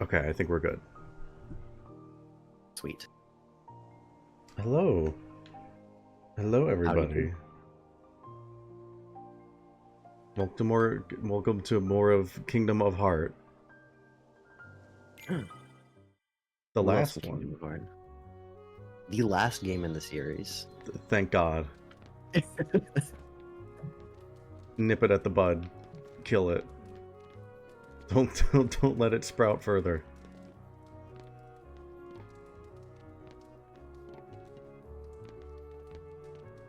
Okay, I think we're good. Sweet. Hello. Hello, Howdy do. everybody. Welcome to more of Kingdom of Heart. The Love last some Kingdom one. of Heart. The last game in the series. Thank God. Nip it at the bud. Kill it. Don't let it sprout further.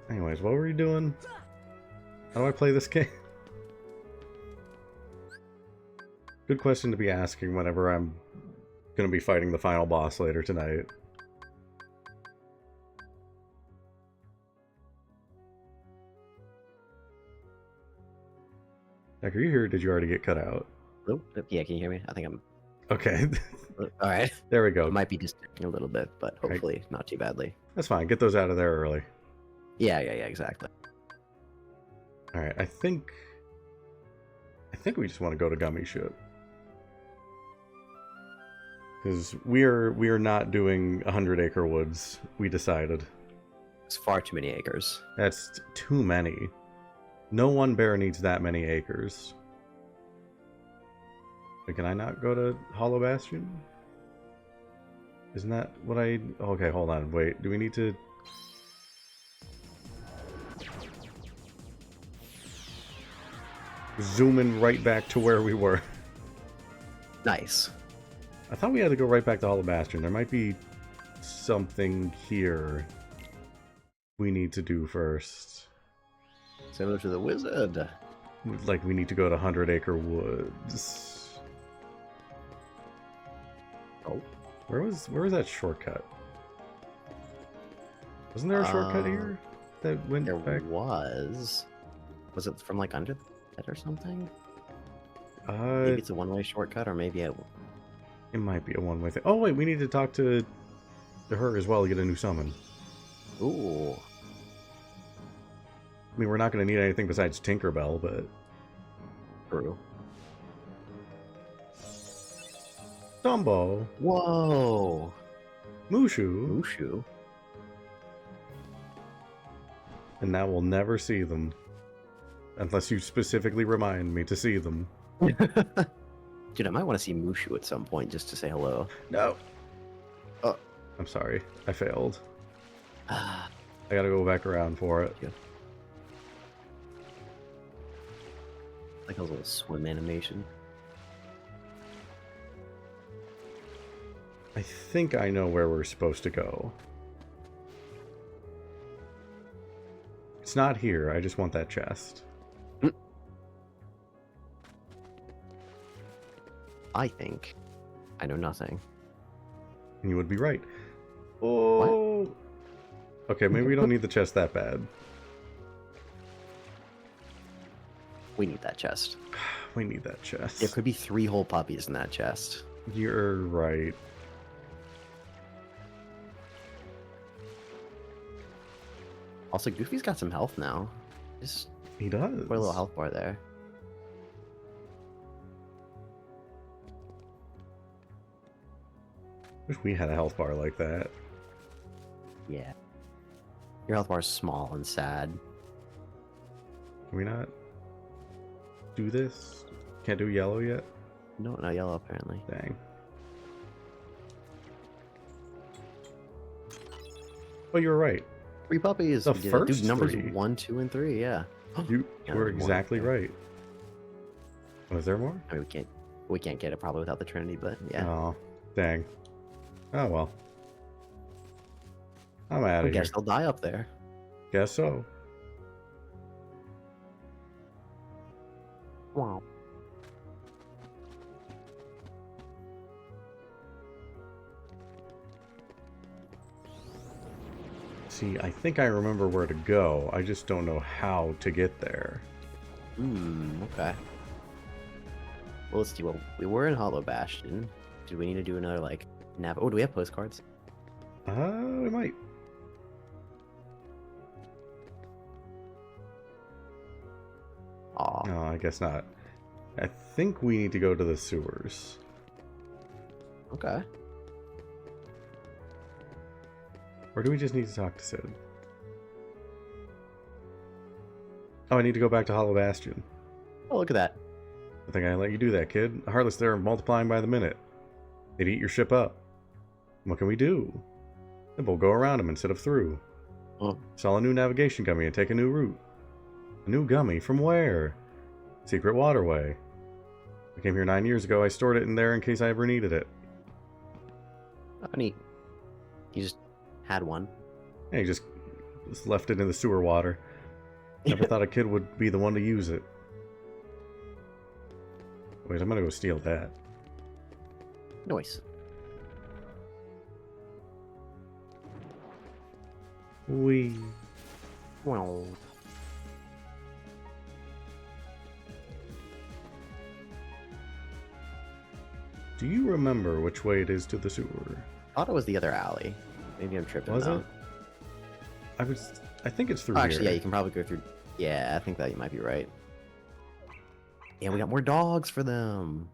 Anyways, what were you doing? How do I play this game? Good question to be asking whenever I'm gonna be fighting the final boss later tonight. Jack, are you here or did you already get cut out? Oh, yeah, can you hear me? I think I'm... Okay. Alright. There we go. It might be disconnecting a little bit, but hopefully not too badly. That's fine. Get those out of there early. Yeah, exactly. Alright, I think we just want to go to Gummy Ship. Because we are not doing 100 Acre Woods, we decided. It's far too many acres. That's too many. No one bear needs that many acres. Wait, can I not go to Hollow Bastion? Isn't that what I... Okay, hold on. Wait, do we need to... Zoom in right back to where we were. Nice. I thought we had to go right back to Hollow Bastion. There might be something here we need to do first. Similar to the wizard. Like, we need to go to 100 Acre Woods. Oh. Where was that shortcut? Wasn't there a shortcut here that went There back? was it from like under the bed or something? Maybe Maybe it's a one-way shortcut, or maybe it might be a one-way thing. Oh wait, we need to talk to her as well to get a new summon. Ooh. I mean, we're not going to need anything besides Tinkerbell, but... True. Dumbo. Whoa. Mushu. Mushu. And now we'll never see them. Unless you specifically remind me to see them. Dude, I might want to see Mushu at some point just to say hello. No. Oh. I'm sorry. I failed. Ah. I gotta go back around for it. Yeah. Like a little swim animation. I think I know where we're supposed to go. It's not here. I just want that chest. I think I know nothing. And you would be right. Oh. What? Okay, maybe we don't need the chest that bad. We need that chest. We need that chest. There could be 3 whole puppies in that chest. You're right. Also, Goofy's got some health now. Just he does. put a little health bar there. Wish we had a health bar like that. Yeah. Your health bar is small and sad. Can we not do this? Can't do yellow yet? No, not yellow apparently. Dang. Oh, you were right. 3 puppies. The We did it. first Dude, numbers 3. 1, 2, and 3. Yeah. You Yeah, were there's more. exactly right. Was there more? I mean, we can't get it probably without the Trinity, but yeah. Oh, dang. Oh well. I'm out I of guess here. they'll die up there. Guess so. Wow. See, I think I remember where to go. I just don't know how to get there. Okay. Well, let's see. Well, we were in Hollow Bastion. Do we need to do another, like, nav? Oh, do we have postcards? We might. Aw. No, I guess not. I think we need to go to the sewers. Okay. Or do we just need to talk to Sid? Oh, I need to go back to Hollow Bastion. Oh, look at that. I think I let you do that, kid. The Heartless there are multiplying by the minute. They'd eat your ship up. What can we do? Then we'll go around them instead of through. Oh. Sell a new navigation gummy and take a new route. A new gummy? From where? Secret Waterway. I came here 9 years ago. I stored it in there in case I ever needed it. Oh, neat. You just had one. Yeah, you just left it in the sewer water. Never thought a kid would be the one to use it. Wait, I'm gonna go steal that. Nice. Wee. Well, Do you remember which way it is to the sewer? I thought it was the other alley. Maybe I'm tripping. Was though. it? I think it's through Oh, here. actually, yeah, you can probably go through. Yeah, I think that you might be right. Yeah, we got more dogs for them.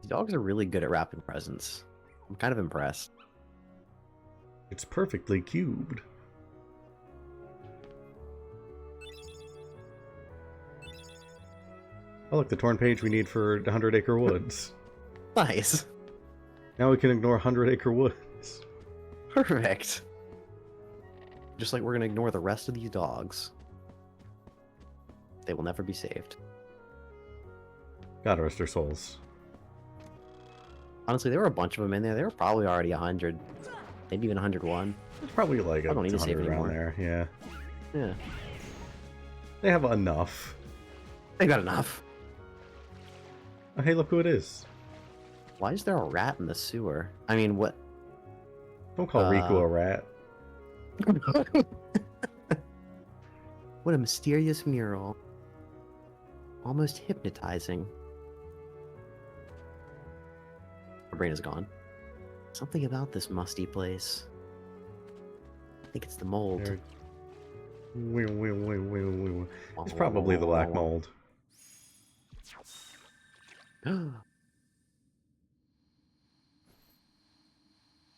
These dogs are really good at wrapping presents. I'm kind of impressed. It's perfectly cubed. Oh, look, the torn page we need for 100 Acre Woods. Nice. Now we can ignore 100 Acre Woods. Perfect. Just like we're gonna ignore the rest of these dogs. They will never be saved. God rest their souls. Honestly, there were a bunch of them in there. They were probably already 100. Maybe even 101. There's probably like I don't need to save 100 around anymore. there, yeah. Yeah. They have enough. They got enough. Oh, hey, look who it is. Why is there a rat in the sewer? I mean, what? Don't call Riku a rat. What a mysterious mural. Almost hypnotizing. Our brain is gone. Something about this musty place. I think it's the mold. There- It's probably the black mold.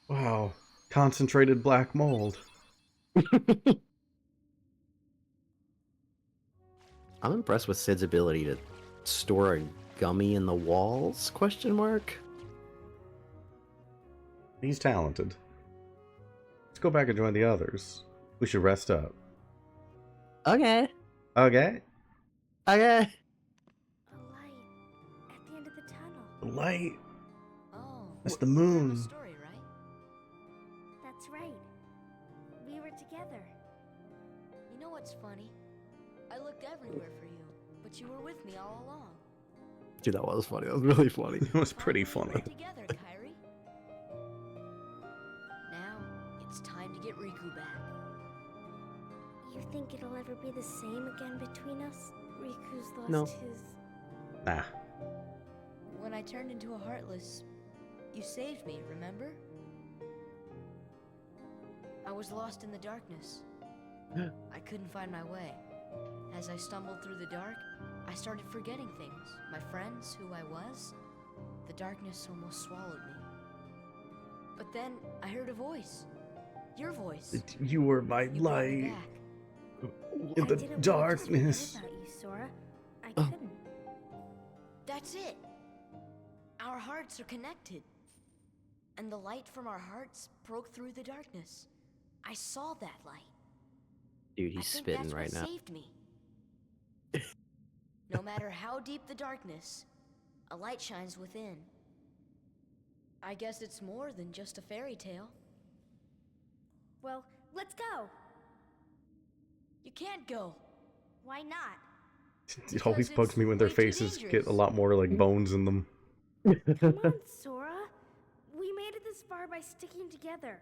Wow. Concentrated black mold. I'm impressed with Sid's ability to store a gummy in the walls? Question mark. He's talented. Let's go back and join the others. We should rest up. Okay. Okay? Okay. A light at the end of the tunnel. The light. Oh, That's the you have a moon. story, right? That's right. We were together. You know what's funny? I looked everywhere for you, but you were with me all along. Dude, that was funny. That was really funny. It was pretty We funny. were together, Kairi. Now it's time to get Riku back. You think it'll ever be the same again between us? Riku's lost No. his... Nah. When I turned into a Heartless, you saved me, remember? I was lost in the darkness. I couldn't find my way. As I stumbled through the dark, I started forgetting things. My friends, who I was. The darkness almost swallowed me. But then I heard a voice. Your voice. You were my You brought me light back. in I the didn't darkness. want to forget about you, Sora. I Oh. couldn't. That's it. Our hearts are connected. And the light from our hearts broke through the darkness. I saw that light. Dude, I he's think spitting that's right what now. saved me. No matter how deep the darkness, a light shines within. I guess it's more than just a fairy tale. Well, let's go. You can't go. Why not? It always Because bugs me it's when their way too faces get a dangerous. lot more like bones in them. Come on, Sora. We made it this far by sticking together.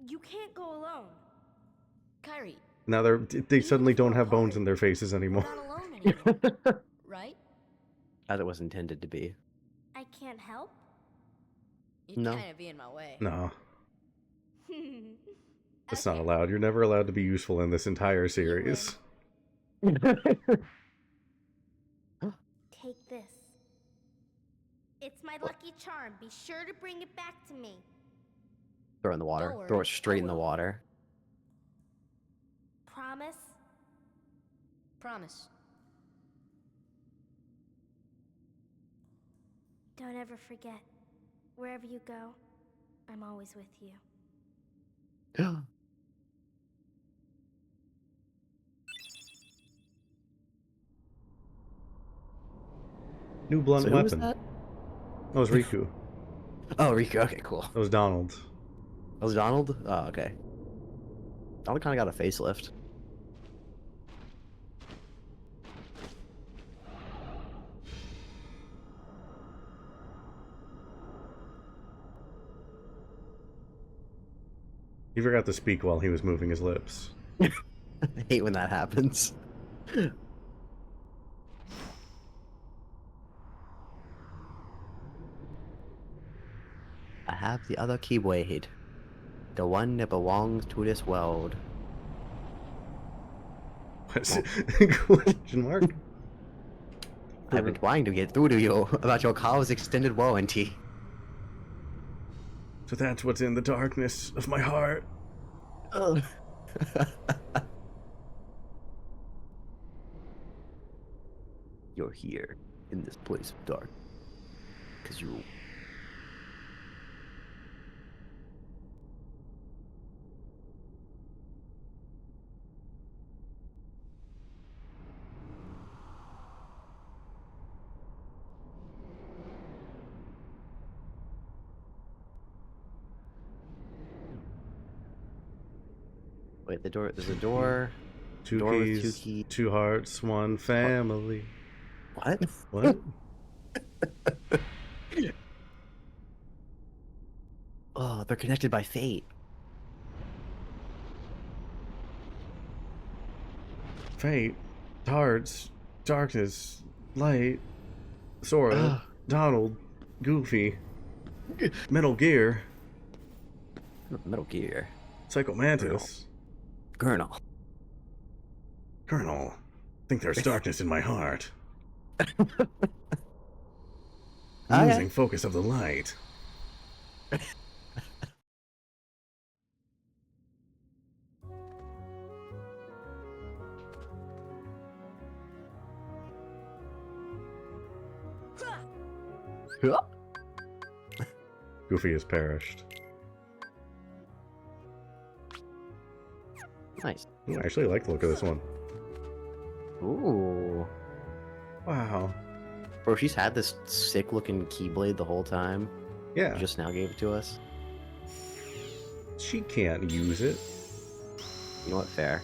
You can't go alone. Kairi, Now they suddenly don't have bones in their faces we're anymore. not alone anymore, right? As it was intended to be. I can't help. You'd No. kind of be in my way. No, that's not Okay. allowed. You're never allowed to be useful in this entire series. Take this. my lucky charm. Be sure to bring it back to me. Throw it in the water. Don't Throw worry, it straight I in the will. water. Promise? Promise. Don't ever forget. Wherever you go, I'm always with you. New blunt So who was weapon. that? That was Riku. Oh, Rico. Okay, cool. That was Donald. That was Donald? Oh, okay. Donald kind of got a facelift. He forgot to speak while he was moving his lips. I hate when that happens. I have the other Keyblade. The one that belongs to this world. What's question mark? I've been trying to get through to you about your car's extended warranty. So that's what's in the darkness of my heart. Ugh. You're here in this place of dark. Because you. Wait, the door. There's a door. Two Door with keys, two keys. two hearts, one family. What? What? Oh, they're connected by fate. Fate, hearts, darkness, light, Sora, Ugh. Donald, Goofy, Metal Gear, Metal Gear. Psycho Mantis, Colonel. Colonel. Think there's darkness in my heart. Losing focus of the light. Goofy has perished. Nice. Ooh, I actually like the look of this one. Ooh. Wow. Bro, she's had this sick looking Keyblade the whole time. Yeah, Just now gave it to us. she can't use it. You know what? Fair.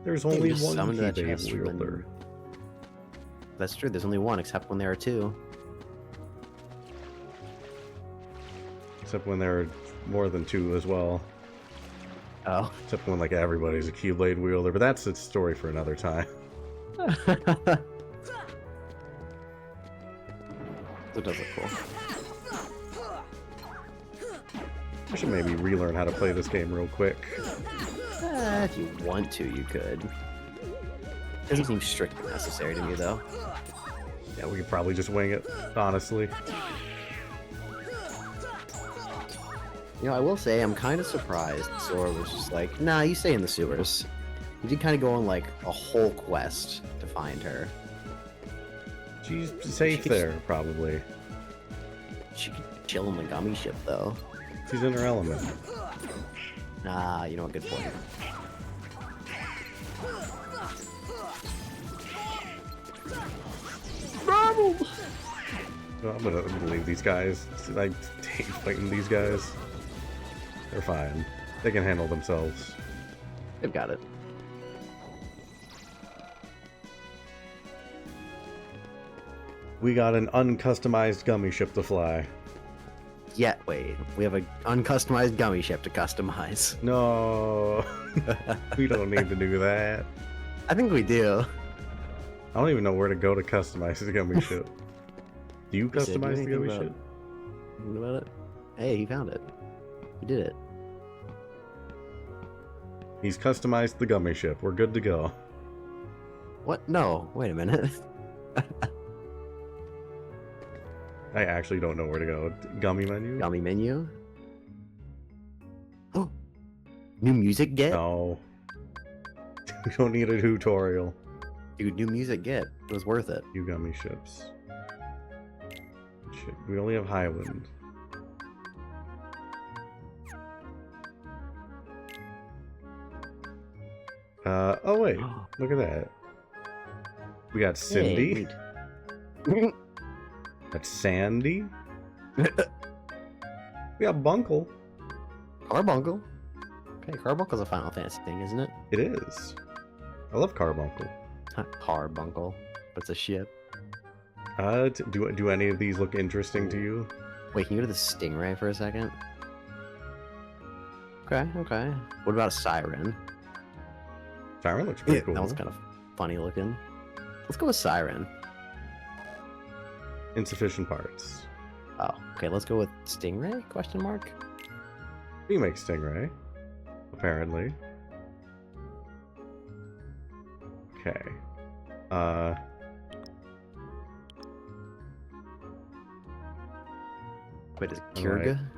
There's Hey, we only just one summoned that chest Keyblade from wielder. That's true. There's only one, except when there are two. Except when there are more than two as well. Oh. Except when like everybody's a Keyblade wielder, but that's a story for another time. That does look cool. I should maybe relearn how to play this game real quick. If you want to, you could. Doesn't seem strictly necessary to me, though. Yeah, we could probably just wing it, honestly. You know, I will say I'm kind of surprised Sora was just like, nah, you stay in the sewers. He did kind of go on like a whole quest to find her. She's safe could- there, probably. She could chill in the gummy ship, though. She's in her element. Nah, you know what? Good point. Well, I'm gonna leave these guys. I hate fighting these guys. They're fine. They can handle themselves. They've got it. We got an uncustomized gummy ship to fly. Yeah, wait. We have an uncustomized gummy ship to customize. No, we don't need to do that. I think we do. I don't even know where to go to customize the gummy ship. Do you He said, "Do customize the anything gummy about- ship? What about it? Hey, he found it. He did it. He's customized the gummy ship. We're good to go. What? No. Wait a minute. I actually don't know where to go. Gummy menu? Gummy menu. Oh, new music get? No. We don't need a tutorial. Dude, new music get. It was worth it. You gummy ships. Shit, we only have Highland. Oh wait, look at that. We got Cindy. Hey, That's Sandy. We got Bunkle. Carbuncle. Okay, Carbuncle's a Final Fantasy thing, isn't it? It is. I love Carbuncle. Carbuncle. It's a ship. Do any of these look interesting to you? Wait, can you go to the Stingray for a second? Okay, okay. What about a Siren? Siren looks pretty Yeah, cool. that one's kind of funny looking. Let's go with Siren. Insufficient parts. Oh, okay. Let's go with Stingray? Question mark. We make Stingray. Apparently. Okay. Wait, is it Alright. Kyrga?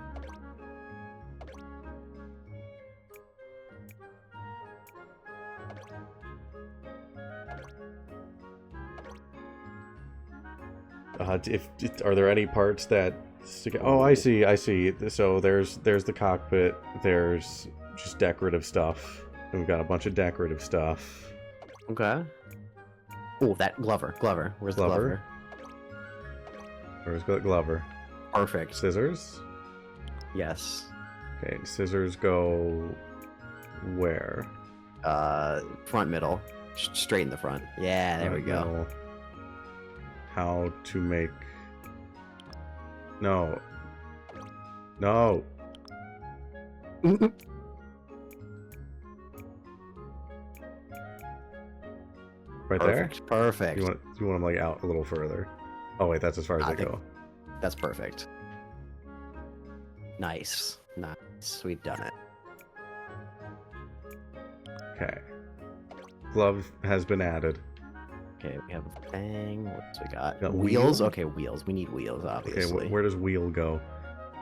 Are there any parts that stick? Oh, I see. I see. So there's the cockpit. There's just decorative stuff. And we've got a bunch of decorative stuff. Okay. Oh, that Glover. Glover. Where's the Glover? Glover? Where's got Glover? Perfect. Scissors. Yes. Okay, scissors go where? Front middle. Straight in the front. Yeah, there we go. Know how to make? No. No. Right there. Perfect. Perfect. You want them like out a little further? Oh wait, that's as far as I they think- go. That's perfect. Nice. Nice. We've done it. Okay. Glove has been added. Okay, we have a fang. What else we got? Got Wheels? wheel? Okay, wheels. We need wheels, Okay, obviously. where does wheel go?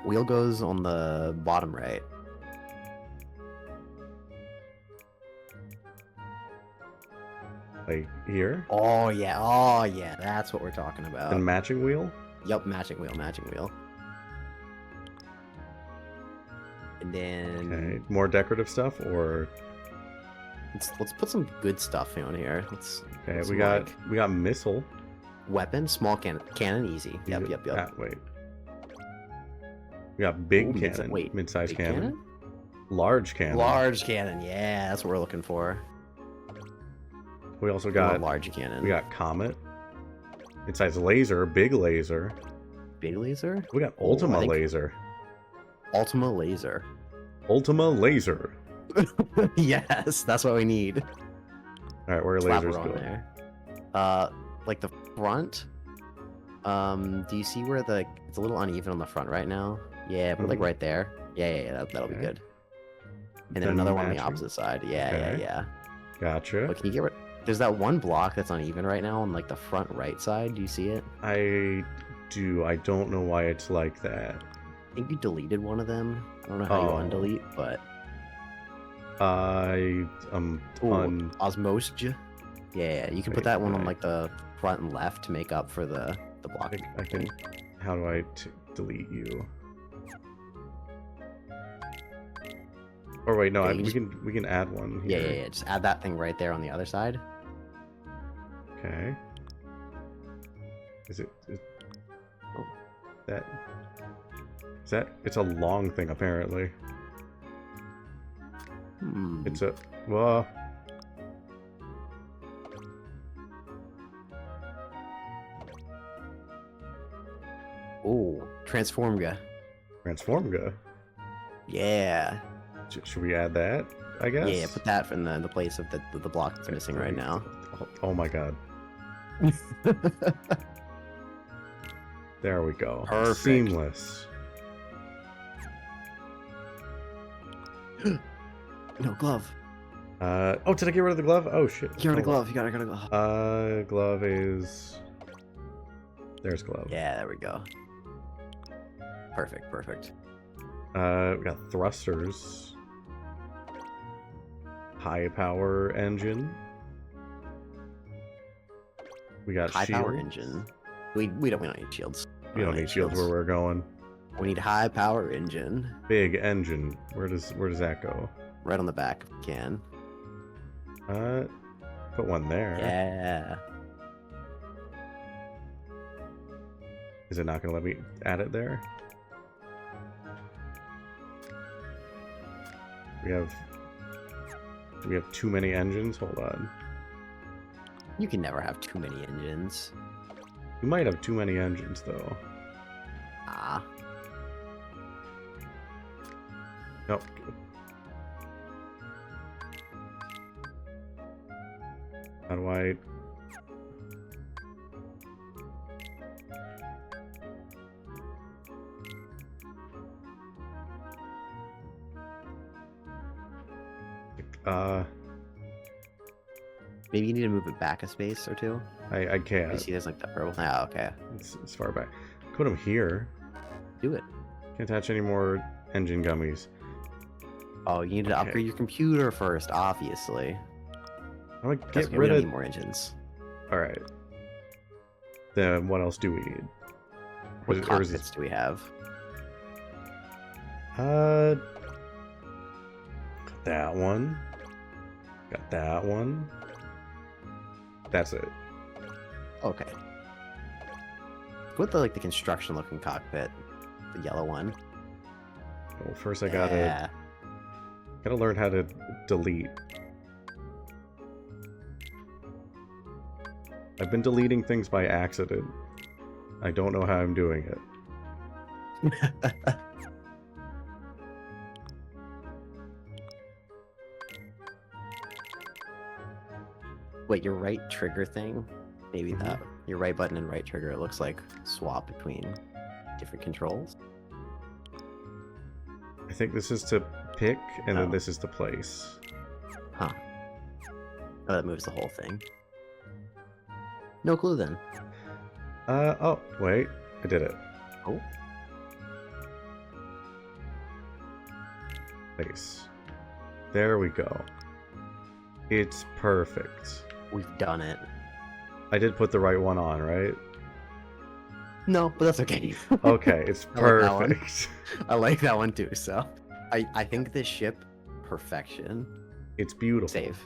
Wheel goes on the bottom right. Like here? Oh yeah, that's what we're talking about. And matching wheel? Yup, matching wheel, matching wheel. And then Okay. More decorative stuff or let's put some good stuff on here. Let's okay, some, we got like, missile. weapon, small cannon, easy. Yep. Ah, wait. We got big Ooh, cannon, wait, mid-sized big cannon, large cannon. Large cannon, yeah, that's what we're looking for. We also We want got large cannon. we got comet, mid-sized laser, big laser. Big laser, We got Oh, I Ultima think- laser. Ultima laser. Ultima laser. Yes, that's what we need. All right, where are Slap lasers her on going? there. Like the front. Do you see where it's a little uneven on the front right now? Yeah, but like Mhm. right there. Yeah, that'll be Okay. good. And then Then another one on the matching. opposite side. Yeah, Okay. yeah. Gotcha. But can you get rid? There's that one block that's uneven right now on like the front right side. Do you see it? I do. I don't know why it's like that. I think you deleted one of them. I don't know how Oh. you undelete, but I Ooh, on Osmosge. Yeah, you can put Wait, that one on right. like the front and left to make up for the block. I can. How do I delete you? Or wait, no. Yeah, I, you we just- can add one Yeah, here. yeah, yeah. Just add that thing right there on the other side. Okay. Is Oh. that? Is that? It's a long thing apparently. Hmm. It's a well. Oh, Transformga. Transformga. Yeah. Should we add that? I guess. Yeah, put that in the place of the block that's missing right now. Oh my god. There we go. Perfect. Seamless. No glove. Oh, did I get rid of the glove? Oh shit. Get rid of Hold on. glove. You gotta glove. Glove is There's glove. Yeah, there we go. Perfect, perfect. We got thrusters. High power engine. We got High shields. power engine. We don't need shields. We don't need shields where we're going. We need high power engine. Big engine. Where does that go? Right on the back if we can. Put one there. Yeah. Is it not gonna let me add it there? Do we have too many engines? Hold on. You can never have too many engines. We might have too many engines though. Ah. Nope. How do I... Maybe you need to move it back a space or two. I You can't. see there's like the purple. Ah, okay. It's far back. Put them here. Do it. Can't attach any more engine gummies. Oh, you need to Okay. upgrade your computer first, obviously. I'm gonna That's get okay, we rid don't of... need more engines. Alright. Then what else do we need? What Or is cockpits do we have? Got that one. Got that one. That's it. Okay. Put the construction looking cockpit. The yellow one. Well, first I Yeah. gotta learn how to delete. I've been deleting things by accident. I don't know how I'm doing it. Wait, your right trigger thing? Maybe Mhm. that. Your right button and right trigger, it looks like swap between different controls. I think this is to pick, and then Oh. this is to place. Huh. Oh, that moves the whole thing. No clue then. Oh, wait. I did it. Oh. Place. There we go. It's perfect. We've done it. I did put the right one on, right? No, but that's okay. Okay, it's I like that one. perfect. I like that one too, so. I think this ship, perfection. It's beautiful. Save.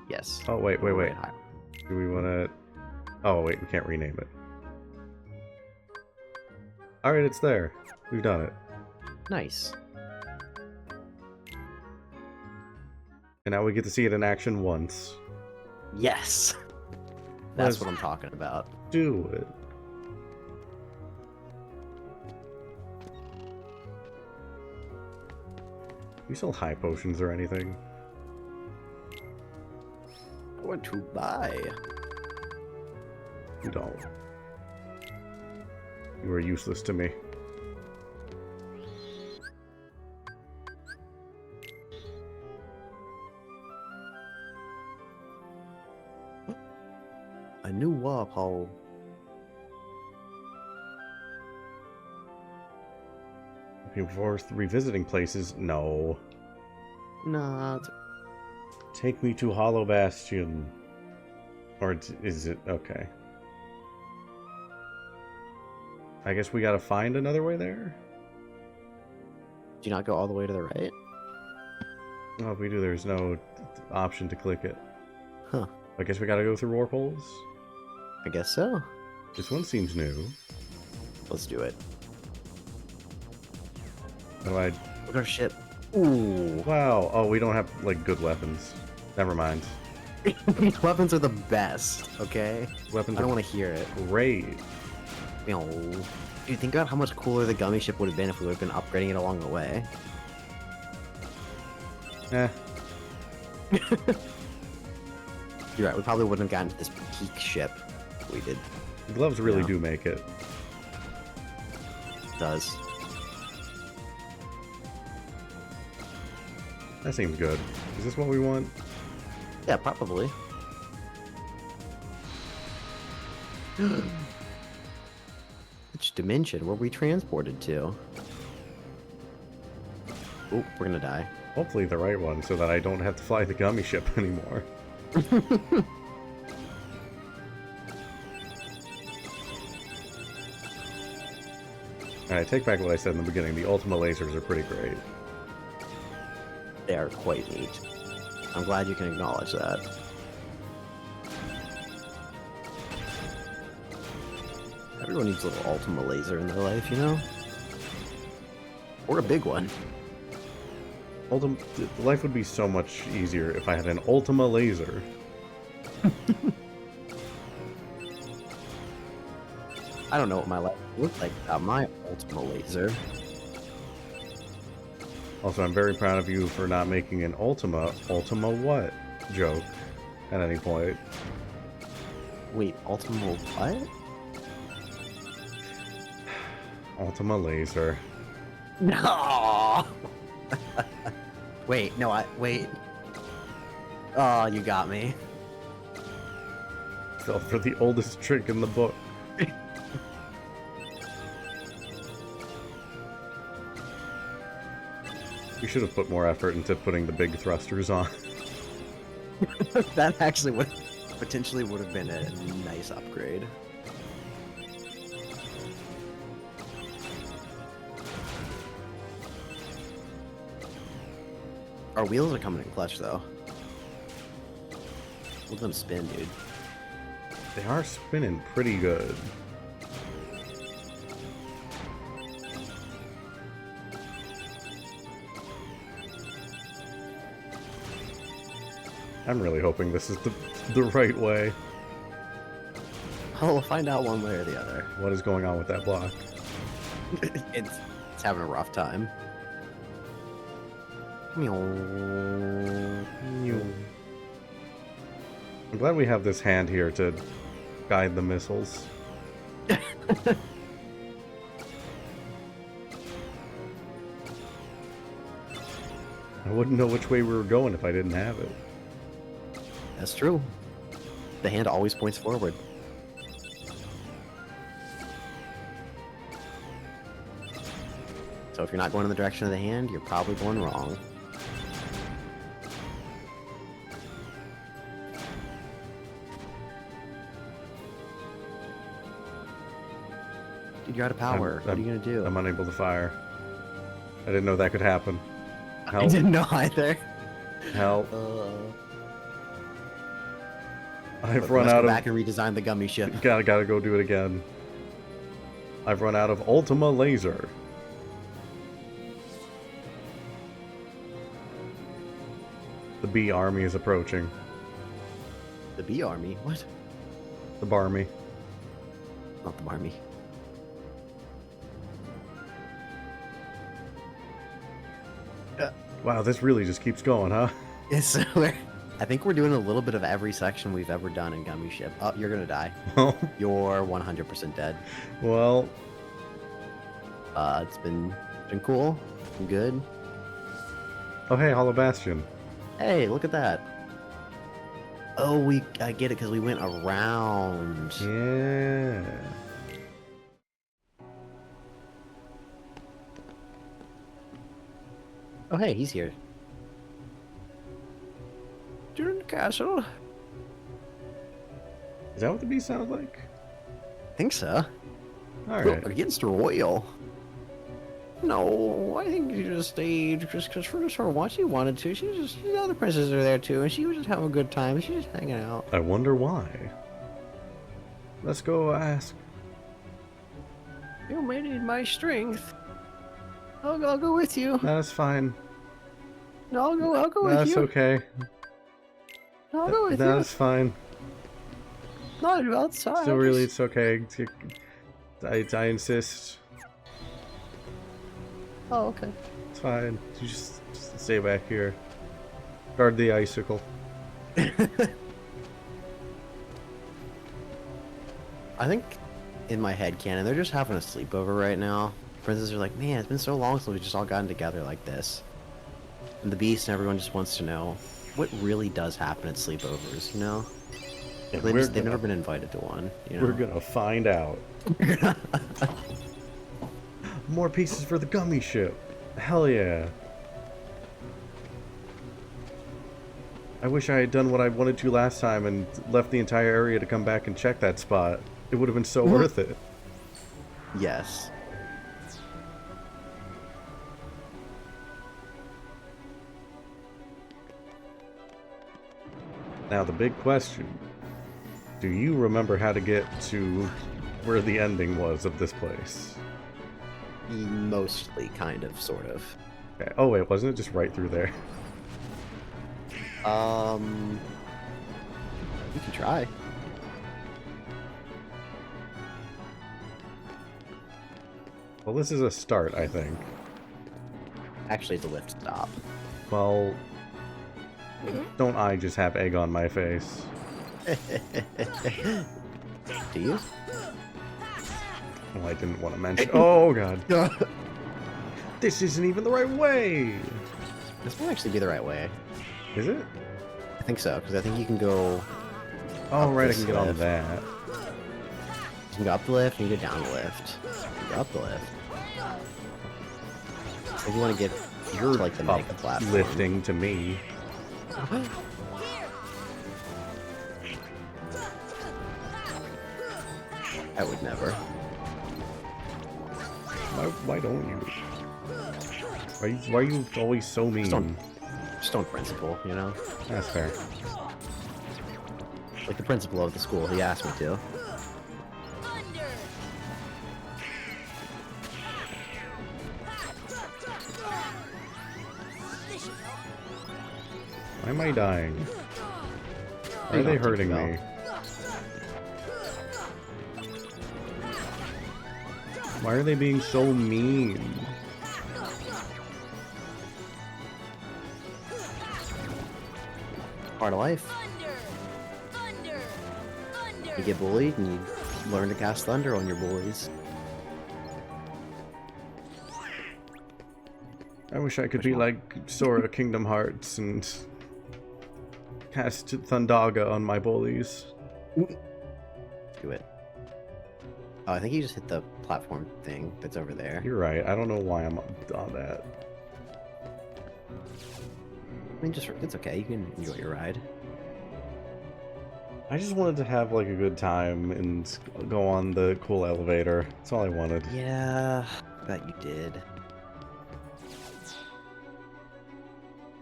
Yes. Oh, wait. Right high. Do we want to... Oh, wait, we can't rename it. Alright, it's there. We've done it. Nice. And now we get to see it in action once. Yes. That's Let's what I'm talking about. do it. You sell high potions or anything? What to buy? You don't. You are useless to me. A new warp hole. Before revisiting places, no. Not. Take me to Hollow Bastion. Or is it... Okay. I guess we gotta find another way there? Do you not go all the way to the right? Oh, if we do, there's no option to click it. Huh. I guess we gotta go through warp holes? I guess so. This one seems new. Let's do it. How do I... Look at our ship. Ooh. Wow. Oh, we don't have, like, good weapons. Never mind. Weapons are the best, okay? Weapons I don't are want to hear it. great. You know, dude, think about how much cooler the gummy ship would have been if we would have been upgrading it along the way. Eh. You're right, we probably wouldn't have gotten to this peak ship if we did. The gloves really Yeah. do make it. Does. That seems good. Is this what we want? Yeah, probably. Which dimension were we transported to? Oh, we're gonna die. Hopefully the right one, so that I don't have to fly the gummy ship anymore. Alright, take back what I said in the beginning. The Ultima lasers are pretty great. They are quite neat. I'm glad you can acknowledge that. Everyone needs a little Ultima laser in their life, you know? Or a big one. Life would be so much easier if I had an Ultima laser. I don't know what my life would look like without my Ultima laser. Also, I'm very proud of you for not making an Ultima what joke at any point. Wait, Ultima what? Ultima laser. No! Wait, no, wait. Oh, you got me. Fell for the oldest trick in the book. We should have put more effort into putting the big thrusters on. That actually would potentially would have been a nice upgrade. Our wheels are coming in clutch, though. Let them spin, dude. They are spinning pretty good. I'm really hoping this is the right way. Oh, we'll find out one way or the other. What is going on with that block? it's having a rough time. Meow. Meow. I'm glad we have this hand here to guide the missiles. I wouldn't know which way we were going if I didn't have it. That's true. The hand always points forward. So if you're not going in the direction of the hand, you're probably going wrong. Dude, you're out of power. What are you gonna do? I'm unable to fire. I didn't know that could happen. I Help. didn't know either. Help. I've Let's run go out of... back and redesign the gummy ship. Gotta go do it again. I've run out of Ultima Laser. The bee army is approaching. The bee army? What? The barmy. Not the barmy. Wow, this really just keeps going, huh? Yes, I think we're doing a little bit of every section we've ever done in Gummy Ship. Oh, you're gonna die. Well, You're 100% dead. well, It's been cool. Been good. oh hey, Hollow Bastion. Hey, look at that. Oh, I get it because we went around. Yeah. Oh, hey, he's here. You're in the castle. Is that what the bee sounds like? Think so. Alright. Against Royal. No, I think she just stayed just because for once she wanted to. The other princesses are there too, and she was just having a good time. She's just hanging out. I wonder why. Let's go ask. You may need my strength. I'll go with you. That's fine. No, I'll go with That's you. okay. I'll go with That's fine. you. Not outside. So really, it's okay. I insist. Oh, okay. It's fine. You just stay back here. Guard the icicle. I think in my head canon, they're just having a sleepover right now. Princesses are like, man, it's been so long since we've just all gotten together like this. And the Beast and everyone just wants to know what really does happen at sleepovers, you know? And They've never been invited to one. You know? we're gonna find out. More pieces for the gummy ship. Hell yeah. I wish I had done what I wanted to last time and left the entire area to come back and check that spot. It would have been so worth it. Yes. Now the big question. Do you remember how to get to where the ending was of this place? Mostly, kind of, sort of. Okay. Oh wait, wasn't it just right through there? You can try. Well, this is a start, I think. Actually, it's a lift stop. Well, don't I just have egg on my face? Do you? Well, I didn't want to mention. Oh god. This isn't even the right way. This might actually be the right way. Is it? I think so, because I think you can go. Oh Up right, I this can get on lift. that. You can go up the lift, and you get down the lift. You go up the lift. So if you want to get, you're like the mega platform. Lifting to me. I would never. Why don't you? Why are you always so mean? Just on principle, you know? That's fair. Like the principal of the school, he asked me to. Why am I dying? Why are they hurting me? Why are they being so mean? Part of life. You get bullied, and you learn to cast thunder on your bullies. I wish I could be like Sora Kingdom Hearts and cast Thundaga on my bullies. Do it. Oh, I think you just hit the platform thing that's over there. You're right. I don't know why I'm on that. I mean, just it's okay. You can enjoy your ride. I just wanted to have like a good time and go on the cool elevator. That's all I wanted. Yeah, I bet you did.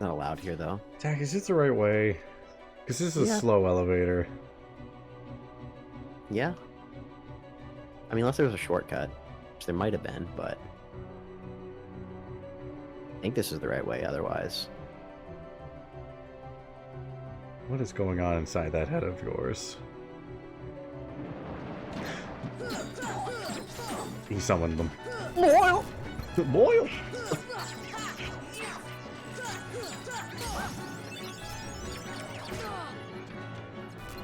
Not allowed here, though. Jack, is this the right way? Because this is a Yeah. slow elevator. Yeah. I mean, unless there was a shortcut, which there might have been, but I think this is the right way otherwise. What is going on inside that head of yours? He summoned them. Boil! Boil!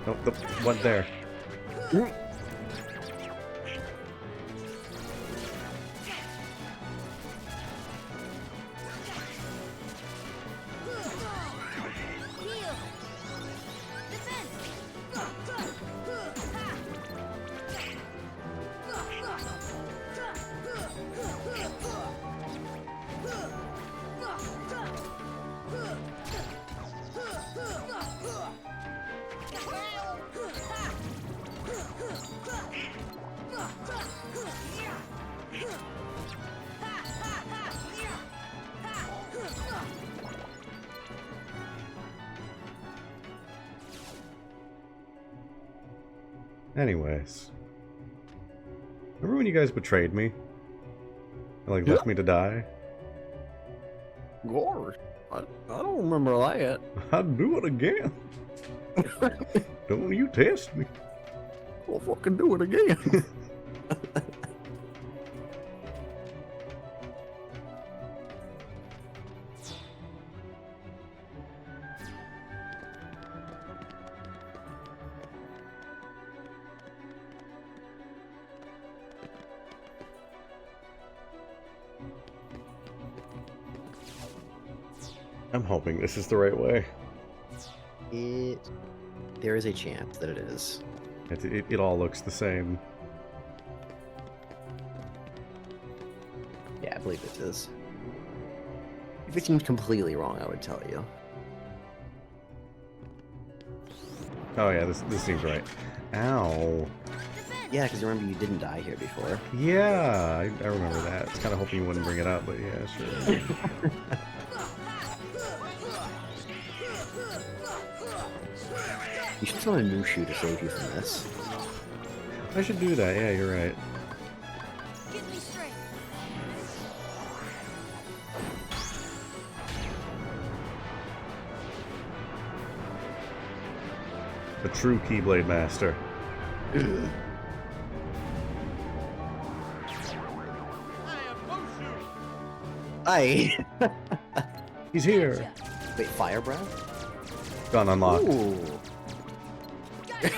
Nope, the one there. Anyways. Remember when you guys betrayed me? And, like, left me to die? Gosh, I don't remember that. I'd do it again. Don't you test me. We'll fucking do it again. I'm hoping this is the right way. It There is a chance that it is. It all looks the same. Yeah, I believe it is. If it seems completely wrong, I would tell you. Oh yeah, this seems right. Ow. Yeah, because remember you didn't die here before. Yeah, I remember that. I was kind of hoping you wouldn't bring it up, but yeah, sure. You should summon Mushu to save you from this. I should do that. Yeah, you're right. Give me strength. The true Keyblade Master. Hi. He's here. Wait, fire breath? Gun unlocked. Ooh. Gotcha.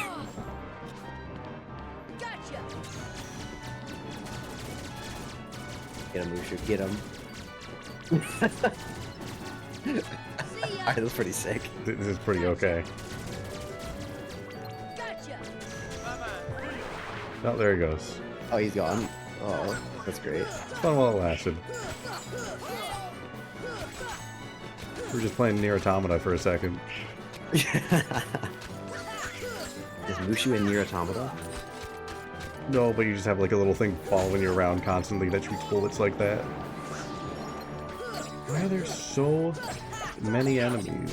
Gotcha. Get him, Mushu. Get him. See ya. Alright, that's pretty sick. This is pretty okay. Gotcha. Oh, there he goes. Oh, he's gone. Oh, that's great. It's fun while it lasted. We were just playing Nier Automata for a second. Is Mushu in Nier Automata? No, but you just have like a little thing following you around constantly that shoots bullets like that. Why are there so many enemies?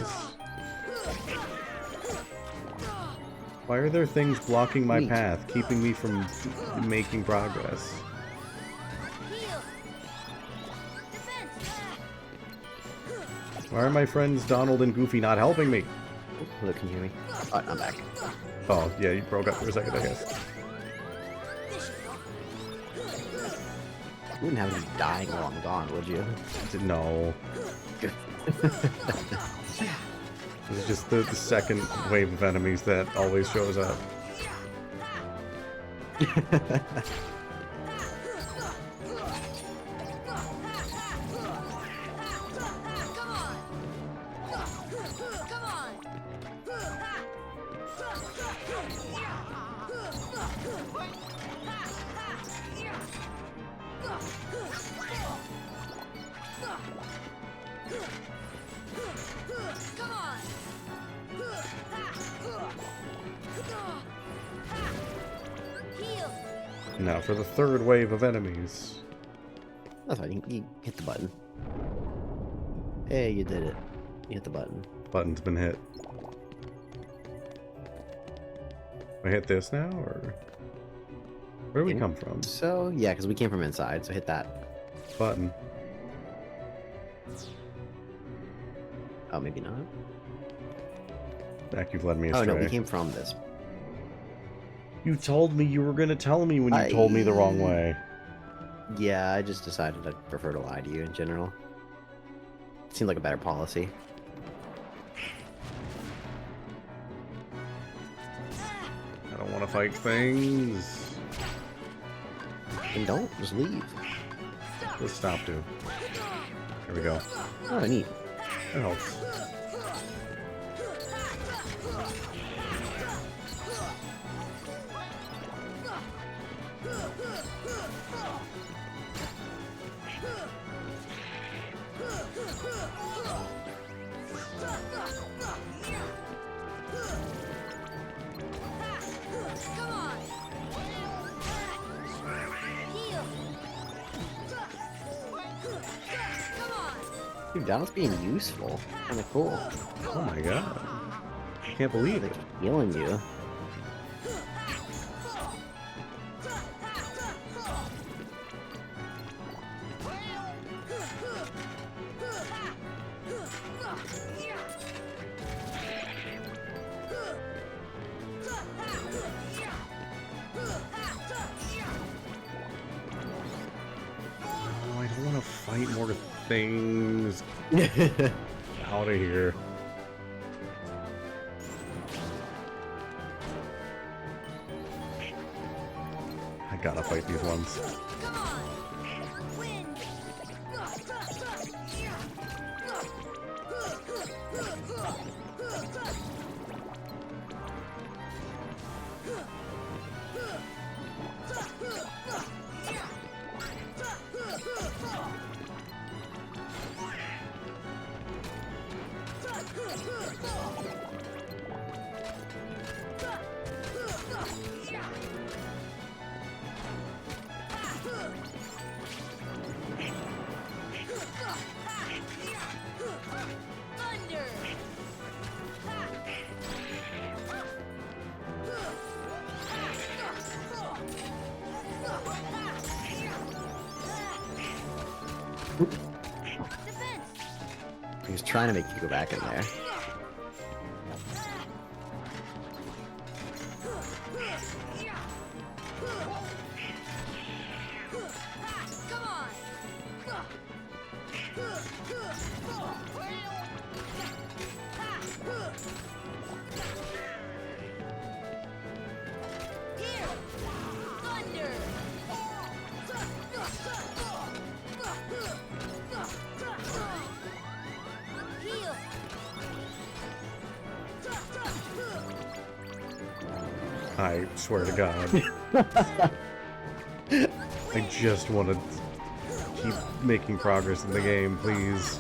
Why are there things blocking my Neat. path, keeping me from making progress? Heal. Defense. Why are my friends Donald and Goofy not helping me? Oh, look, can you hear me? Oh, I'm back. Oh, yeah, you broke up for a second, I guess. You wouldn't have any dying while I'm gone, would you? No. Good. This is just the second wave of enemies that always shows up. Now for the third wave of enemies. That's fine, you hit the button. Hey, you did it. You hit the button. Button's been hit. I hit this now, or where do we come from? So, yeah, because we came from inside, so hit that. Button. Oh, maybe not. Back, you've led me Oh, astray. no, we came from this. You told me you were gonna tell me when you told me the wrong way. Yeah, I just decided I'd prefer to lie to you in general. Seemed like a better policy. I don't want to fight things. Then don't, just leave. Let's stop, dude. Here we go. Oh, neat. That helps. Dude, Donald's being useful. Kinda cool. Oh my god. I can't believe it. Healing you. Oh, I don't want to fight more things. Out of here. I gotta fight these ones. He was trying to make you go back in there. I swear to God. I just want to keep making progress in the game, please.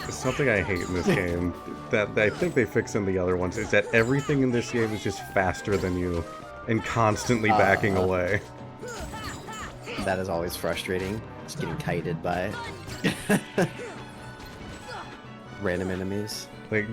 Something I hate in this game that I think they fix in the other ones is that everything in this game is just faster than you and constantly backing away. That is always frustrating. Just getting kited by random enemies. Like,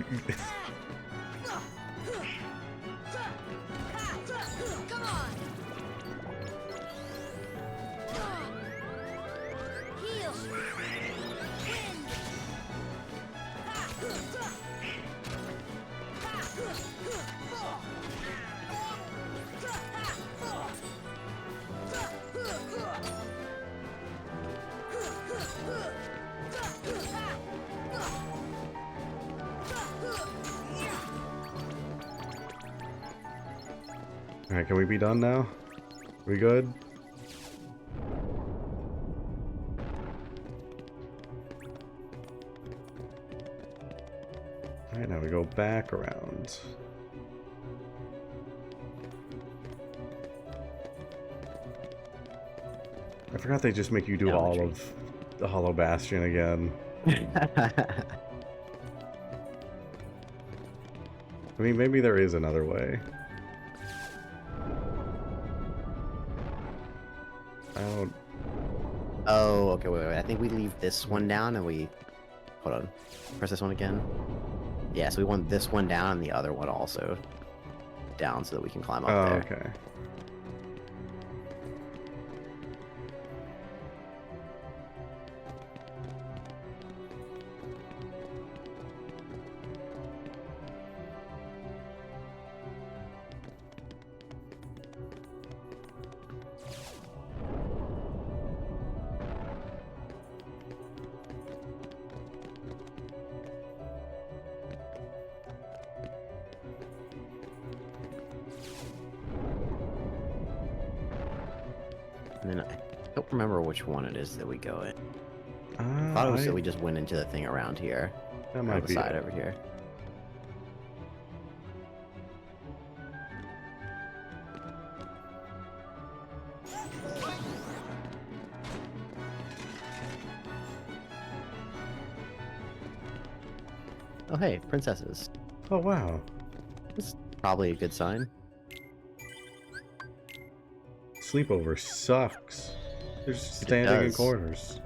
alright, can we be done now? We good? Alright, now we go back around. I forgot they just make you do all of the Hollow Bastion again. I mean, maybe there is another way. I don't... Oh, okay, wait. I think we leave this one down and we... Hold on. Press this one again. Yeah, so we want this one down and the other one also down so that we can climb up there. Okay. And then I don't remember which one it is that we go in. I I thought it was that we just went into the thing around here. that On might the be side it. over here. Oh hey, princesses. Oh wow. That's probably a good sign. Sleepover sucks. They're just standing in does. corners.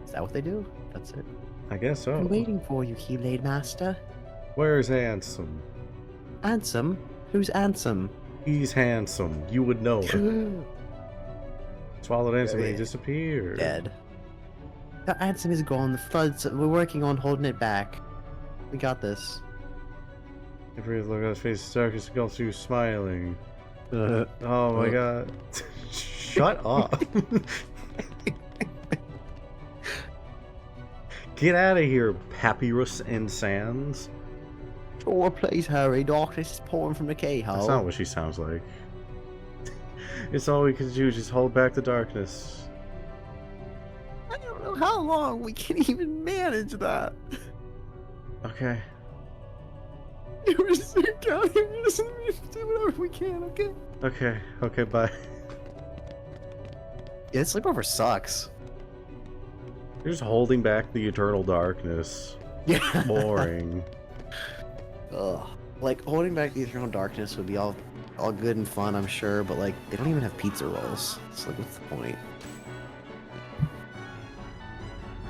Is that what they do? That's it. I guess so. I'm waiting for you, Keyblade Master. Where's Handsome? Ansem? Who's Ansem? He's handsome. You would know. Swallowed Handsome and he Very disappeared. Dead. Ansem is gone. The floods. We're working on holding it back. We got this. Every look on his face is dark as gulf through smiling. Oh my god. Shut up. Get out of here, Papyrus and Sands. Oh, please hurry. Darkness is pouring from the keyhole. That's not what she sounds like. It's all we can do, just hold back the darkness. I don't know how long we can even manage that. Okay. We're just down here. We're just do whatever we can, okay? Okay. Okay, bye. Yeah, sleepover sucks. You're just holding back the eternal darkness. Yeah. Boring. Ugh. Like, holding back the eternal darkness would be all good and fun, I'm sure, but like, they don't even have pizza rolls. It's like, what's the point?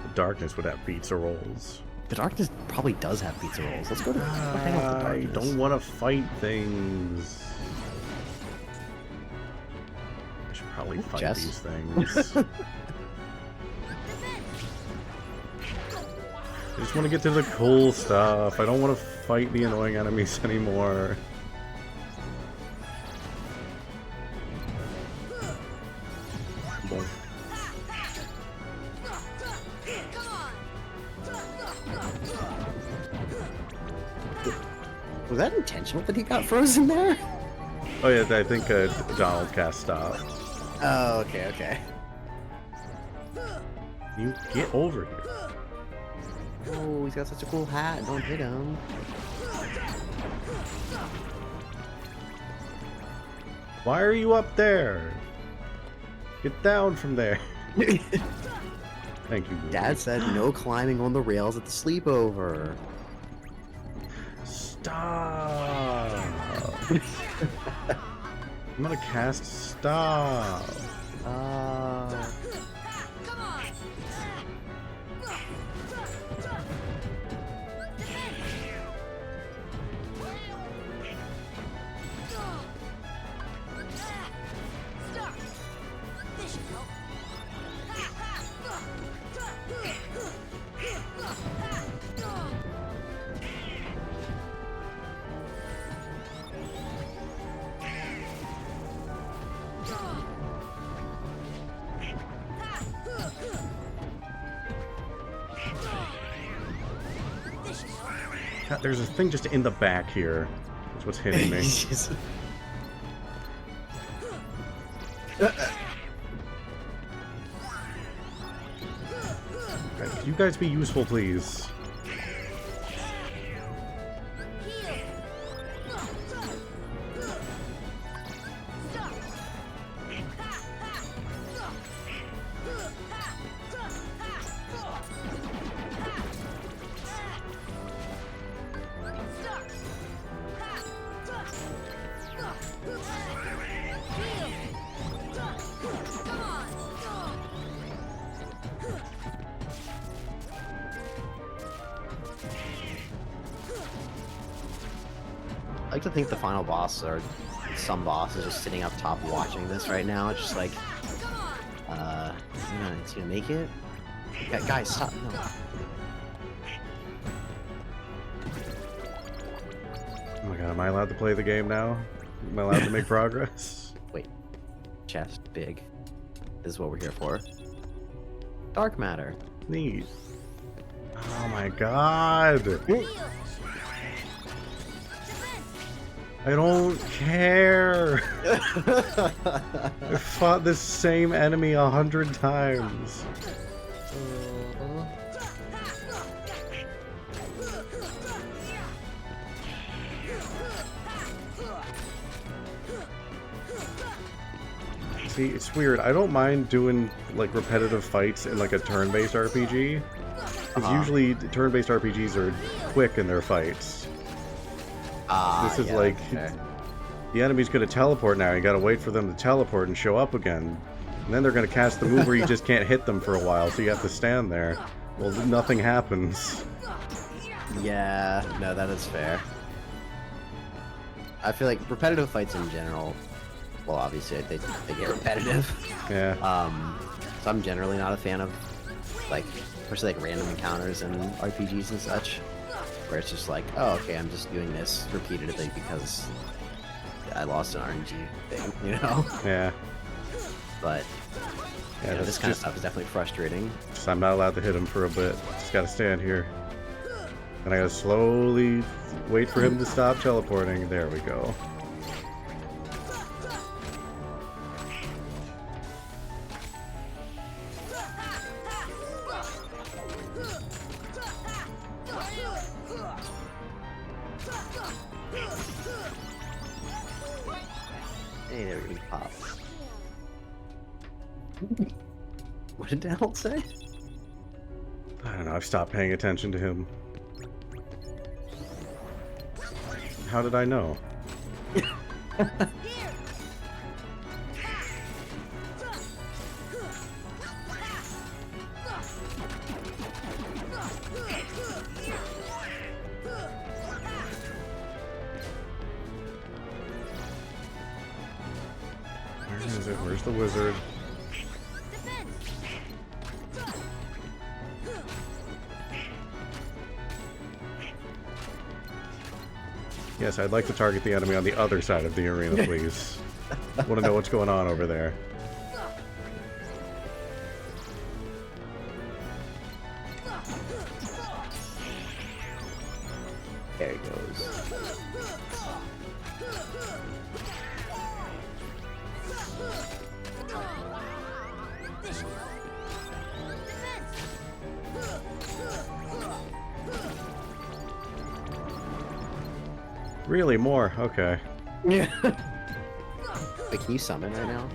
The darkness would have pizza rolls. The darkness probably does have pizza rolls. Let's go to hang out with the I darkness. don't want to fight things. I should probably fight Jess? these things. I just want to get to the cool stuff. I don't want to fight the annoying enemies anymore. Was that intentional that he got frozen there? Oh yeah, I think Donald cast stop. Oh, okay, okay. You get over here. Oh, he's got such a cool hat. Don't hit him. Why are you up there? Get down from there. Thank you, Google. Dad said no climbing on the rails at the sleepover. Stop. I'm gonna cast stop. God, there's a thing just in the back here. That's what's hitting me. Okay, can you guys be useful, please? I like to think the final boss or some boss is just sitting up top watching this right now, just like, is he gonna make it? Guys, stop! No. Oh my god, am I allowed to play the game now? Am I allowed to make progress? Wait, chest big. This is what we're here for. Dark matter. Neat. Oh my god! I don't care! I fought this same enemy 100 times. See, it's weird. I don't mind doing like repetitive fights in like a turn-based RPG. Because usually turn-based RPGs are quick in their fights. This is yeah, like, okay. the enemy's gonna teleport now, you gotta wait for them to teleport and show up again. And then they're gonna cast the move where you just can't hit them for a while, so you have to stand there. Well, nothing happens. Yeah, no, that is fair. I feel like repetitive fights in general, well, obviously they get repetitive. Yeah. So I'm generally not a fan of, like, especially like random encounters in RPGs and such, where it's just like, oh, okay, I'm just doing this repeatedly because I lost an RNG thing, you know? Yeah. But Yeah, you know, that's this kind of just- stuff is definitely frustrating. just I'm not allowed to hit him for a bit. Just gotta stand here. And I gotta slowly wait for him to stop teleporting. There we go. Big pop. What did Donald say? I don't know, I've stopped paying attention to him. How did I know? Where is it? Where's the wizard? Yes, I'd like to target the enemy on the other side of the arena, please. Want to know what's going on over there. There he goes. Really? More? Okay. Yeah. Wait, can you summon right now?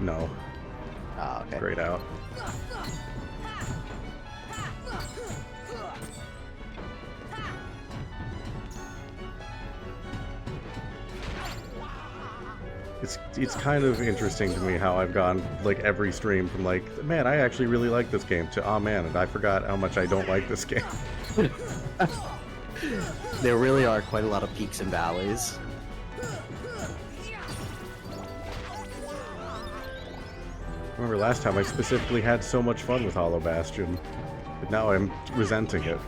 No. Oh, okay. Grayed out. It's kind of interesting to me how I've gone like every stream from like, man, I actually really like this game to, oh man, and I forgot how much I don't like this game. There really are quite a lot of peaks and valleys. Remember last time I specifically had so much fun with Hollow Bastion, but now I'm resenting it.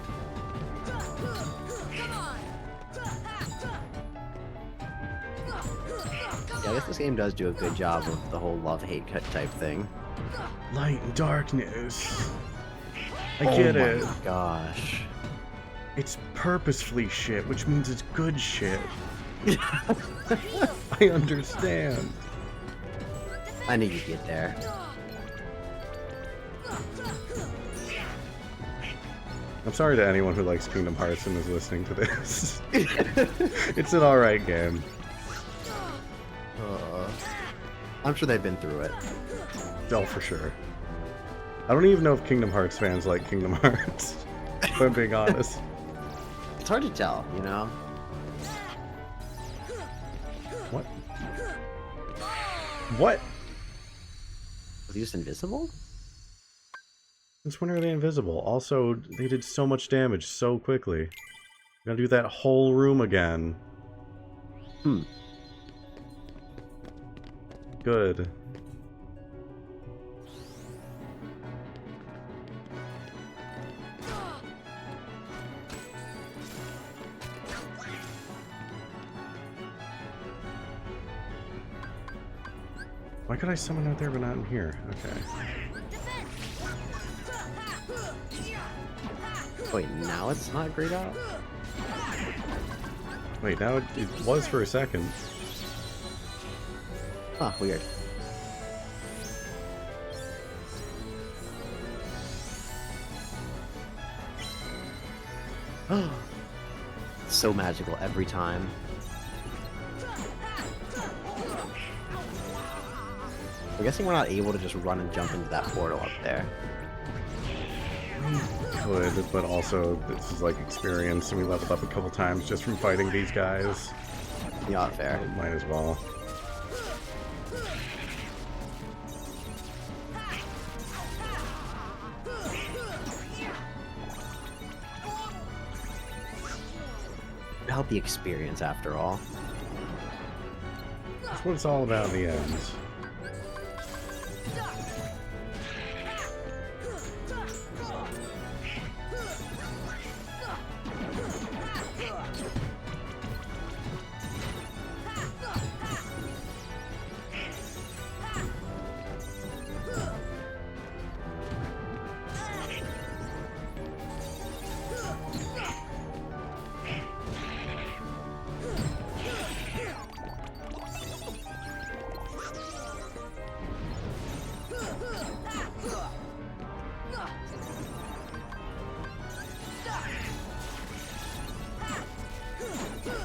Yeah, I guess this game does do a good job of the whole love-hate cut type thing. Light and darkness. I get it. Oh my gosh. It's purposefully shit, which means it's good shit. I understand. I knew you'd get there. I'm sorry to anyone who likes Kingdom Hearts and is listening to this. It's an alright game. I'm sure they've been through it. Oh, for sure. I don't even know if Kingdom Hearts fans like Kingdom Hearts, if I'm being honest. It's hard to tell, you know? What? What? Was he just invisible? Since when are they invisible? Also, they did so much damage so quickly. Gotta do that whole room again. Good. Why could I summon out there but not in here? Okay. Wait, now it's not grayed out? Wait, now it was for a second. Huh, weird. So magical every time. I'm guessing we're not able to just run and jump into that portal up there. Could, but also this is like experience, and we leveled up a couple times just from fighting these guys. Not fair. Might as well. Help the experience after all. That's what it's all about in the end.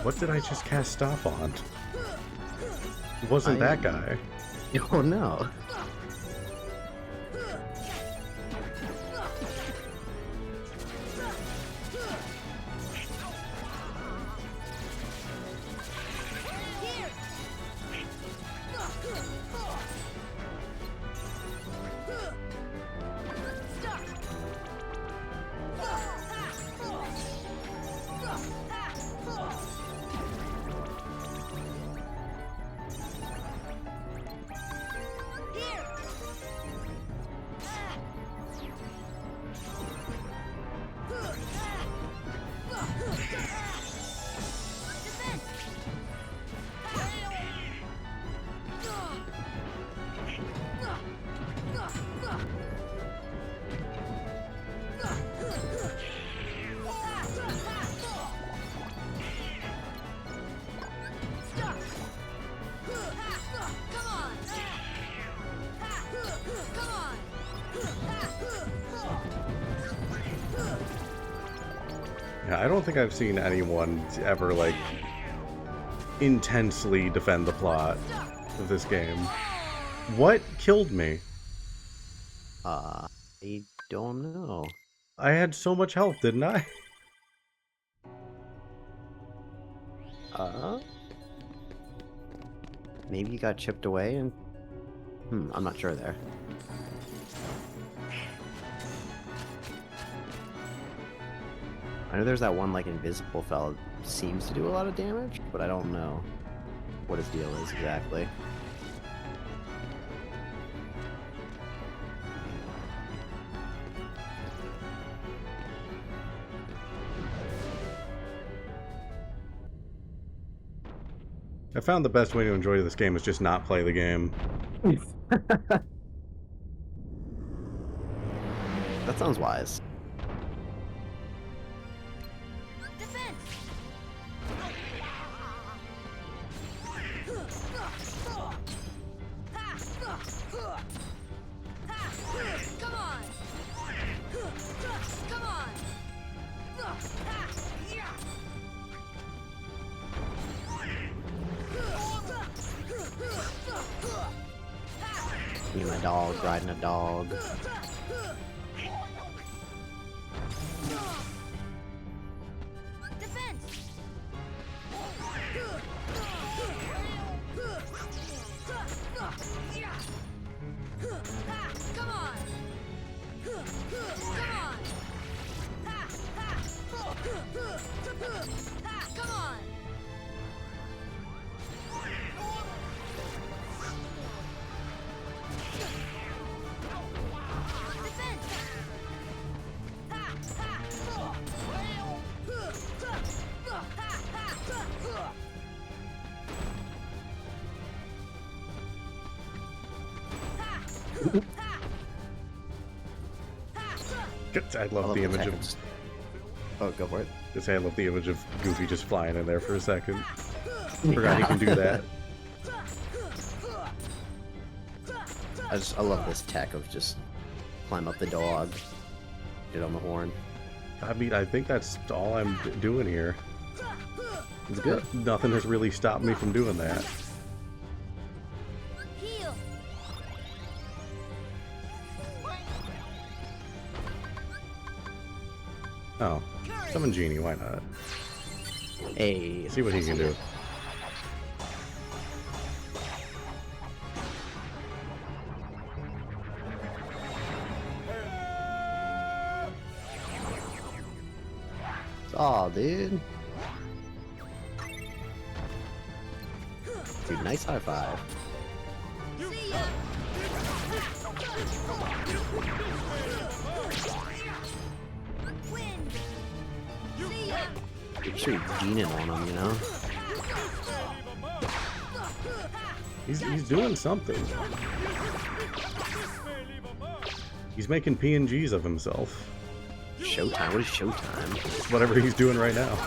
What did I just cast Stop on? It wasn't that guy. Oh no. Yeah, I don't think I've seen anyone ever, like, intensely defend the plot of this game. What killed me? I don't know. I had so much health, didn't I? Maybe you got chipped away and... I'm not sure there. I know there's that one, like, invisible fella that seems to do a lot of damage, but I don't know what his deal is exactly. I found the best way to enjoy this game is just not play the game. That sounds wise. Me and my dog riding a dog. I love the image of... Oh, go for it. Just say I love the image of Goofy just flying in there for a second. Forgot he can do that. I love this tech of just climb up the dog, get on the horn. I mean, I think that's all I'm doing here. It's good. Nothing has really stopped me from doing that. Oh, summon Genie, why not? Hey, See what he can do. Aw, dude. Dude, nice high five. You're sure Genin on him, you know? He's doing something. He's making PNGs of himself. Showtime? What is Showtime? Whatever he's doing right now.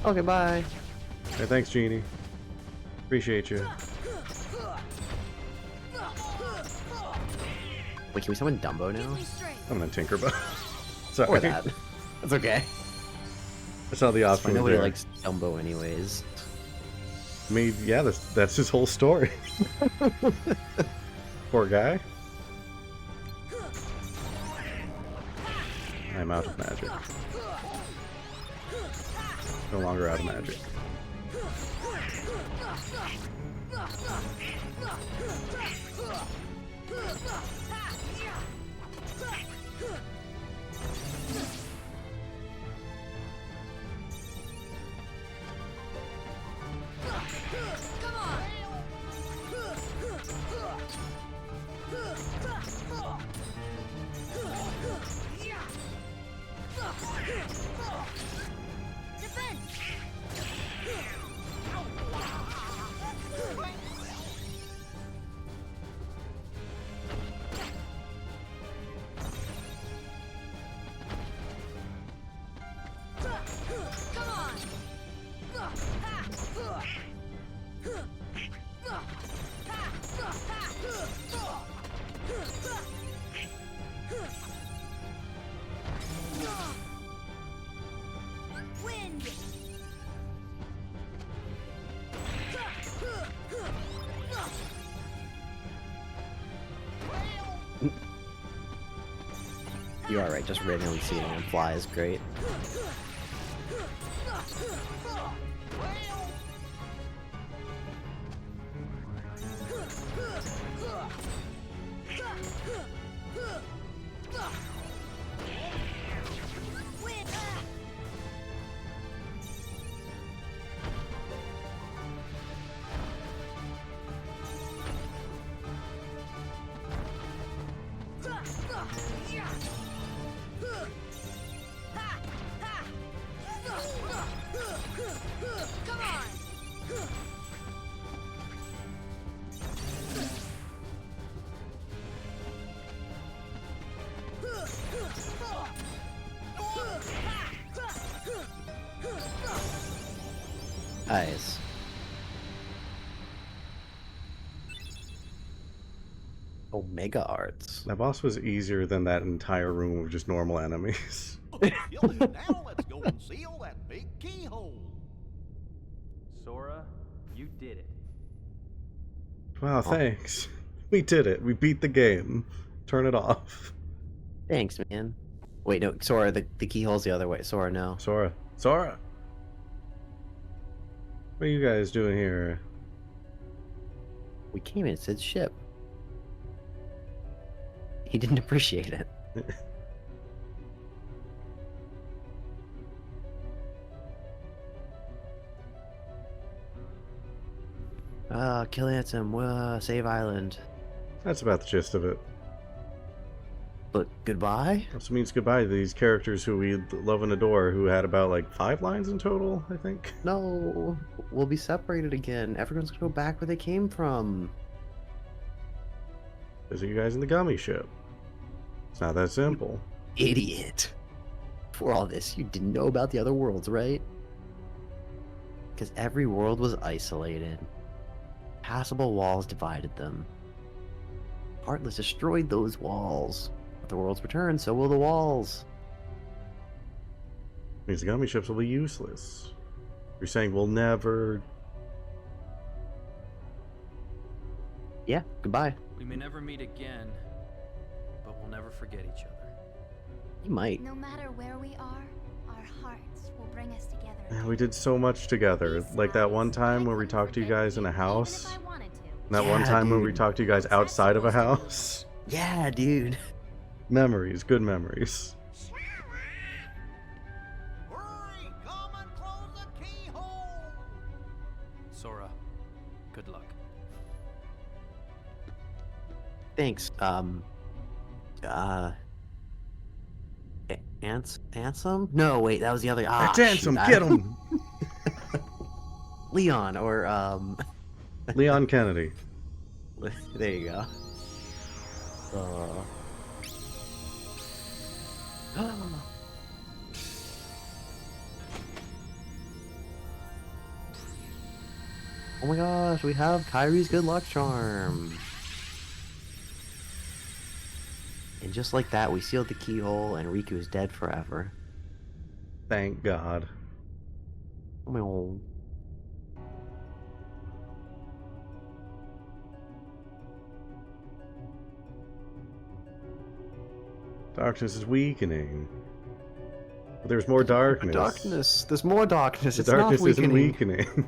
Okay, bye. Hey, thanks, Genie. Appreciate you. Wait, can we summon Dumbo now? I'm gonna Tinkerbell. Sorry. Or that. It's okay. That's not the I option. nobody there. likes Dumbo anyways. I mean, yeah, that's his whole story. Poor guy. I'm out of magic. No longer out of magic. You are right, just randomly seeing him fly is great. Nice. Omega Arts. That boss was easier than that entire room of just normal enemies. Now let's go and seal that big keyhole. Sora, you did it. Wow, thanks. We did it. We beat the game. Turn it off. Thanks, man. Wait, no, Sora, the keyhole's the other way. Sora, no. Sora. Sora! What are you guys doing here? We came in, it said ship. He didn't appreciate it. Kill Ansem, save island. That's about the gist of it. But goodbye? Also means goodbye to these characters who we love and adore, who had about like 5 lines in total, I think. No, we'll be separated again. Everyone's gonna go back where they came from. Those are you guys in the gummy ship. It's not that simple. Idiot. For all this, you didn't know about the other worlds, right? Because every world was isolated. Passable walls divided them. Heartless destroyed those walls. If the worlds return, so will the walls. Means the gummy ships will be useless. You're saying we'll never... Yeah, goodbye. We may never meet again, but we'll never forget each other. You might. No matter where we are, our hearts will bring us together. Man, we did so much together. Like that one time where we talked to you guys in a house. And that one Yeah, time when we dude. talked to you guys outside of a house. Yeah, dude. Memories, good memories. Hurry, come and close the keyhole. Sora, good luck. Thanks. Ansem? No, wait, that was the other. Ah, That's Ansem, get him! Leon, or Leon Kennedy. there you go. Oh my gosh, we have Kyrie's good luck charm. And just like that, we sealed the keyhole, and Riku is dead forever. Thank God. Meow. Darkness is weakening. But there's more darkness. Darkness. There's more darkness. The It's darkness not isn't weakening. weakening.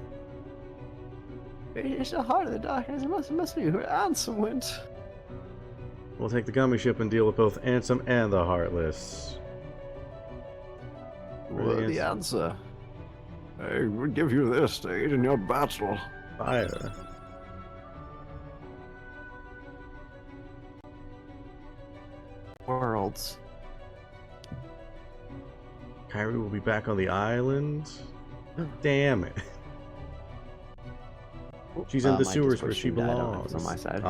It's the heart of the darkness. It must be where Ansem went. We'll take the gummy ship and deal with both Ansem and the Heartless. What the answer? I will give you this to aid in your battle. Fire. Worlds. Kyrie will be back on the island. Damn it. She's in the My sewers where Discord she stream died. I don't know if belongs. it's on my side.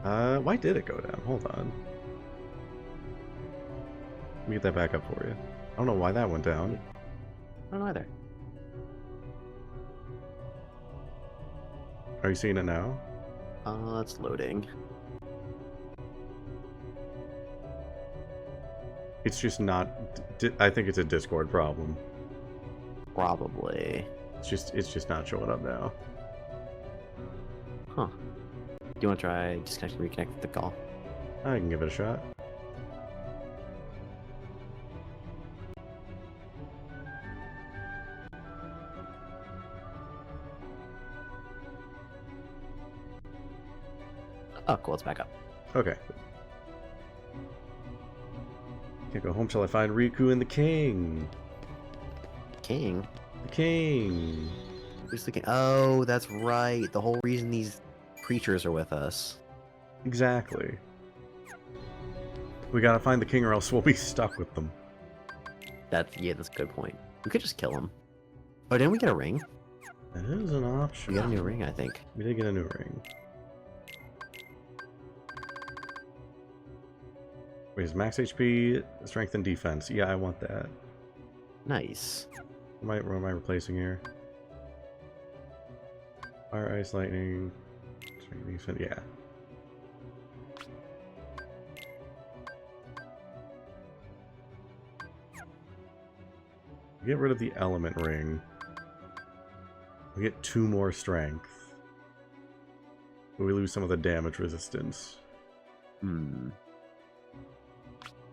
Oh. Why did it go down? Hold on. Let me get that back up for you. I don't know why that went down. I don't know either. Are you seeing it now? It's loading. It's just not. I think it's a Discord problem. Probably. It's just not showing up now. Huh. Do you want to try disconnect and reconnect the call? I can give it a shot. Oh, cool. It's back up. Okay. Can't go home till I find Riku and the king. King? The king. Who's the king? Oh, that's right. The whole reason these creatures are with us. Exactly. We gotta find the king or else we'll be stuck with them. That's a good point. We could just kill him. Oh, didn't we get a ring? That is an option. We got a new ring, I think. We did get a new ring. Wait, is max HP, strength, and defense? Yeah, I want that. Nice. What am I replacing here? Fire, ice, lightning, strength, defense. Yeah. Get rid of the element ring. We get 2 more strength. But we lose some of the damage resistance. Hmm.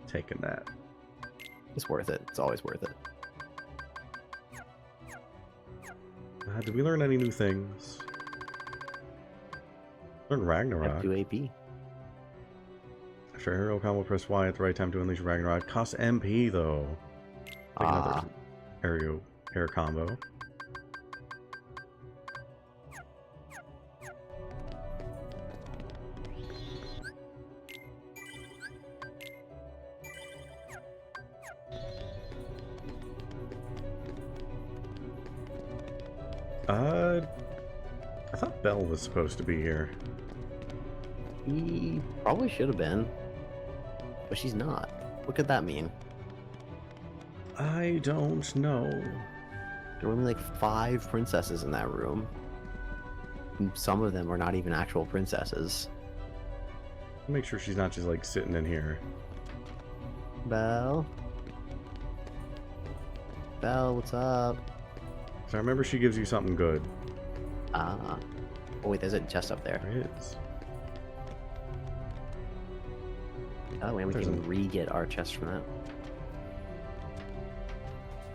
Taking that. It's worth it. It's always worth it. Did we learn any new things? Learn Ragnarok. F2 AP. After a hero combo, press Y at the right time to unleash Ragnarok. Costs MP though. Like another air combo. I thought Belle was supposed to be here. He probably should have been. But she's not. What could that mean? I don't know. There were only like 5 princesses in that room. And some of them are not even actual princesses. Make sure she's not just like sitting in here. Belle? Belle, what's up? So I remember she gives you something good. Ah. Oh wait, there's a chest up there. There is. That way we There's can re-get our chest from that.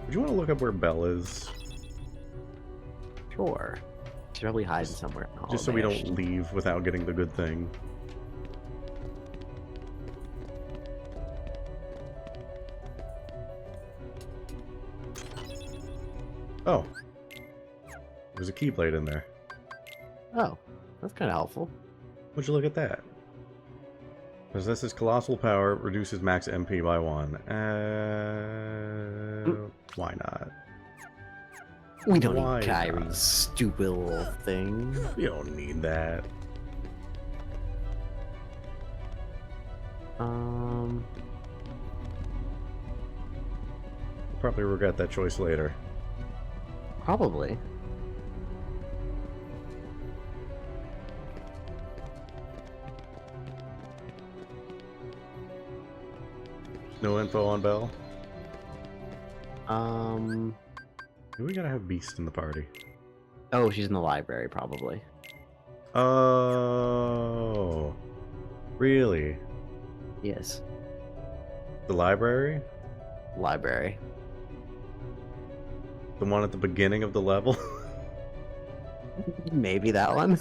Would you want to look up where Belle is? Sure. She's probably hiding somewhere. Oh, Just so we there don't leave without getting the good thing. Oh. There's a keyblade in there. Oh, that's kind of helpful. Would you look at that? Possesses colossal power, reduces max MP by 1. Why not? We don't Why need not? Kyrie's stupid little thing. We don't need that. Probably regret that choice later. Probably. No info on Belle? Um. Maybe we gotta have Beast in the party. Oh, she's in the library, probably. Oh. Really? Yes. The library? Library. The one at the beginning of the level? Maybe that one.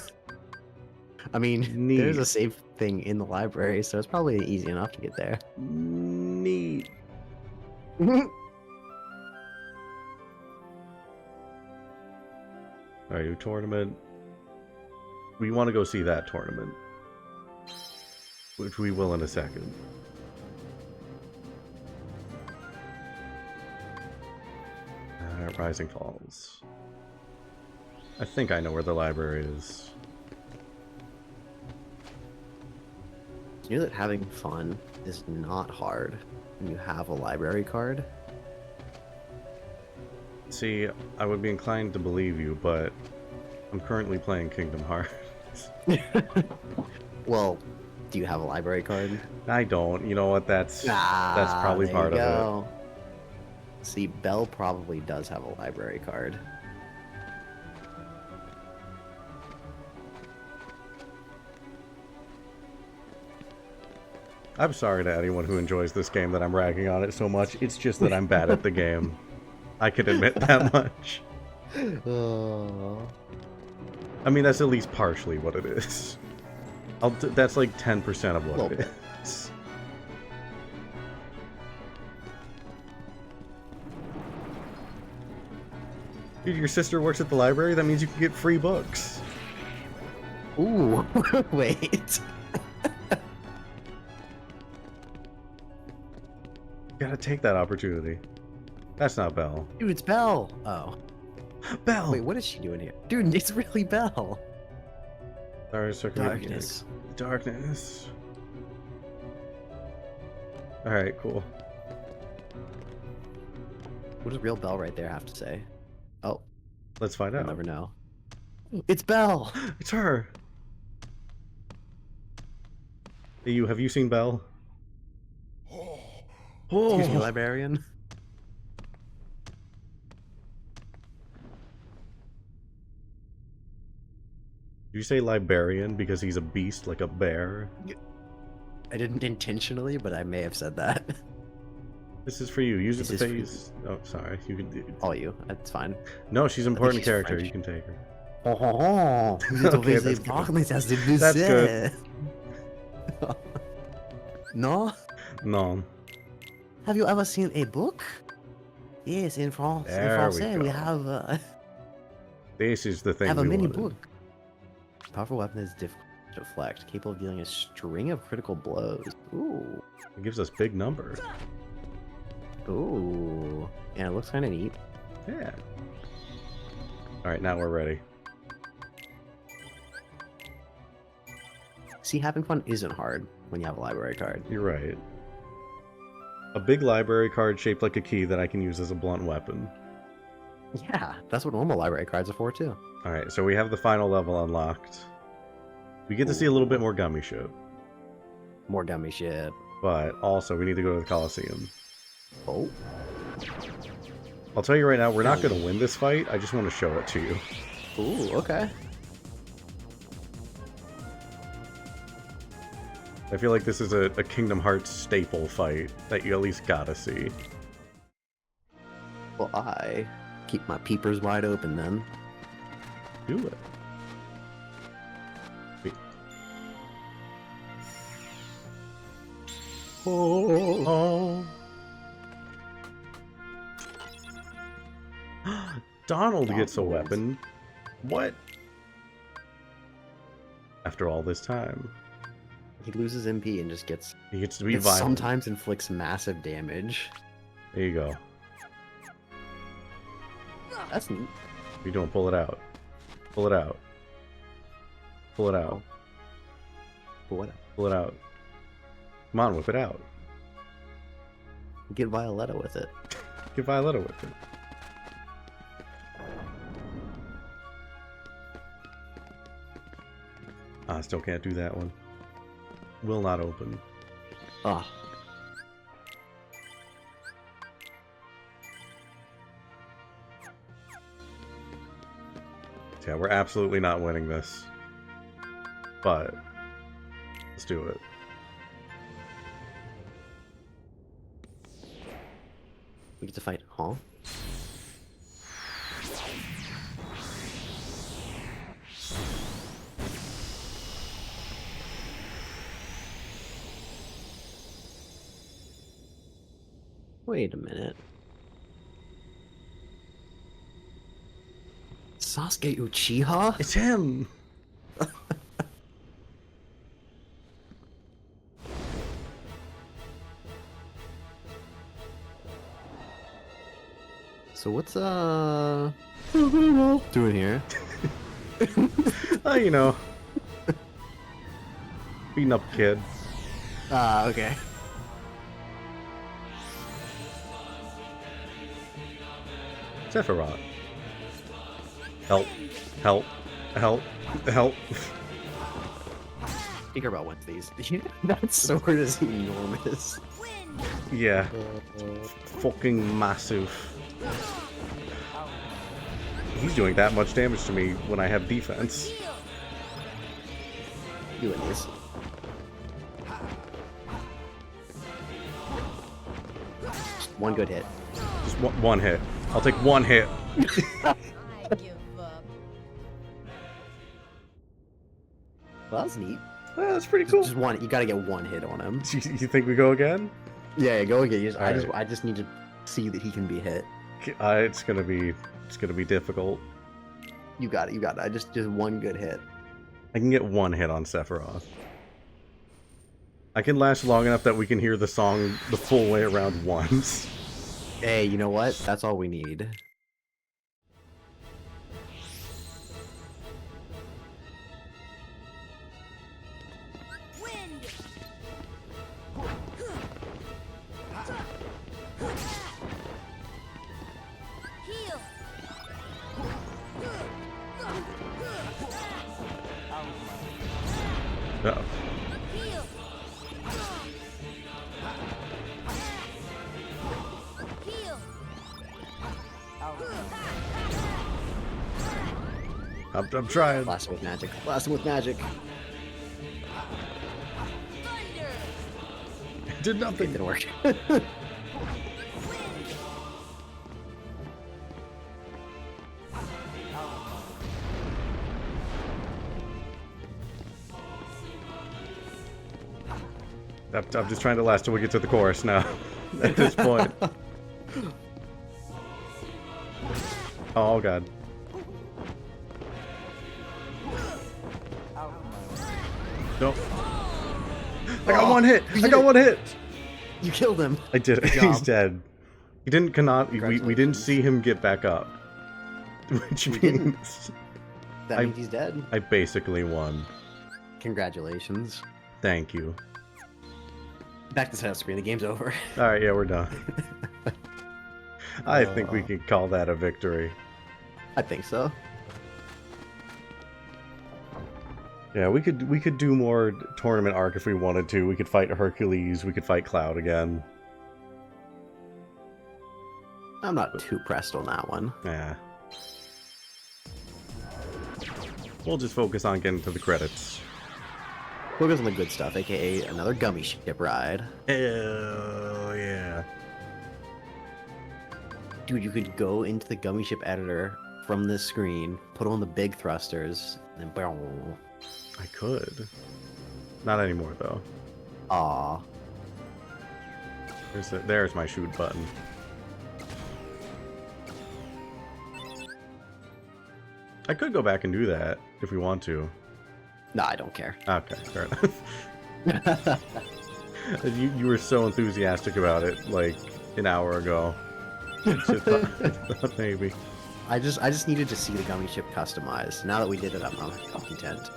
I mean, there's a Neat. safe thing in the library, so it's probably easy enough to get there. Neat. Alright, new tournament. We want to go see that tournament. Which we will in a second. Rising Falls. I think I know where the library is. You know that having fun is not hard when you have a library card? See, I would be inclined to believe you, but I'm currently playing Kingdom Hearts. Well, do you have a library card? I don't. You know what? That's probably there part you of it. go. See, Belle probably does have a library card. I'm sorry to anyone who enjoys this game that I'm ragging on it so much. It's just that I'm bad at the game. I can admit that much. I mean, that's at least partially what it is. That's like 10% of what it is. Dude, your sister works at the library? That means you can get free books. Ooh, wait. Gotta take that opportunity. That's not Belle. Dude, it's Belle. Oh. Belle! Wait, what is she doing here? Dude, it's really Belle. Sorry, Darkness. Darkness. Alright, cool. What does real Belle right there have to say? Oh, Let's find I'll out. never know. It's Belle! It's her! Hey, have you seen Belle? Excuse me, Oh! librarian. Did you say librarian because he's a beast like a bear? I didn't intentionally, but I may have said that. This is for you. Use it This to is for you. face. Oh, sorry. You can. All you. That's fine. No, she's an important she's character. French. You can take her. Oh, Okay, that's good. That's good. No? No. Have you ever seen a book? Yes, in France. There in we France, go. we have This is the thing. have a we mini wanted. book. Powerful weapon is difficult to deflect, capable of dealing a string of critical blows. Ooh. It gives us big number. Ooh. Yeah, it looks kind of neat. Yeah. All right, now we're ready. See, having fun isn't hard when you have a library card. You're right. A big library card shaped like a key that I can use as a blunt weapon. Yeah, that's what normal library cards are for, too. All right, so we have the final level unlocked. We get to see a little bit more gummy shit, More gummy shit. but also we need to go to the Coliseum. Oh. I'll tell you right now, we're not going to win this fight. I just want to show it to you. Ooh, okay. I feel like this is a Kingdom Hearts staple fight that you at least gotta see. Well, I keep my peepers wide open then. Do it. Wait. Oh. Donald gets a Donald. weapon. What? After all this time, He loses MP and just gets. he gets to be It violent. sometimes inflicts massive damage. There you go. That's neat. What are you doing? Pull it out. Pull it out. Pull it out. But what? Pull it out. Come on, whip it out. Get Violetta with it. Get Violetta with it. I still can't do that one. Will not open. Ah. Yeah, we're absolutely not winning this. But let's do it. We get to fight, huh? Wait a minute. Sasuke Uchiha? It's him! So what's doing here? Oh, you know. Beating up a kid. Ah, okay. Sephiroth. Help. Help. Help. Help. Think about what these. That sword is enormous. Yeah. Fucking massive. He's doing that much damage to me when I have defense. You and this. Just one good hit. Just one hit. I'll take one hit. I give up. Well, that's neat. Well, that's pretty cool. Just one. You gotta get one hit on him. You think we go again? Yeah, go again. Alright. I just need to see that he can be hit. It's gonna be difficult. You got it. You got it. Just one good hit. I can get one hit on Sephiroth. I can last long enough that we can hear the song the full way around once. Hey, you know what? That's all we need. Wind! Heal! Uh-oh. Heal! Heal! I'm trying. Blast him with magic. Blast him with magic. Thunder! Did It nothing. didn't work. I'm just trying to last till we get to the chorus now. At this point. Oh god. Nope. I got one hit. I got one hit. You killed him. I did. Good He's job. dead. He didn't cannot. We didn't Congratulations. see him get back up. Which We didn't. means That I- means he's dead. I basically won. Congratulations. Thank you. Back to the title screen. The game's over. All right, yeah, we're done. I think we could call that a victory. I think so. Yeah, we could do more tournament arc if we wanted to. We could fight Hercules. We could fight Cloud again. I'm not too pressed on that one. Yeah. We'll just focus on getting to the credits. Focus on the good stuff, aka another gummy ship ride. Hell yeah. Dude, you could go into the gummy ship editor from this screen, put on the big thrusters, and then boom. I could. Not anymore though. Aw. There's my shoot button. I could go back and do that if we want to. Nah, I don't care. Okay, fair enough. You were so enthusiastic about it like an hour ago. I just thought maybe. I just needed to see the gummy ship customized. Now that we did it, I'm content.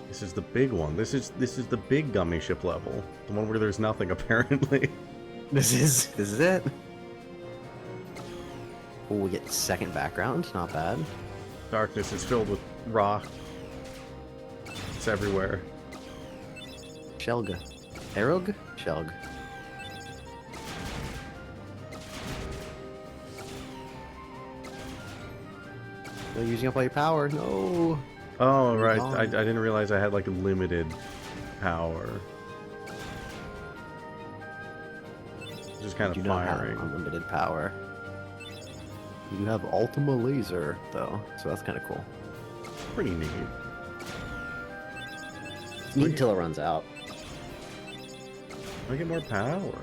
This is the big one. This is the big gummy ship level. The one where there's nothing apparently. This is it. Oh, we get second background. Not bad. Darkness is filled with rock. It's everywhere. Shelg. Erog? Shelg. You're using up all your power. No. Oh, right. on. I didn't realize I had like limited power. Just kind You of do not have firing. unlimited power. You do have Ultima Laser, though, so that's kind of cool. Pretty neat. It's neat until it runs out. I get more power.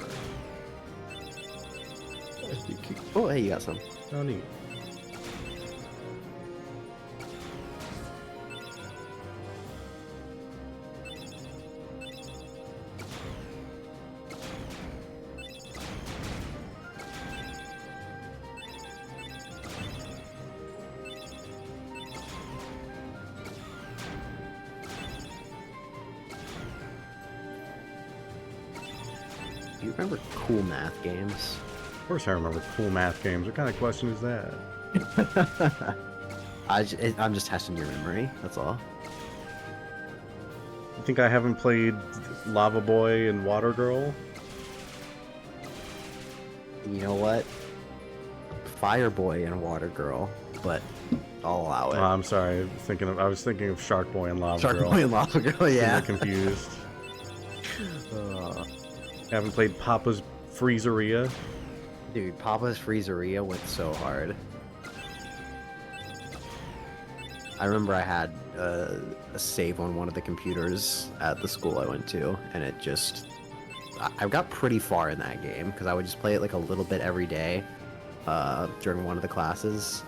Oh, hey, you got some. Oh, neat. Do you remember cool math games? Of course I remember cool math games. What kind of question is that? I'm just testing your memory, that's all. You think I haven't played Lava Boy and Water Girl? You know what? Fire Boy and Water Girl, but I'll allow it. Oh, I'm sorry. I was thinking of Shark Boy and Lava Shark Girl. Boy and Lava Girl, yeah. I'm confused. Uh, Haven't played Papa's Freezeria. dude, Papa's Freezeria went so hard. I remember I had a save on one of the computers at the school I went to, and it just... I got pretty far in that game, because I would just play it like a little bit every day during one of the classes.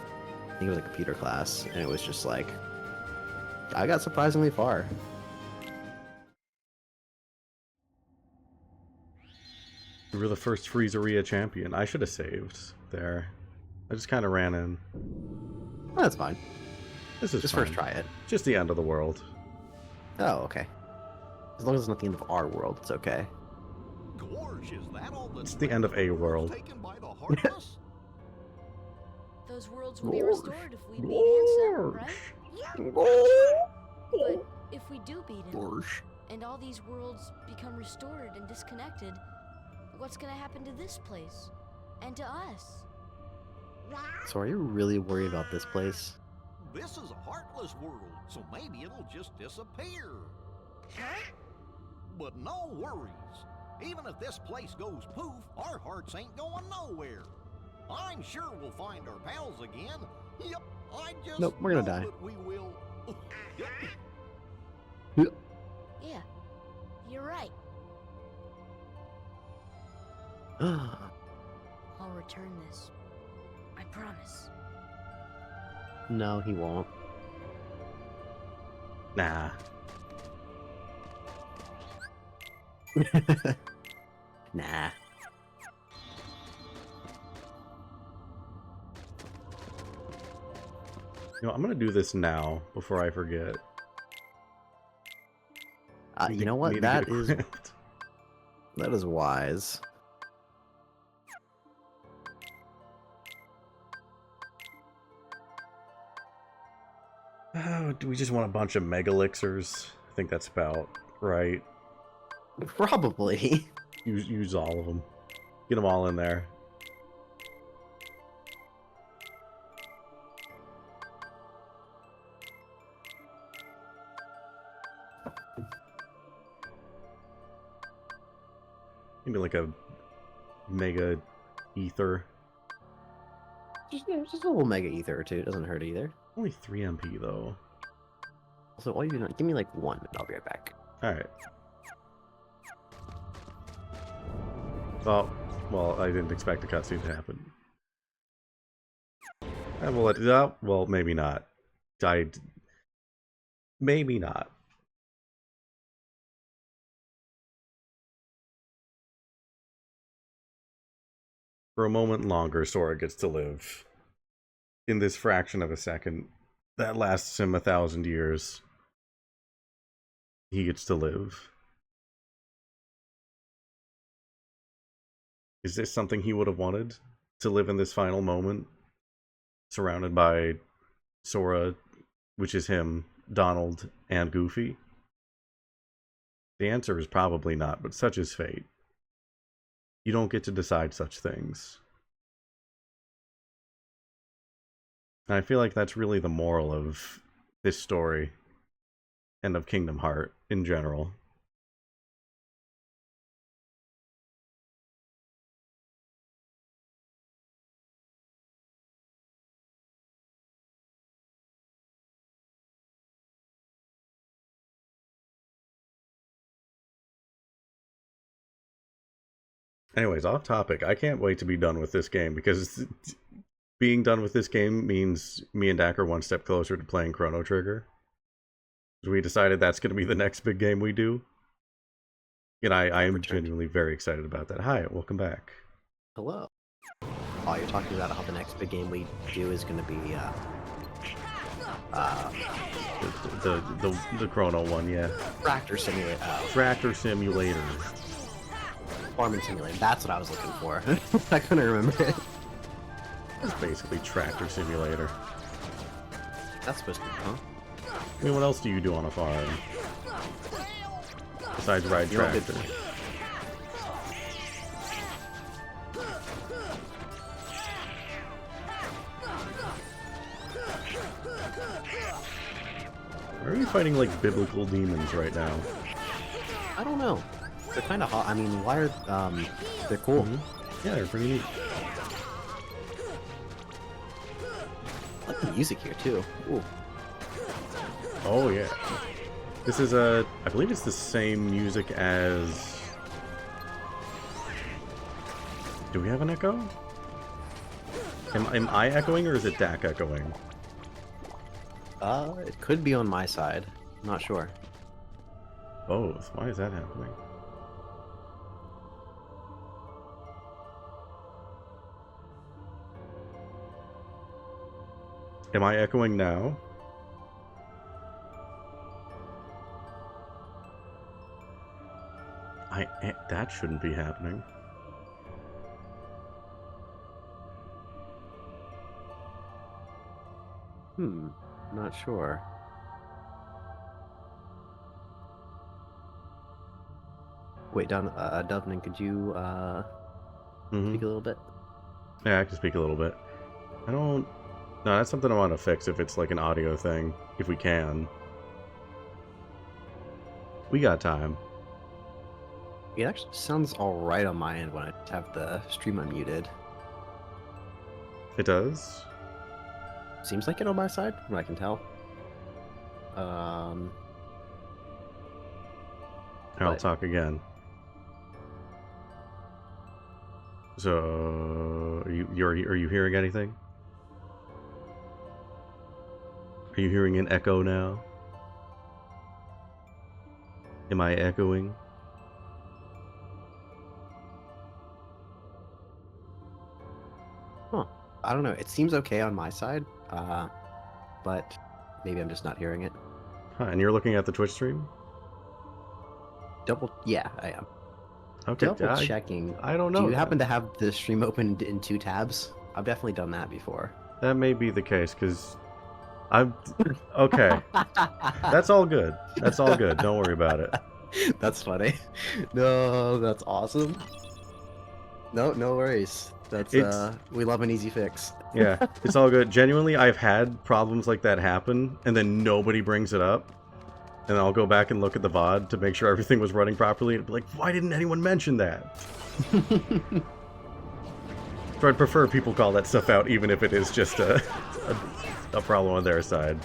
I think it was a computer class, and it was just like... I got surprisingly far. You were the first Freezeria champion. I should have saved there. I just kind of ran in. Well, that's fine. This is Just fine. first try it. Just the end of the world. Oh, okay. As long as it's not the end of our world, it's okay. Gorge, is that all that's It's the end of a world. taken by the Heartless? Those worlds will be restored if we beat Ansem, right? But if we do beat him, and all these worlds become restored and disconnected, what's gonna happen to this place? And to us? So are you really worried about this place? This is a Heartless world, so maybe it'll just disappear. But no worries. Even if this place goes poof, our hearts ain't going nowhere. I'm sure we'll find our pals again. Yep, I just Nope, we're gonna know die. that we will. Yeah, you're right. I'll return this. I promise. No, he won't. Nah. Nah. You know, I'm gonna do this now before I forget. You know what? Need to That get is equipped. that is wise. Oh, do we just want a bunch of mega elixirs? I think that's about right. Probably. Use all of them. Get them all in there. Maybe like a mega ether. Just a little mega ether or two. It doesn't hurt either. Only 3 MP though. So why you not give me like one and I'll be right back. Alright. Well, I didn't expect a cutscene to happen. I will let it up. Well, maybe not. Maybe not. For a moment longer, Sora gets to live. In this fraction of a second, that lasts him 1,000 years. He gets to live. Is this something he would have wanted? To live in this final moment? Surrounded by Sora, which is him, Donald, and Goofy? The answer is probably not, but such is fate. You don't get to decide such things. And I feel like that's really the moral of this story and of Kingdom Heart in general. Anyways, off topic. I can't wait to be done with this game because being done with this game means me and Dak are one step closer to playing Chrono Trigger. We decided that's going to be the next big game we do. And I am genuinely very excited about that. Hi, welcome back. Hello. Oh, you're talking about how the next big game we do is going to be The Chrono one, yeah. Tractor Simulator. Tractor Simulator. Farming Simulator. That's what I was looking for. I couldn't remember it. It's basically Tractor Simulator. That's supposed to be, huh? I mean, what else do you do on a farm? Besides ride You know, tractor. Why are you fighting like biblical demons right now? I don't know. They're kind of hot. I mean, why are they're cool. Yeah, they're pretty neat. I like the music here too. Ooh. Oh yeah. This is I believe it's the same music as... Do we have an echo? Am I echoing or is it Dak echoing? It could be on my side. I'm not sure. Both. Why is that happening? Am I echoing now? That shouldn't be happening. Not sure. Wait, Dubnin, could you speak a little bit? Yeah, I can speak a little bit. I don't... No, that's something I want to fix if it's like an audio thing. If we can. We got time. It actually sounds alright on my end when I have the stream unmuted. It does? Seems like it on my side, from what I can tell. I'll But- talk again. So, are you hearing anything? Are you hearing an echo now? Am I echoing? I don't know. It seems okay on my side, but maybe I'm just not hearing it. Huh, and you're looking at the Twitch stream? Yeah, I am. Okay, Double checking. I don't know. Do you happen to have the stream open in 2 tabs? I've definitely done that before. That may be the case, because I'm... Okay. That's all good. That's all good. Don't worry about it. That's funny. No, that's awesome. No worries. That's we love an easy fix. Yeah, it's all good. Genuinely, I've had problems like that happen, and then nobody brings it up. And I'll go back and look at the VOD to make sure everything was running properly, and be like, why didn't anyone mention that? So I'd prefer people call that stuff out, even if it is just a problem on their side.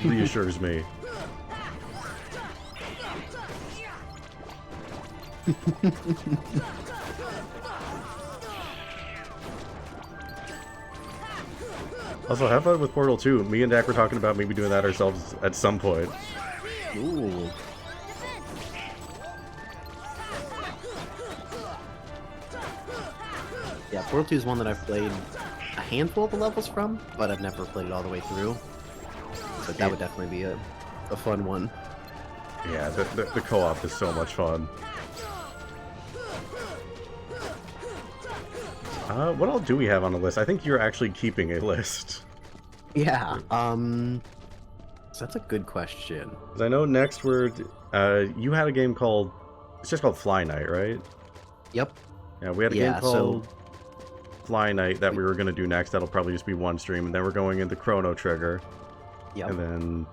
Reassures me. Also, have fun with Portal 2. Me and Dak were talking about maybe doing that ourselves at some point. Ooh. Yeah, Portal 2 is one that I've played a handful of the levels from, but I've never played it all the way through. So that would definitely be a fun one. Yeah, the co-op is so much fun. What all do we have on the list? I think you're actually keeping a list. Yeah, so that's a good question. 'Cause I know next you had a game called, it's just called Fly Night, right? Yep. Yeah, we had a Yeah, game called Fly Night that we were going to do next. That'll probably just be one stream. And then we're going into Chrono Trigger. Yep. And then,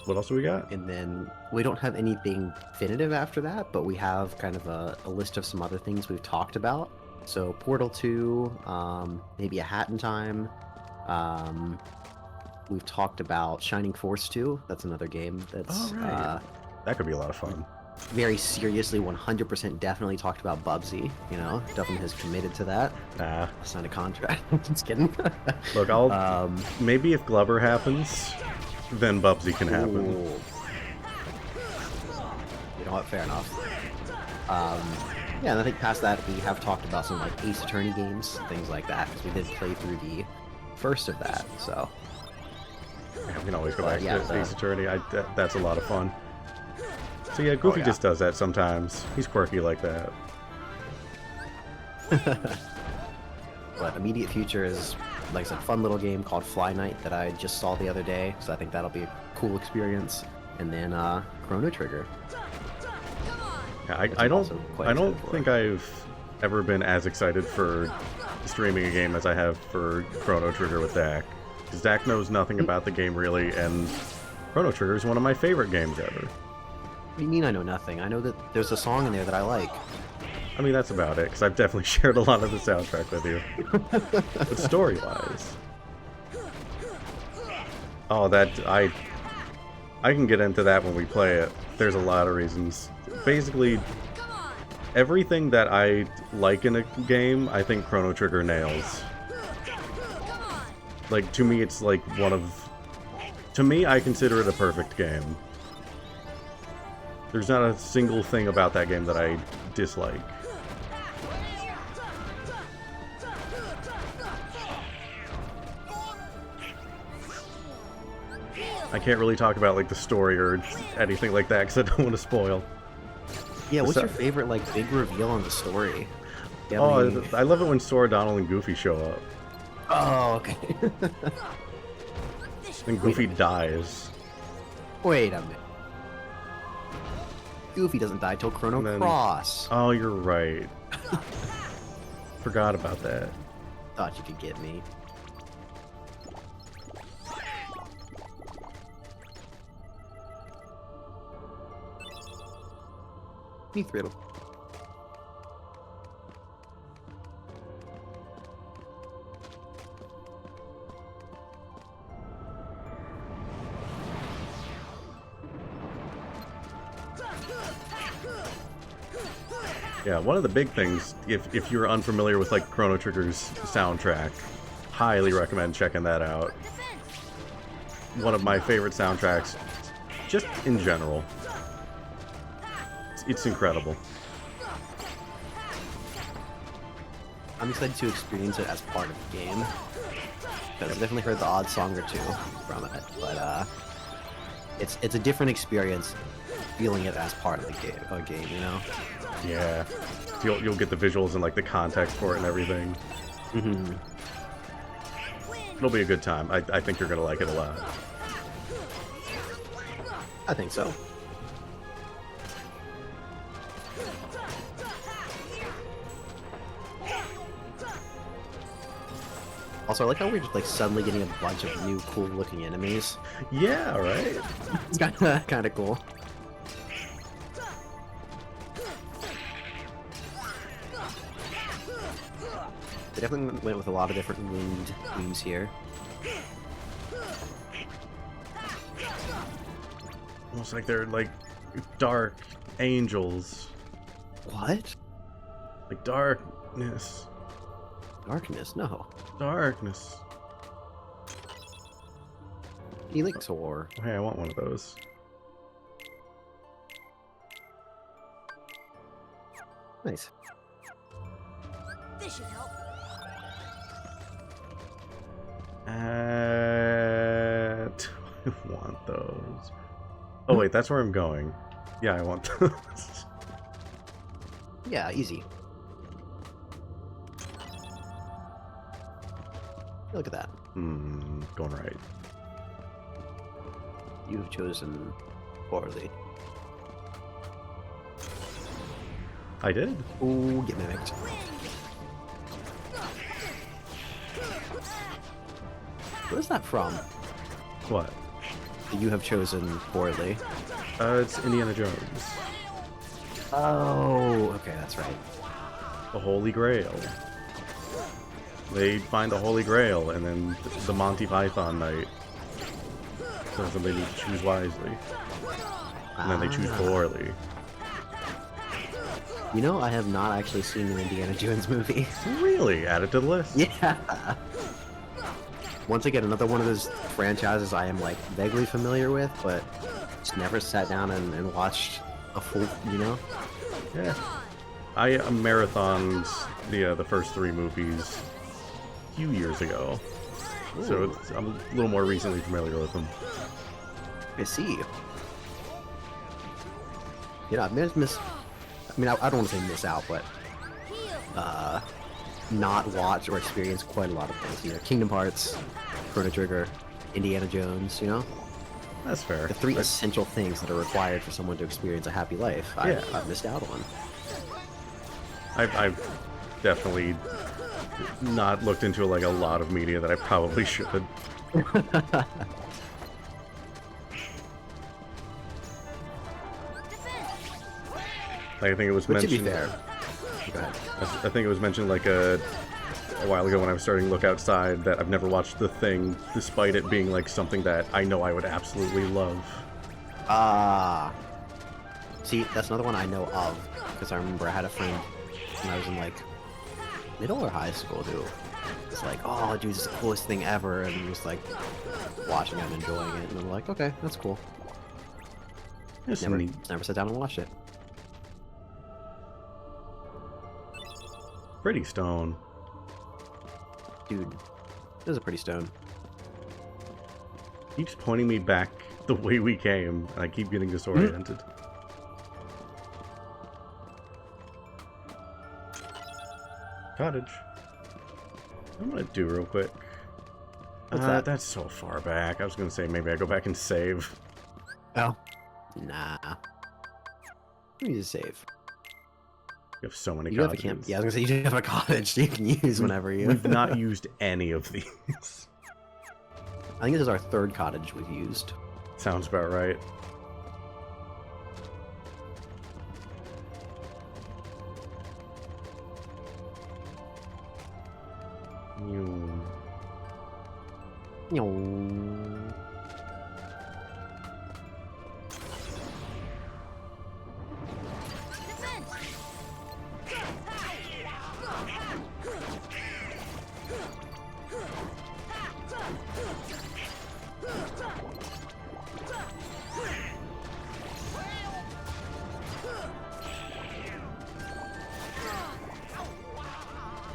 what else do we got? And then we don't have anything definitive after that, but we have kind of a list of some other things we've talked about. So Portal 2, maybe a Hat in Time. We've talked about Shining Force 2. That's another game that's Oh, right. That could be a lot of fun. very seriously 100% definitely talked about Bubsy. You know, Duffin has committed to that. Nah. Signed a contract. Just kidding. Look, I'll... maybe if Glover happens, then Bubsy can happen. Ooh. You know what? Fair enough. Yeah, and I think past that we have talked about some like Ace Attorney games, things like that, because we did play through the first of that. So Yeah, we can always go But back yeah, to the- Ace Attorney. That's a lot of fun. So yeah, Goofy yeah. just does that sometimes. He's quirky like that. but immediate future is, like I said, fun little game called Fly Night that I just saw the other day. So I think that'll be a cool experience. And then Chrono Trigger. Yeah, Which I I'm don't also quite I don't excited for. think I've ever been as excited for streaming a game as I have for Chrono Trigger with Dak. Because Dak knows nothing about the game really, and Chrono Trigger is one of my favorite games ever. What do you mean I know nothing? I know that there's a song in there that I like. I mean, that's about it, because I've definitely shared a lot of the soundtrack with you. But story-wise... Oh, I can get into that when we play it. There's a lot of reasons. Basically, everything that I like in a game, I think Chrono Trigger nails. Like, to me, it's like one of... To me, I consider it a perfect game. There's not a single thing about that game that I dislike. I can't really talk about, like, the story or anything like that, because I don't want to spoil. Yeah, what's So- your favorite like big reveal on the story? Do you have Oh, any- I love it when Sora, Donald, and Goofy show up. Oh, okay. And Goofy dies. Wait a minute. Goofy doesn't die till Chrono And then- Cross. Oh, you're right. Forgot about that. Thought you could get me. Me thrill. Yeah, one of the big things, if you're unfamiliar with like Chrono Trigger's soundtrack, highly recommend checking that out. One of my favorite soundtracks, just in general. It's incredible. I'm excited to experience it as part of the game. Because I've definitely heard the odd song or two from it, but it's a different experience feeling it as part of the game, you know? Yeah, you'll get the visuals and like the context for it and everything. Mm-hmm. It'll be a good time. I think you're gonna like it a lot. I think so. Also, I like how we're just like suddenly getting a bunch of new cool looking enemies. Yeah, right. It's kind of cool. They definitely went with a lot of different winged themes here. Almost like they're like dark angels, What? like darkness, Darkness? No. darkness. Elixir. Hey, I want one of those. Nice. This should help. I want those. Oh wait, that's where I'm going. Yeah, I want those. Yeah, easy. Look at that. Going right. You've chosen poorly. I did. Ooh, get mimicked. What is that from? What? That you have chosen poorly. It's Indiana Jones. Oh, okay, that's right. The Holy Grail. They find the Holy Grail, and then the Monty Python night. So they need to choose wisely. And then they choose poorly. You know, I have not actually seen an Indiana Jones movie. Really? Add it to the list? Yeah. Once again, another one of those franchises I am like vaguely familiar with, but just never sat down and watched a full, you know? Yeah. I marathoned the first 3 movies a few years ago. So Ooh. I'm a little more recently familiar with them. I see. You know, I don't want to say miss out, but not watch or experience quite a lot of things. You know, Kingdom Hearts, Chrono Trigger, Indiana Jones, you know? That's fair. The 3 essential things that are required for someone to experience a happy life. Yeah. I've missed out on. I've definitely not looked into like a lot of media that I probably should. I think it was But to mentioned. be fair, go ahead. I think it was mentioned like a while ago when I was starting to look outside that I've never watched The Thing, despite it being like something that I know I would absolutely love. Ah. See, that's another one I know of, because I remember I had a friend when I was in like middle or high school who was like, "Oh, dude, this is the coolest thing ever," and just like watching it and enjoying it, and I'm like, "Okay, that's cool." It's Never, neat. never sat down and watched it. Pretty stone. Dude, it was a pretty stone. Keeps pointing me back the way we came, and I keep getting disoriented. Cottage. I'm gonna do real quick. What's that? That's so far back. I was gonna say maybe I go back and save. Oh. Nah. You need to save. You have so many You have a cottages. camp. Yeah, I was gonna say you do have a cottage you can use whenever you. We've not used any of these. I think this is our 3rd cottage we've used. Sounds about right. You.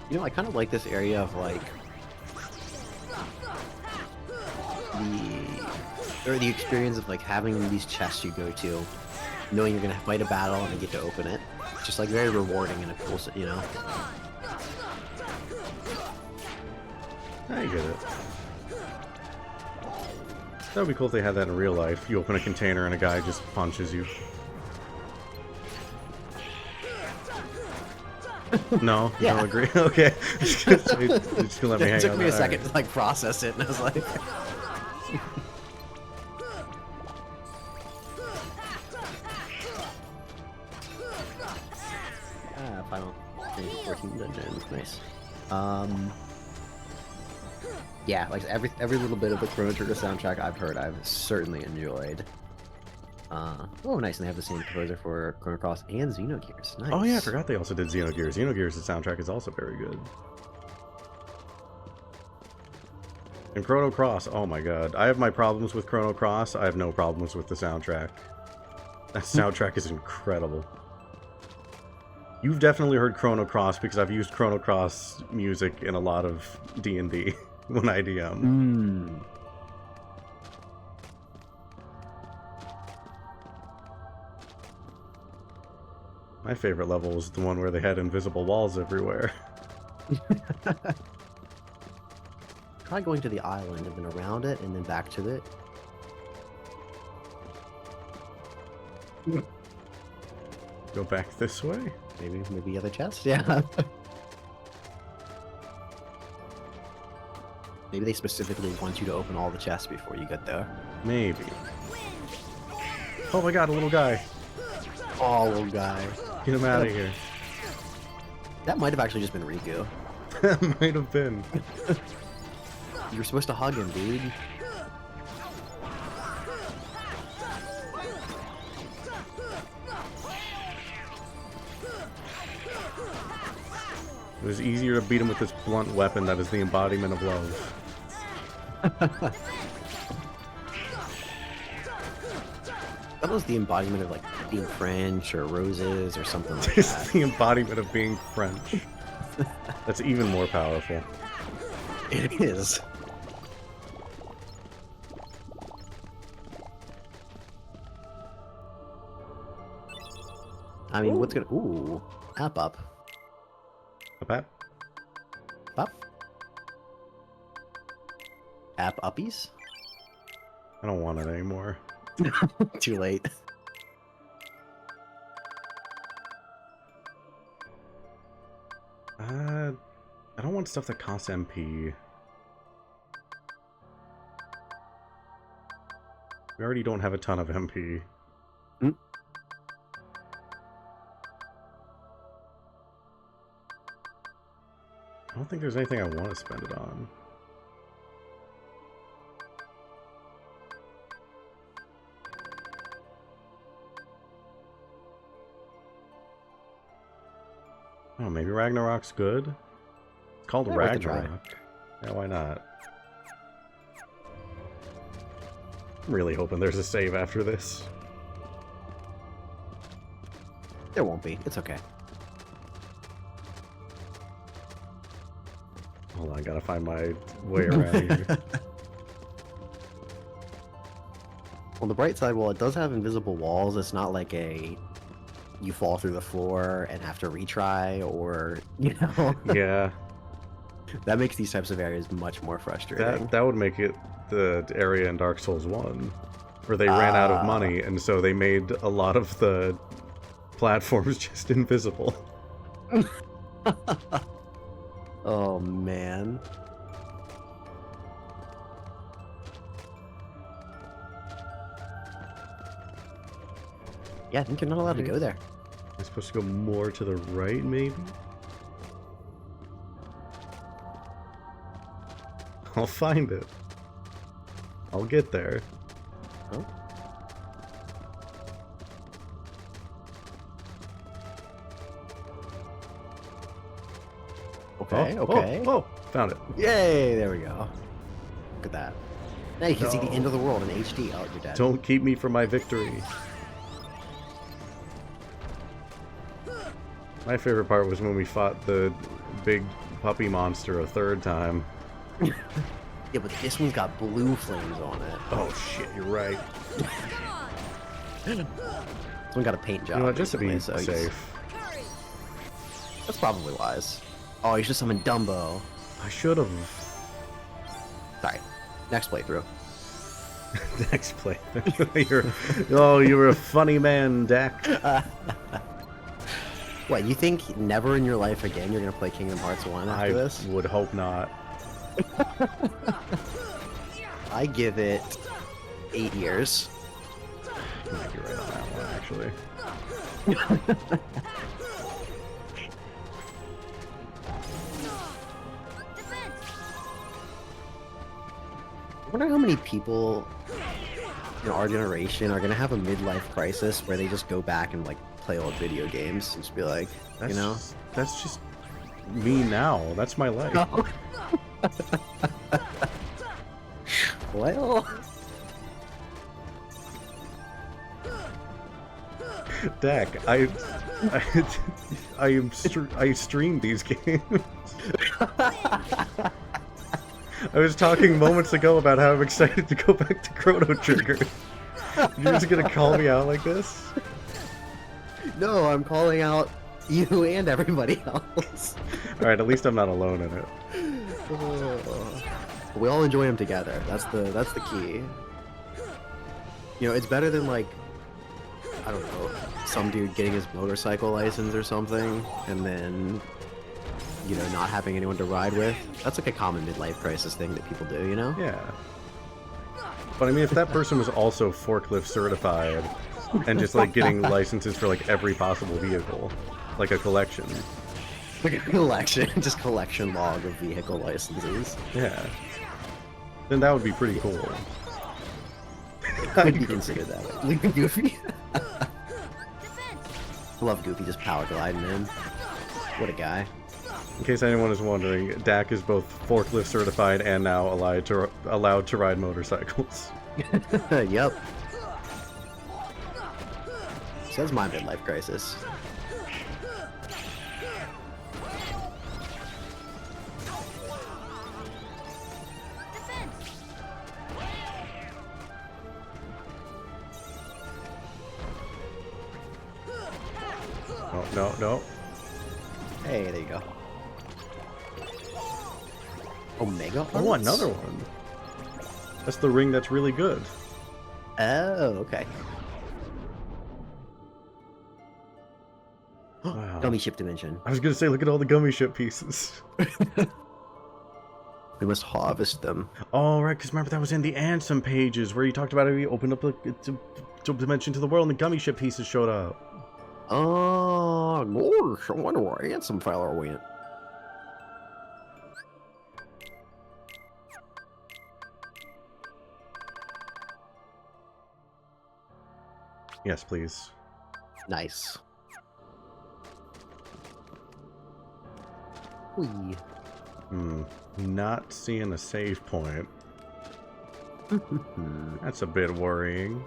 You know, I kind of like this area of like the experience of like having these chests you go to, knowing you're gonna fight a battle and then get to open it. It's just like very rewarding and a cool, you know. I get it. That would be cool if they had that in real life. You open a container and a guy just punches you. No? You Yeah. don't agree? Okay. Just gonna let me hang It took on me a that. second to like process it, and I was like, final 14 dungeons, nice. Yeah, like every little bit of the Chrono Trigger soundtrack I've heard, I've certainly enjoyed. Oh, nice, and they have the same composer for Chrono Cross and Xenogears. Nice. Oh yeah, I forgot they also did Xenogears. Xenogears' soundtrack is also very good. And Chrono Cross, oh my god. I have my problems with Chrono Cross, I have no problems with the soundtrack. That soundtrack is incredible. You've definitely heard Chrono Cross because I've used Chrono Cross music in a lot of D&D when I DM. My favorite level was the one where they had invisible walls everywhere. Try going to the island and then around it and then back to it. Go back this way? Maybe other chest? Yeah. Maybe they specifically want you to open all the chests before you get there. Maybe. Oh my god, a little guy. Oh, little guy. Get him out of here. That might have actually just been Riku. That might have been. You were supposed to hug him, dude. It was easier to beat him with this blunt weapon that is the embodiment of love. That was the embodiment of like being French or roses or something like It's that. the embodiment of being French. That's even more powerful. It is. I mean, what's gonna... Ooh. Up. Up. Up. App uppies? I don't want it anymore. Too late. I don't want stuff that costs MP. We already don't have a ton of MP. Hmm. I don't think there's anything I want to spend it on. Oh, maybe Ragnarok's good? It's called Yeah, worth a try. Ragnarok. Yeah, why not? I'm really hoping there's a save after this. There won't be. It's okay. Hold on, I gotta find my way around here. On the bright side, well, it does have invisible walls. It's not like a you fall through the floor and have to retry, or you know, Yeah, that makes these types of areas much more frustrating. that would make it the area in Dark Souls 1, where they ran out of money, and so they made a lot of the platforms just invisible. Oh man. Yeah, I think you're not allowed to go there. I'm supposed to go more to the right, maybe? I'll find it. I'll get there. Oh. Okay, okay. Oh, found it. Yay, there we go. Look at that. Now you can see the end of the world in HD. Oh, you're dead. Don't keep me from my victory. My favorite part was when we fought the big puppy monster a third time. Yeah, but this one's got blue flames on it. Oh shit, you're right. This one got a paint job. You know what, just to be recently, so he's- safe. That's probably wise. Oh, you should summon Dumbo. I should have. Sorry. Next playthrough. Next play. You were a funny man, Dak. What, you think never in your life again you're gonna play Kingdom Hearts 1 after I this? would hope not. I give it 8 years. I might be right on that one, actually. I wonder how many people in our generation are gonna have a midlife crisis where they just go back and like play old video games and just be like, That's you know? that's just me now. That's my life. Well, Dak, I stream these games. I was talking moments ago about how I'm excited to go back to Chrono Trigger. You're just gonna call me out like this? no, I'm calling out you and everybody else. Alright, at least I'm not alone in it. We all enjoy them together. That's the key. You know, it's better than like, I don't know, some dude getting his motorcycle license or something, and then you know, not having anyone to ride with. That's like a common midlife crisis thing that people do, you know? Yeah. But I mean, if that person was also forklift certified and just like getting licenses for like every possible vehicle, like a collection. Like a collection, just collection log of vehicle licenses. Yeah. Then that would be pretty cool. Could be considered that way. Leave Goofy. I love Goofy just power gliding in. What a guy. In case anyone is wondering, Dak is both forklift certified and now allowed to ride motorcycles. Yep. So that's my midlife crisis. Oh, no, no. Hey, there you go. Omega Oh, Hearts? another one. That's the ring that's really good. Oh, okay. Wow. Gummy ship dimension. I was gonna say, look at all the gummy ship pieces. We must harvest them. Oh, right, because remember that was in the Ansem pages where you talked about how you opened up the dimension to the world and the gummy ship pieces showed up. Oh, gosh, I wonder where Ansem Fowler went. Yes, please. Nice. Whee. Not seeing a save point. That's a bit worrying.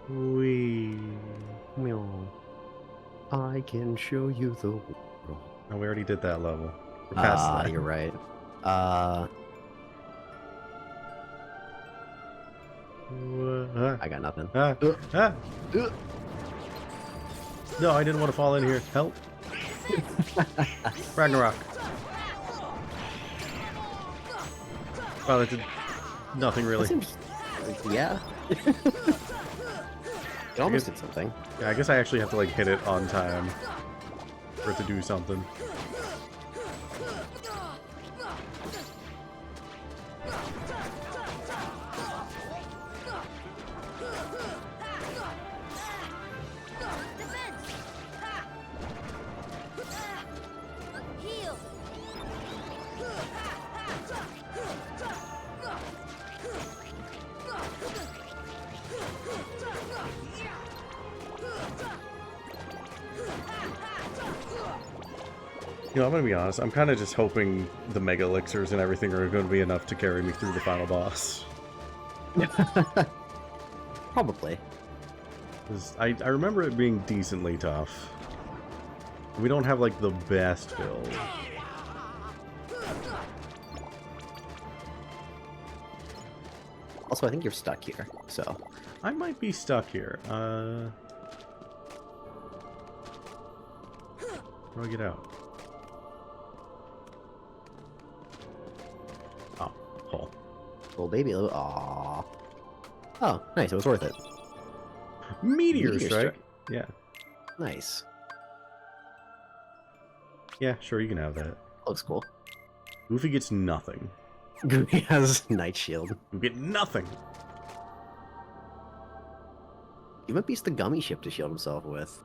Wee. Meow. I can show you the world. Oh, we already did that level. We're past that. You're right. I got nothing. No, I didn't want to fall in here. Help. Ragnarok. Wow, that did nothing really. Yeah. It almost did something. Yeah, I guess I actually have to like hit it on time for it to do something. You know, I'm gonna be honest, I'm kind of just hoping the Mega Elixirs and everything are going to be enough to carry me through the final boss. Probably. 'Cause I remember it being decently tough. We don't have, like, the best build. Also, I think you're stuck here, so... I might be stuck here. How do I get out? Oh, hole. Little baby, aww. Oh, nice, it was worth it. Meteor Meteor strike? strike. Yeah. Nice. Yeah, sure, you can have that. Looks cool. Goofy gets nothing. Goofy has Night Shield. You get nothing! He might use the gummy ship to shield himself with.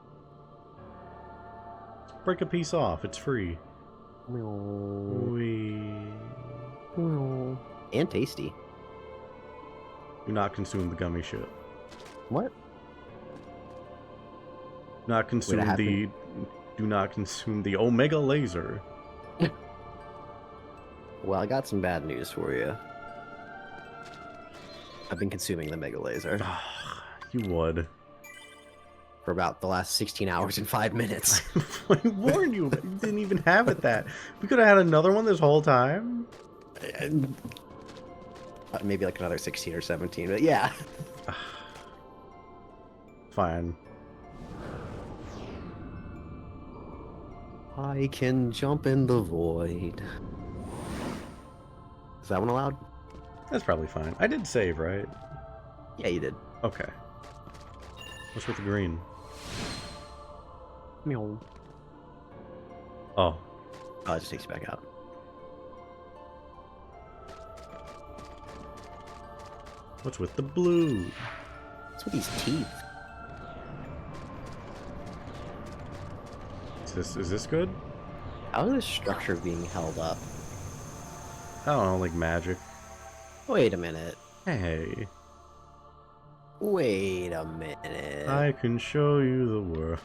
Break a piece off, it's free. Wee. And tasty. Do not consume the gummy ship. What? Not consume Wait, I the... Do not consume the Omega Laser. Well, I got some bad news for you. I've been consuming the Mega Laser You would. for about the last 16 hours and 5 minutes. I warned you, but you didn't even have it that. We could have had another one this whole time. Maybe like another 16 or 17, but yeah. Fine. I can jump in the void. Is that one allowed? That's probably fine. I did save, right? Yeah, you did. Oh, Oh, it just takes you back out. what's with the blue? What's with these teeth? Is this good? How is this structure being held up? I don't know, like magic. Wait a minute. Hey, Wait a minute. I can show you the world.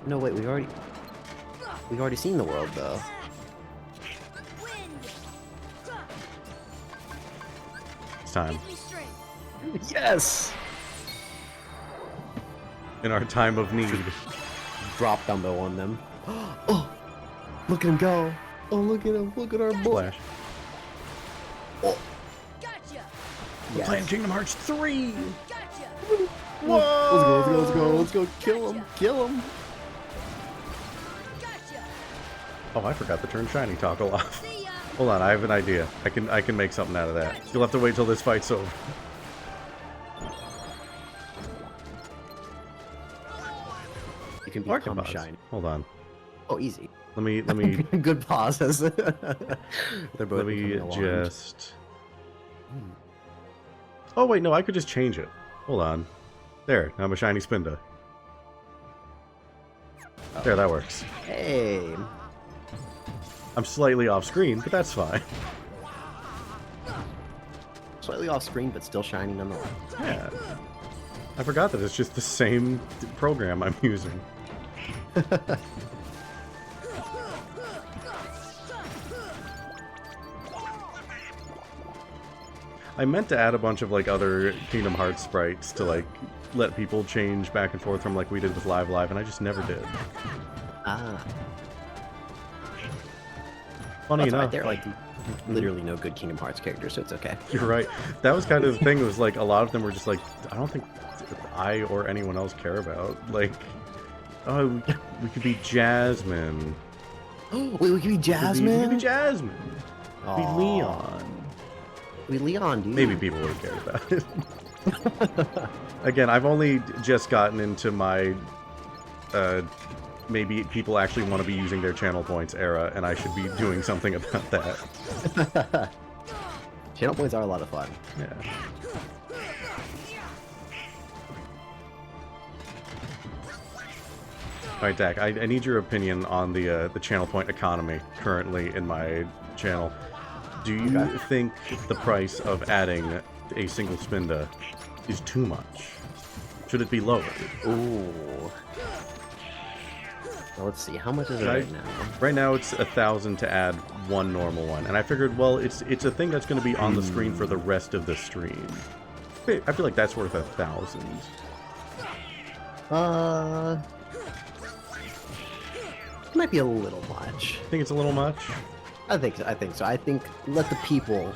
No, wait, we've already seen the world though. Wind! It's time. Give me strength. Yes! In our time of need. Drop Dumbo on them. Oh! Look at him go! Oh, look at him! Look at our boy! Flash. Oh! Gotcha! We're playing Kingdom Hearts 3! Gotcha! Whoa! Let's go! Let's go! Kill him! Kill him! Gotcha! Oh, I forgot to turn shiny toggle off. See ya! Hold on, I have an idea. I can make something out of that. You'll have to wait till this fight's over. You can Market become pods. shiny. Hold on. Oh, easy. Let me Good pauses. They're both let me becoming alarmed. just. Oh wait, no, I could just change it. Hold on. There, now I'm a shiny Spinda. There, that works. Hey! I'm slightly off screen, but that's fine. Slightly off screen, but still shiny nonetheless. Yeah. I forgot that it's just the same program I'm using. I meant to add a bunch of like other Kingdom Hearts sprites to like let people change back and forth from like we did with Live Live, and I just never did. Ah. Funny That's enough, right. There are like literally no good Kingdom Hearts characters, so it's okay. you're right. That was kind of the thing. It was like a lot of them were just like, I don't think I or anyone else care about. Like, oh, we could be Jasmine. Wait, we could be We Jasmine? could be Jasmine. We Aw. Leon. We Leon, dude. Maybe people would have cared about it. Again, I've only just gotten into my maybe people actually want to be using their channel points era, and I should be doing something about that. Channel points are a lot of fun. Yeah. Alright, Dak, I need your opinion on the channel point economy currently in my channel. Do you think the price of adding a single Spinda is too much? Should it be lowered? Ooh. Well, let's see. How much is it right now? Right now it's 1,000 to add one normal one, and I figured, well, it's a thing that's going to be on the screen for the rest of the stream. I feel like that's worth 1,000. It might be a little much. Think it's a little much? I think so. I think let the people,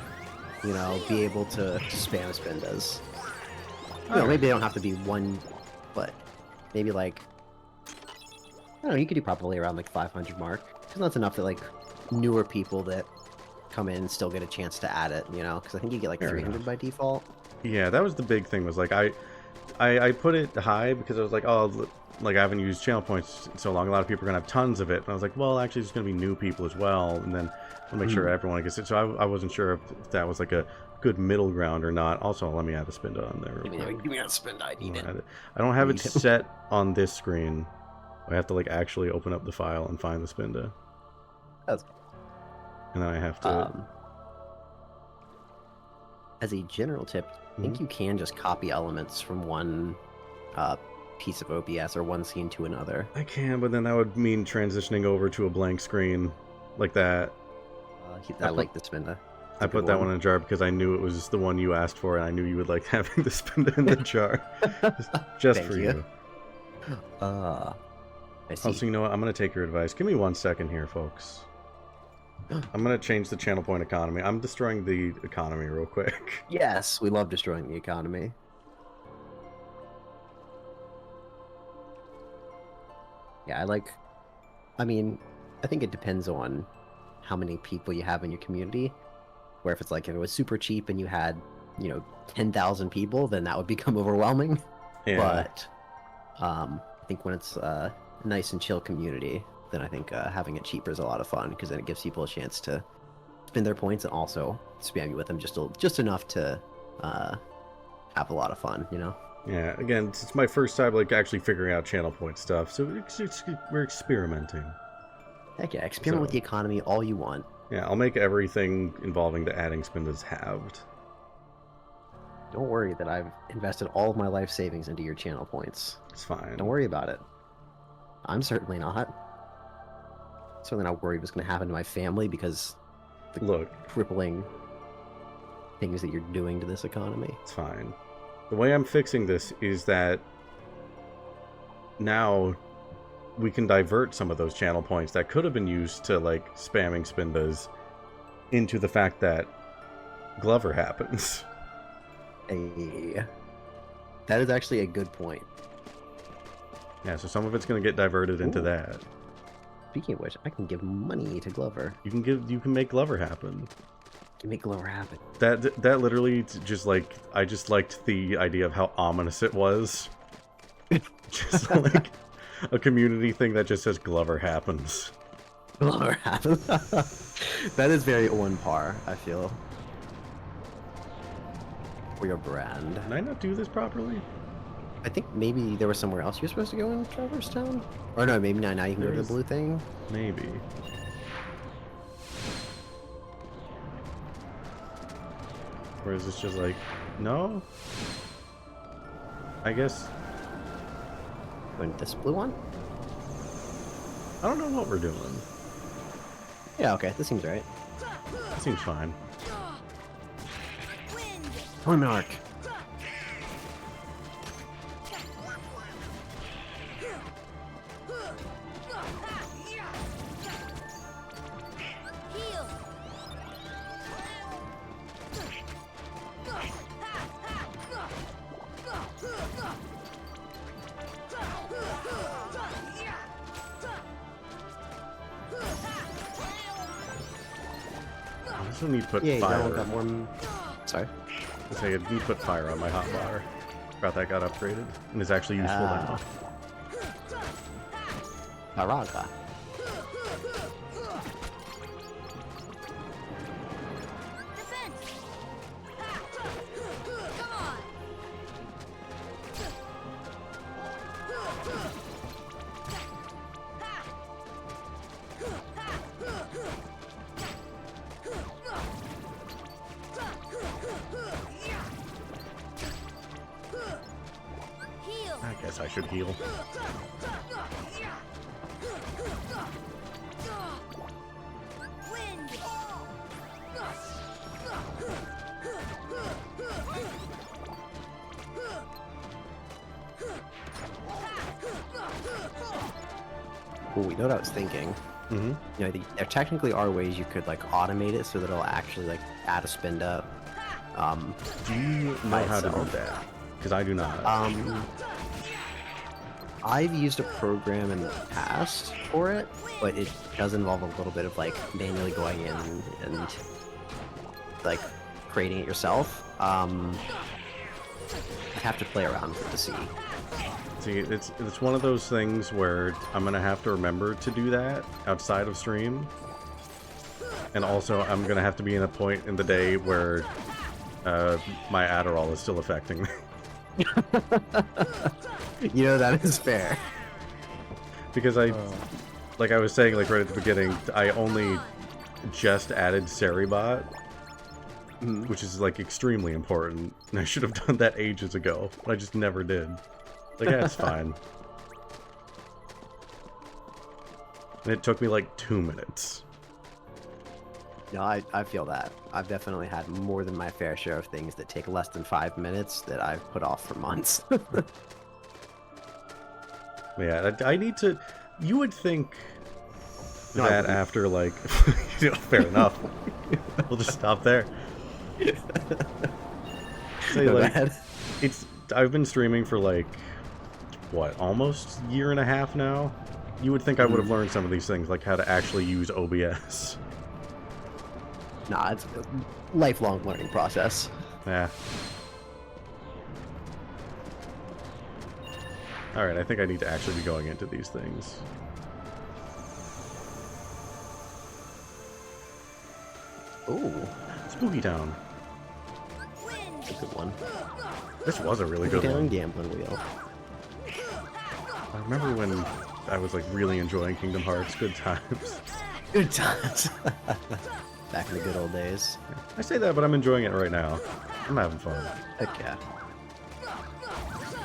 you know, be able to spam Spindas. You know, maybe they don't have to be one, but maybe like, I don't know, you could do probably around like 500 mark. Because that's enough that like newer people that come in still get a chance to add it, you know? Because I think you get like Fair 300 enough. by default. Yeah, that was the big thing, was like I put it high because I was like, oh, like I haven't used channel points in so long, a lot of people are gonna have tons of it, and I was like, well, actually there's gonna be new people as well, and then I'll make sure everyone gets it. So I wasn't sure if that was like a good middle ground or not. Also, let me add a Spinda on there real quick. Give me that Spinda, I need it. I don't have it Need it. set on this screen. I have to like actually open up the file and find the Spinda. That's- And then I have to As a general tip, I think you can just copy elements from one piece of OBS or one scene to another. I can, but then that would mean transitioning over to a blank screen like that. I like the Spinda. I put that one in a jar because I knew it was the one you asked for, and I knew you would like having the Spinda in the jar. just Thank for you. you. I see. Also, you know what? I'm going to take your advice. Give me 1 second here, folks. I'm going to change the channel point economy. I'm destroying the economy real quick. Yes, we love destroying the economy. Yeah, I mean, I think it depends on how many people you have in your community. Where if it was super cheap and you had, 10,000 people, then that would become overwhelming. Yeah. But I think when it's a nice and chill community, then I think having it cheaper is a lot of fun because then it gives people a chance to spend their points and also spam you with them just enough to have a lot of fun, you know? Yeah, again, it's my first time like actually figuring out channel point stuff, so we're experimenting. Heck yeah, experiment with So- the economy all you want. Yeah, I'll make everything involving the adding spindas halved. Don't worry that I've invested all of my life savings into your channel points. It's fine. Don't worry about it. I'm certainly not. Certainly not worried what's going to happen to my family because the Look, crippling things that you're doing to this economy. it's fine. The way I'm fixing this is that now we can divert some of those channel points that could have been used to like spamming spindas into the fact that Glover happens. Hey, that is actually a good point. Yeah, so some of it's going to get diverted into Ooh. that. Speaking of which, I can give money to Glover. You can make Glover happen. To make Glover happen. That literally just like I just liked the idea of how ominous it was. Just like a community thing that just says Glover happens. Glover happen. That is very on par, I feel. For your brand. Did I not do this properly? I think maybe there was somewhere else you're supposed to go in Traverse Town? Or no, maybe not. Now you can go to the There's- blue thing. Maybe. Or is this just like, no? I guess, Going to this blue one? I don't know what we're doing. Yeah, okay. This seems right. It seems fine. Monarch. Heal. I also need to put Yeah, that one fire. got more. Sorry. I say I need to put fire on my hotbar. Forgot that got upgraded and is actually useful Ah. now. Baraga. Defense. Come on. Heal. I guess I should heal. Wind. Ooh, you know what I was thinking? Mm-hmm. You know, there technically are ways you could like automate it so that it'll actually like add a spin up. Do you know By how to do itself. that? Because I do not. I've used a program in the past for it, but it does involve a little bit of like manually going in and like creating it yourself. I'd have to play around with it to see. See, it's one of those things where I'm gonna have to remember to do that outside of stream, and also I'm gonna have to be in a point in the day where my Adderall is still affecting me. You know, that is fair. Because like I was saying, like right at the beginning, I only just added Seribot, Mhm. which is like extremely important, and I should have done that ages ago, but I just never did. Like, yeah, it's fine. And it took me like 2 minutes. No, I feel that. I've definitely had more than my fair share of things that take less than 5 minutes that I've put off for months. Yeah, I need to. You would think No, I that wouldn't. after like, fair enough. We'll just stop there. Say Go like, ahead. I've been streaming for like, what, almost a year and a half now. You would think I would have learned some of these things, like how to actually use OBS. Nah, it's a lifelong learning process. Yeah. Alright, I think I need to actually be going into these things. Ooh, Spooky Town. that's a good one. This was a really good Down one. gambling wheel. I remember when I was like really enjoying Kingdom Hearts. Good times. Good times. Back in the good old days. I say that, but I'm enjoying it right now. I'm having fun. Heck yeah.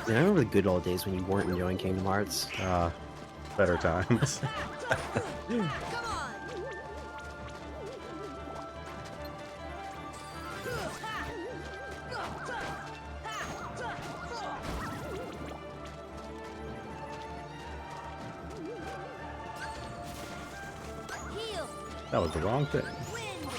Man, I remember the good old days when you weren't enjoying Kingdom Hearts. Better times. Heal. That was the wrong thing. Wind.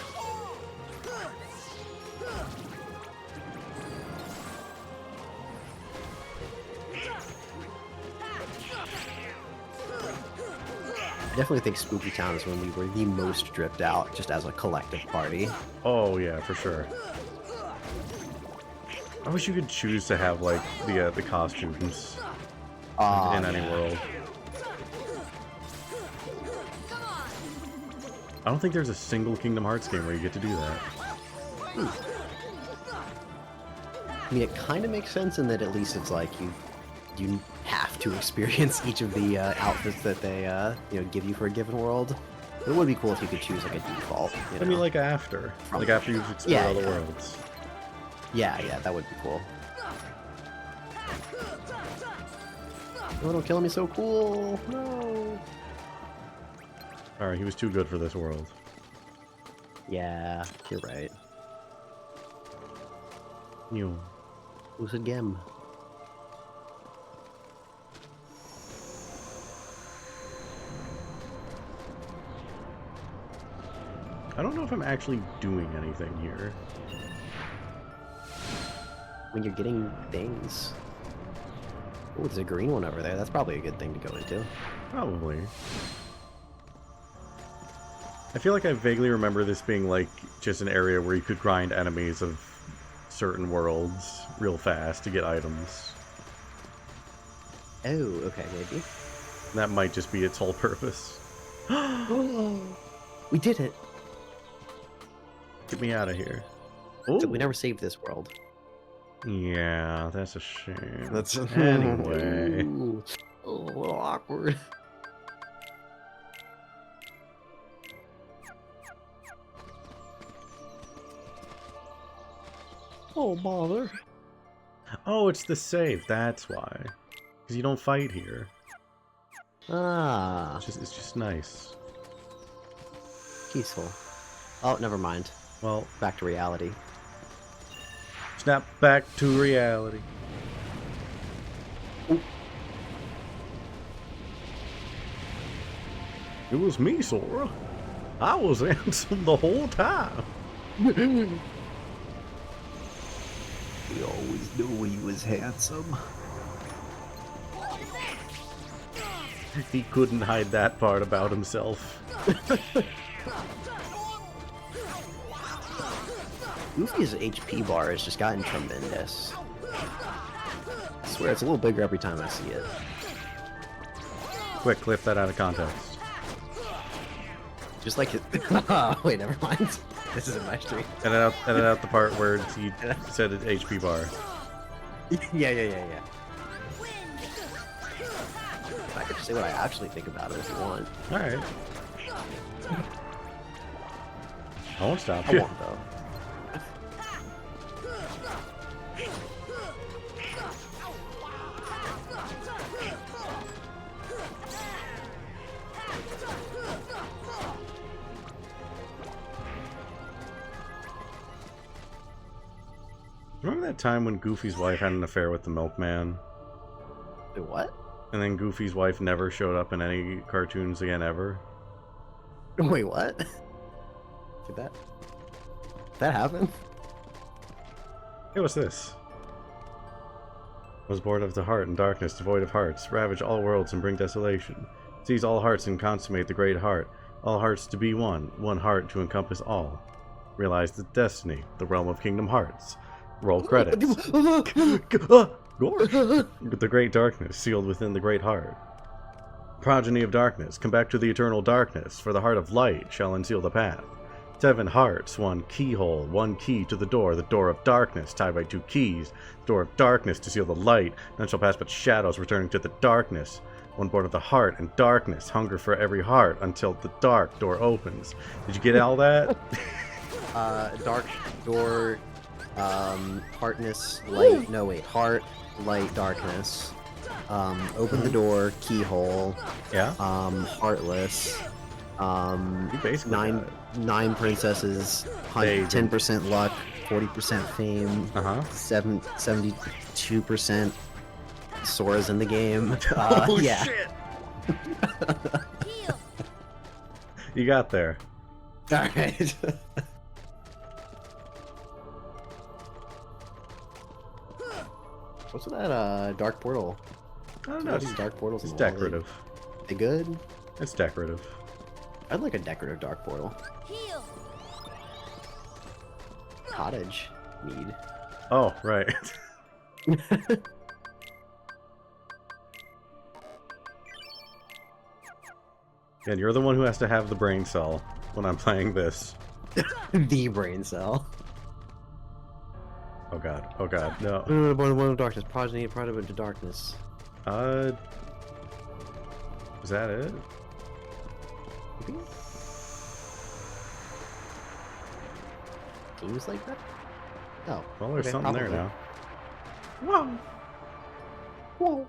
I definitely think Spooky Town is when we were the most dripped out, just as a collective party. Oh yeah, for sure. I wish you could choose to have like the costumes in any world. I don't think there's a single Kingdom Hearts game where you get to do that. I mean, it kind of makes sense in that at least it's like you have to experience each of the outfits that they give you for a given world. It would be cool if you could choose like a default. I mean, like after you've explored Yeah, all the yeah. worlds. Yeah, that would be cool. Oh, don't kill me so cool. No. All right, he was too good for this world. Yeah, you're right. You. Who's a gem? I don't know if I'm actually doing anything here. When you're getting things. Oh, there's a green one over there. That's probably a good thing to go into. Probably. I feel like I vaguely remember this being like just an area where you could grind enemies of certain worlds real fast to get items. Oh, okay, maybe. That might just be its whole purpose. We did it! Get me out of here. So Oh, we never saved this world. yeah, that's a shame. That's Anyway. Ooh. Oh, a little awkward. Oh, bother. Oh, it's the save. That's why. Because you don't fight here. Ah, It's just nice. peaceful. Oh, never mind. Well, Back to reality. snap back to reality. It was me, Sora. I was handsome the whole time. We always knew he was handsome. He couldn't hide that part about himself. Goofy's HP bar has just gotten tremendous. I swear, it's a little bigger every time I see it. Quick, clip that out of context. Just like it. Wait, never mind. This isn't my stream. Edit out the part where he said it's HP bar. Yeah. I could just say what I actually think about it if you want. Alright. I won't stop I you. won't, though. Remember that time when Goofy's wife had an affair with the milkman? Wait, what? And then Goofy's wife never showed up in any cartoons again ever? Wait, what? Did that happen? Hey, what's this? Was born of the heart and darkness, devoid of hearts, ravage all worlds and bring desolation. Seize all hearts and consummate the great heart. All hearts to be one, one heart to encompass all. Realize the destiny, the realm of Kingdom Hearts. Roll credits. Gorge! The great darkness, sealed within the great heart. Progeny of darkness, come back to the eternal darkness, for the heart of light shall unseal the path. 7 hearts, 1 keyhole, 1 key to the door of darkness, tied by 2 keys, door of darkness to seal the light, none shall pass but shadows returning to the darkness. 1 born of the heart and darkness, hunger for every heart until the dark door opens. Did you get all that? Dark door, heartness, light, no wait, heart, light, darkness. Open the door, keyhole, Yeah. heartless. You basically got it. 9 princesses, They- 10% luck, 40% fame, Uh-huh. 72% Sora's in the game. Oh yeah. shit! Heal. You got there. Alright. What's with that dark portal? I don't No, know. these dark portals. It's in the wall, decorative. They good? It's decorative. I'd like a decorative dark portal. Heal. Cottage need. Oh, right. And you're the one who has to have the brain cell when I'm playing this. The brain cell. Oh god. Oh god. No. One of darkness. Progeny into darkness. Is that it? Games like that? Oh. Well, there's okay, something there probably. now. Whoa.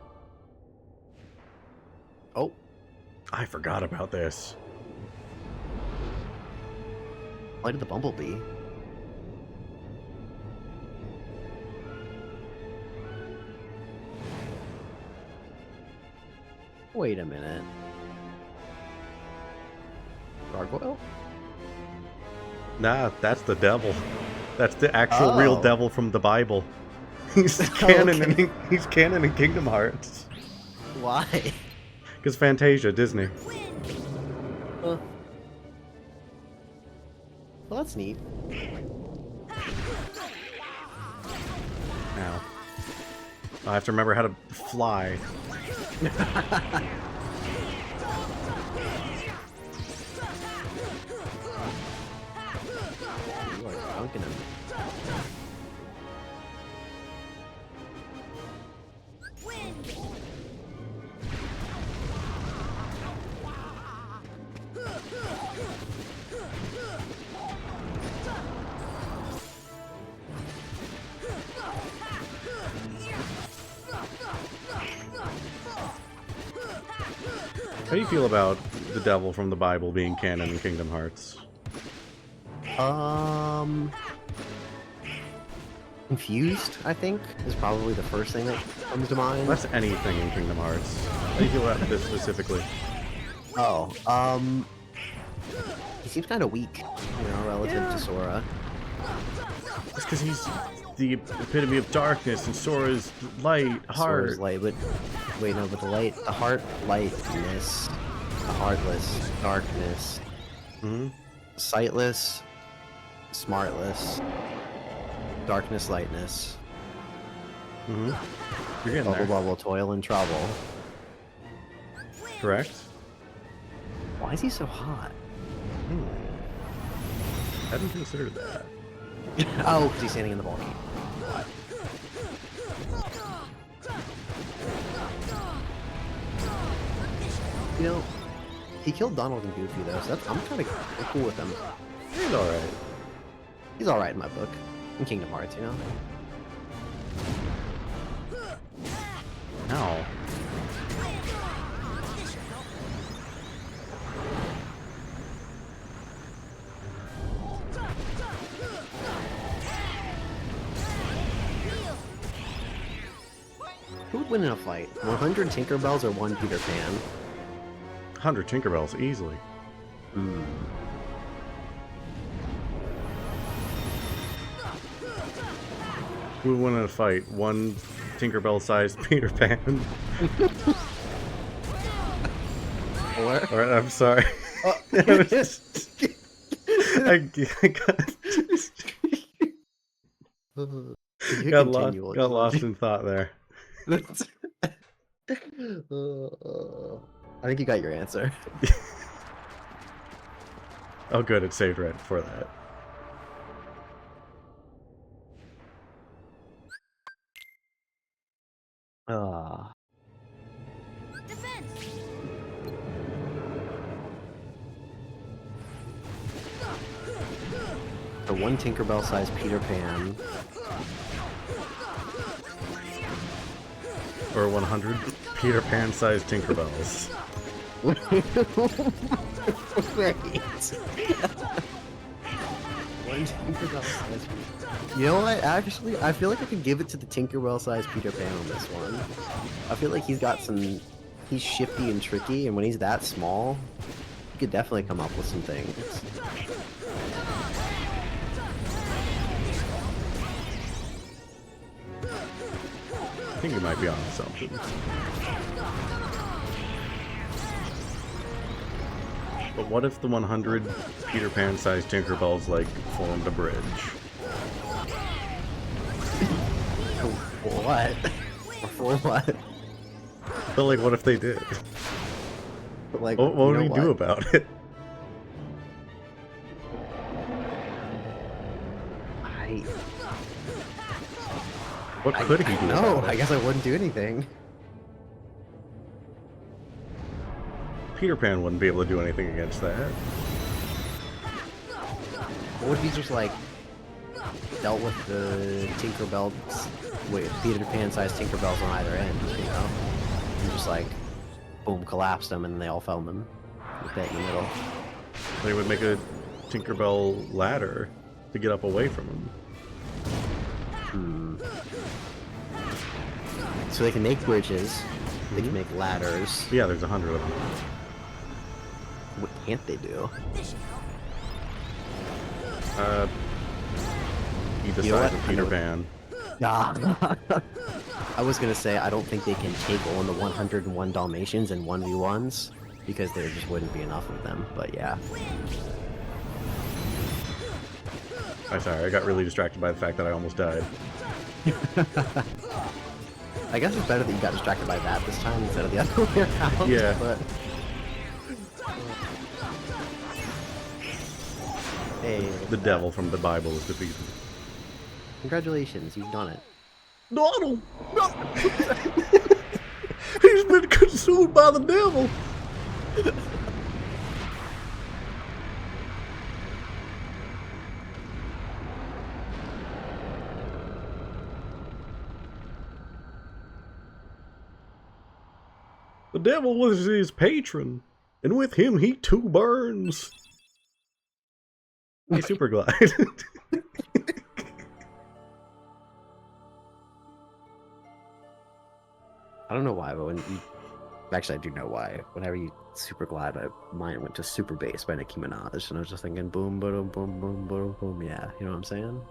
Oh. I forgot about this. Light of the Bumblebee. Wait a minute. Gargoyle? Nah, that's the devil. That's the actual real Oh. devil from the Bible. He's canon Okay. in he's canon in Kingdom Hearts. Why? Because Fantasia, Disney. Well, that's neat. Now. I have to remember how to fly. You are dunking him. How do you feel about the devil from the Bible being canon in Kingdom Hearts? Confused, I think, is probably the first thing that comes to mind. That's anything in Kingdom Hearts. How do you feel about this specifically? Oh, he seems kind of weak, relative to Sora. It's because he's the epitome of darkness and Sora's light, heart. Sora's light, but wait, no, but the heart, lightness, the heartless, darkness, Hmm. sightless, smartless, darkness, lightness, Hmm. You're getting bubble, there, bubble, toil, and trouble. correct? Why is he so hot? Hadn't considered that. Oh, because he's standing in the ball game. You know, he killed Donald and Goofy though, so I'm kind of cool with him. He's alright. He's all right in my book, in Kingdom Hearts, you know. Ow. Who would win in a fight? 100 Tinkerbells or 1 Peter Pan? 100 Tinkerbells, easily. Hmm. Who would win in a fight? 1 Tinkerbell-sized Peter Pan? Or Alright, I'm sorry. Oh. I got lost in thought there. I think you got your answer. Oh, good, it saved right before that. Ah. Defense! The one Tinkerbell-sized Peter Pan. Or 100 Peter Pan-sized Tinkerbells. Wait. One Tinkerbell-sized. You know what? Actually, I feel like I could give it to the Tinkerbell-sized Peter Pan on this one. I feel like he's got some. He's shifty and tricky, and when he's that small, he could definitely come up with some things. I think you might be on something. But what if the 100 Peter Pan-sized Tinkerbells, like, formed a bridge? For what? For what? But, like, what if they did? But like, What you would know we do what? about it? What could he do No, about I it? guess I wouldn't do anything. Peter Pan wouldn't be able to do anything against that. What if he just like dealt with the Tinkerbells, with Peter Pan-sized Tinkerbells on either end, you know? And just like, boom, collapsed them, and they all fell in them. With that in the middle. They would make a Tinkerbell ladder to get up away from him. So they can make bridges, they can make ladders. Yeah, there's 100 of them. What can't they do? He You know decides what? with Peter Pan. Ah. I was gonna say, I don't think they can take on the 101 Dalmatians in 1v1s, because there just wouldn't be enough of them, but yeah. I'm sorry, I got really distracted by the fact that I almost died. I guess it's better that you got distracted by that this time instead of the other way around. Yeah. But... Hey, The devil from the Bible is defeated. congratulations, you've done it. Donald! No! He's been consumed by the devil! The devil was his patron, and with him he too burns. Hey, Super Glide. I don't know why, but when you... Actually, I do know why. Whenever you super glide, my mind went to Super Bass by Nicki Minaj, and I was just thinking boom, boom, boom, boom, boom, boom. Yeah, you know what I'm saying?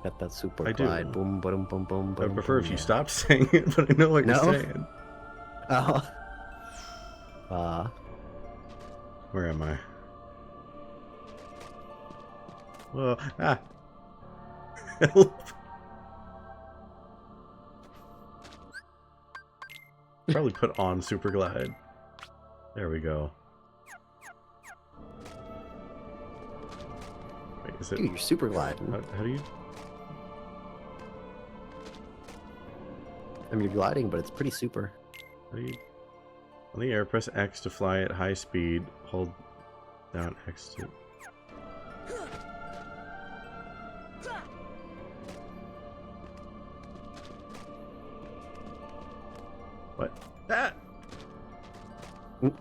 Got that super I do. glide. Boom, boom, boom, boom, boom. I'd prefer boom, if you yeah. stopped saying it, but I know what No? you're saying. Oh. Where am I? Well, ah. Help. Probably put on Super Glide. There we go. Wait, is it? Dude, you're super gliding. How do you? I mean, you're gliding, but it's pretty super. How do you? On the air, press X to fly at high speed. Hold down X to. What? Ah! Mm.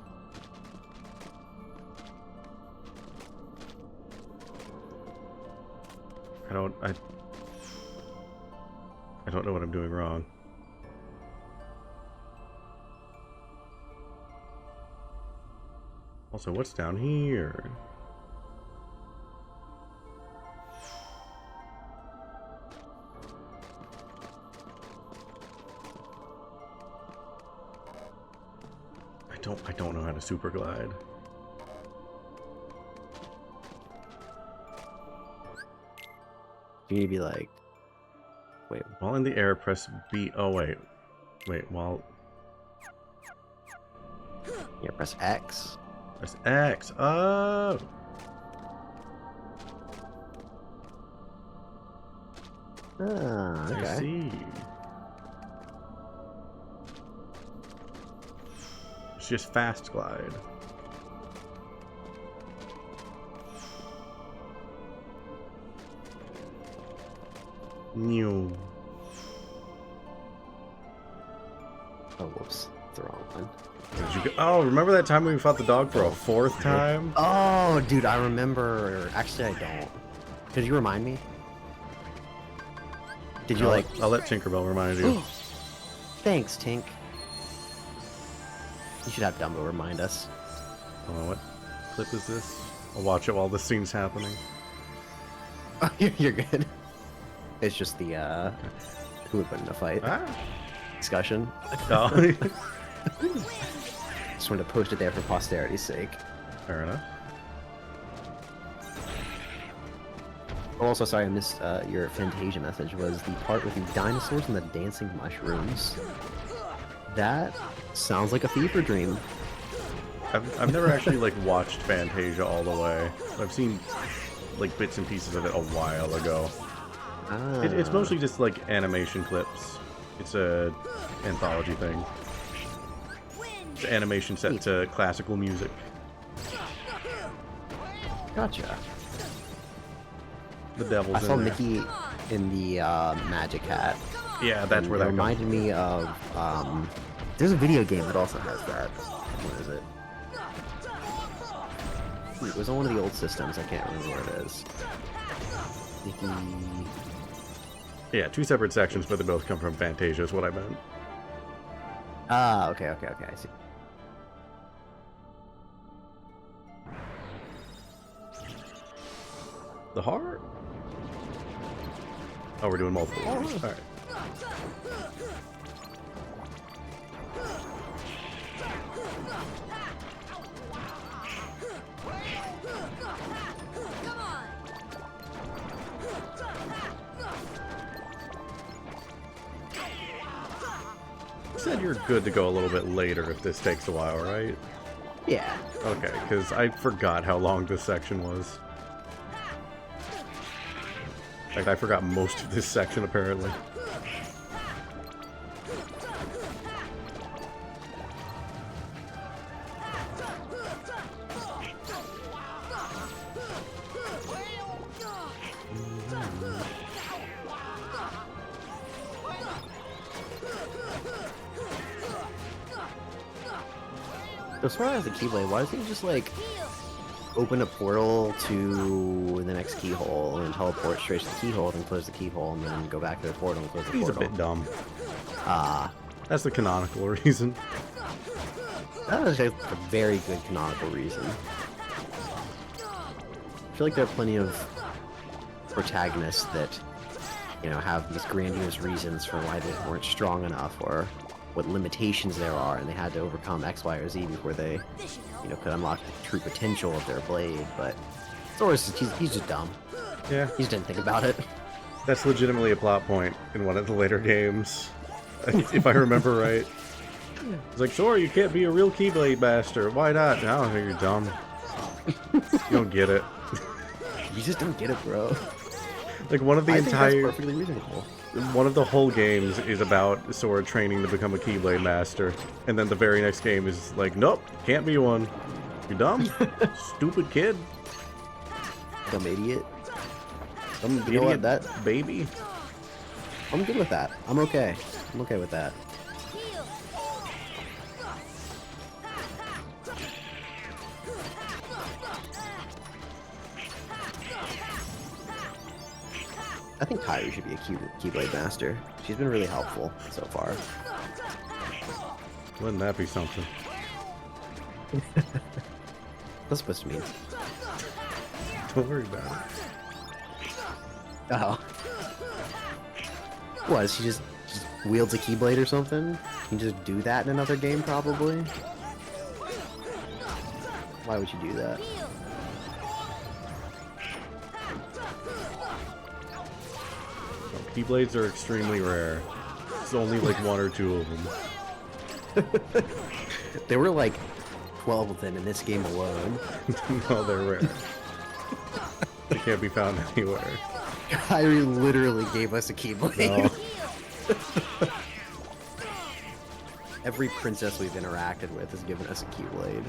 I don't know what I'm doing wrong. Also, what's down here? I don't know how to super glide. You need to be like, wait, While in the air, press B. Oh wait, while yeah, press X. Press X. Oh! Ah, I okay. see. It's just fast glide. New. Oh, whoops. It's the wrong one. Did you go? Oh, remember that time we fought the dog for a fourth time? Oh, dude, I remember. Actually, I don't. Could you remind me? Did you like? I'll let Tinkerbell remind you. Thanks, Tink. You should have Dumbo remind us. Oh, what clip is this? I'll watch it while this scene's happening. Oh, you're good. It's just the who would win in a fight Ah. discussion. Oh. Just wanted to post it there for posterity's sake. Fair enough. Oh, also, sorry, I missed your Fantasia message. Was the part with the dinosaurs and the dancing mushrooms? That sounds like a fever dream. I've never actually like watched Fantasia all the way. I've seen like bits and pieces of it a while ago. Ah. It's mostly just like animation clips. It's a anthology thing. It's animation set to classical music. Gotcha. The devil's I saw in there. Mickey in the Magic Hat. Yeah, that's and where it that reminded me of. There's a video game that also has that. What is it? It was on one of the old systems. I can't remember where it is. Mickey. Yeah, two separate sections, but they both come from Fantasia is what I meant. Ah, okay, I see. The heart? Oh, we're doing multiple. Alright. You said you're good to go a little bit later if this takes a while, right? Yeah. Okay, because I forgot how long this section was. In fact, I forgot most of this section, apparently. As far as the Keyblade, why doesn't he just like open a portal to the next keyhole and teleport straight to the keyhole, then close the keyhole, and then go back to the portal and close the He's a portal? bit dumb. Ah, That's the canonical reason. that is a very good canonical reason. I feel like there are plenty of protagonists that, you know, have these grandiose reasons for why they weren't strong enough or what limitations there are, and they had to overcome X, Y, or Z before they, you know, could unlock the true potential of their blade. But Sora's he's just dumb. Yeah, He just didn't think about it. that's legitimately a plot point in one of the later games, if I remember right. It's like, Sora, you can't be a real Keyblade master. Why not? I don't think you're dumb. You don't get it. You just don't get it, bro. Like one of the I think that's entire, perfectly reasonable. one of the whole games is about Sora training to become a Keyblade master, and then the very next game is like, nope, can't be one. You dumb, stupid kid, Dumb idiot. dumb You know idiot, what, that- baby. I'm good with that. I'm okay. I'm okay with that. I think Kairi should be a Keyblade master. She's been really helpful so far. Wouldn't that be something? What's supposed to mean? Don't worry about it. Oh. What, she just wields a Keyblade or something? You can just do that in another game, probably? Why would you do that? Keyblades are extremely rare. It's only like one or two of them. There were like 12 of them in this game alone. No, they're rare. They can't be found anywhere. Kyrie literally gave us a Keyblade. No. Every princess we've interacted with has given us a Keyblade.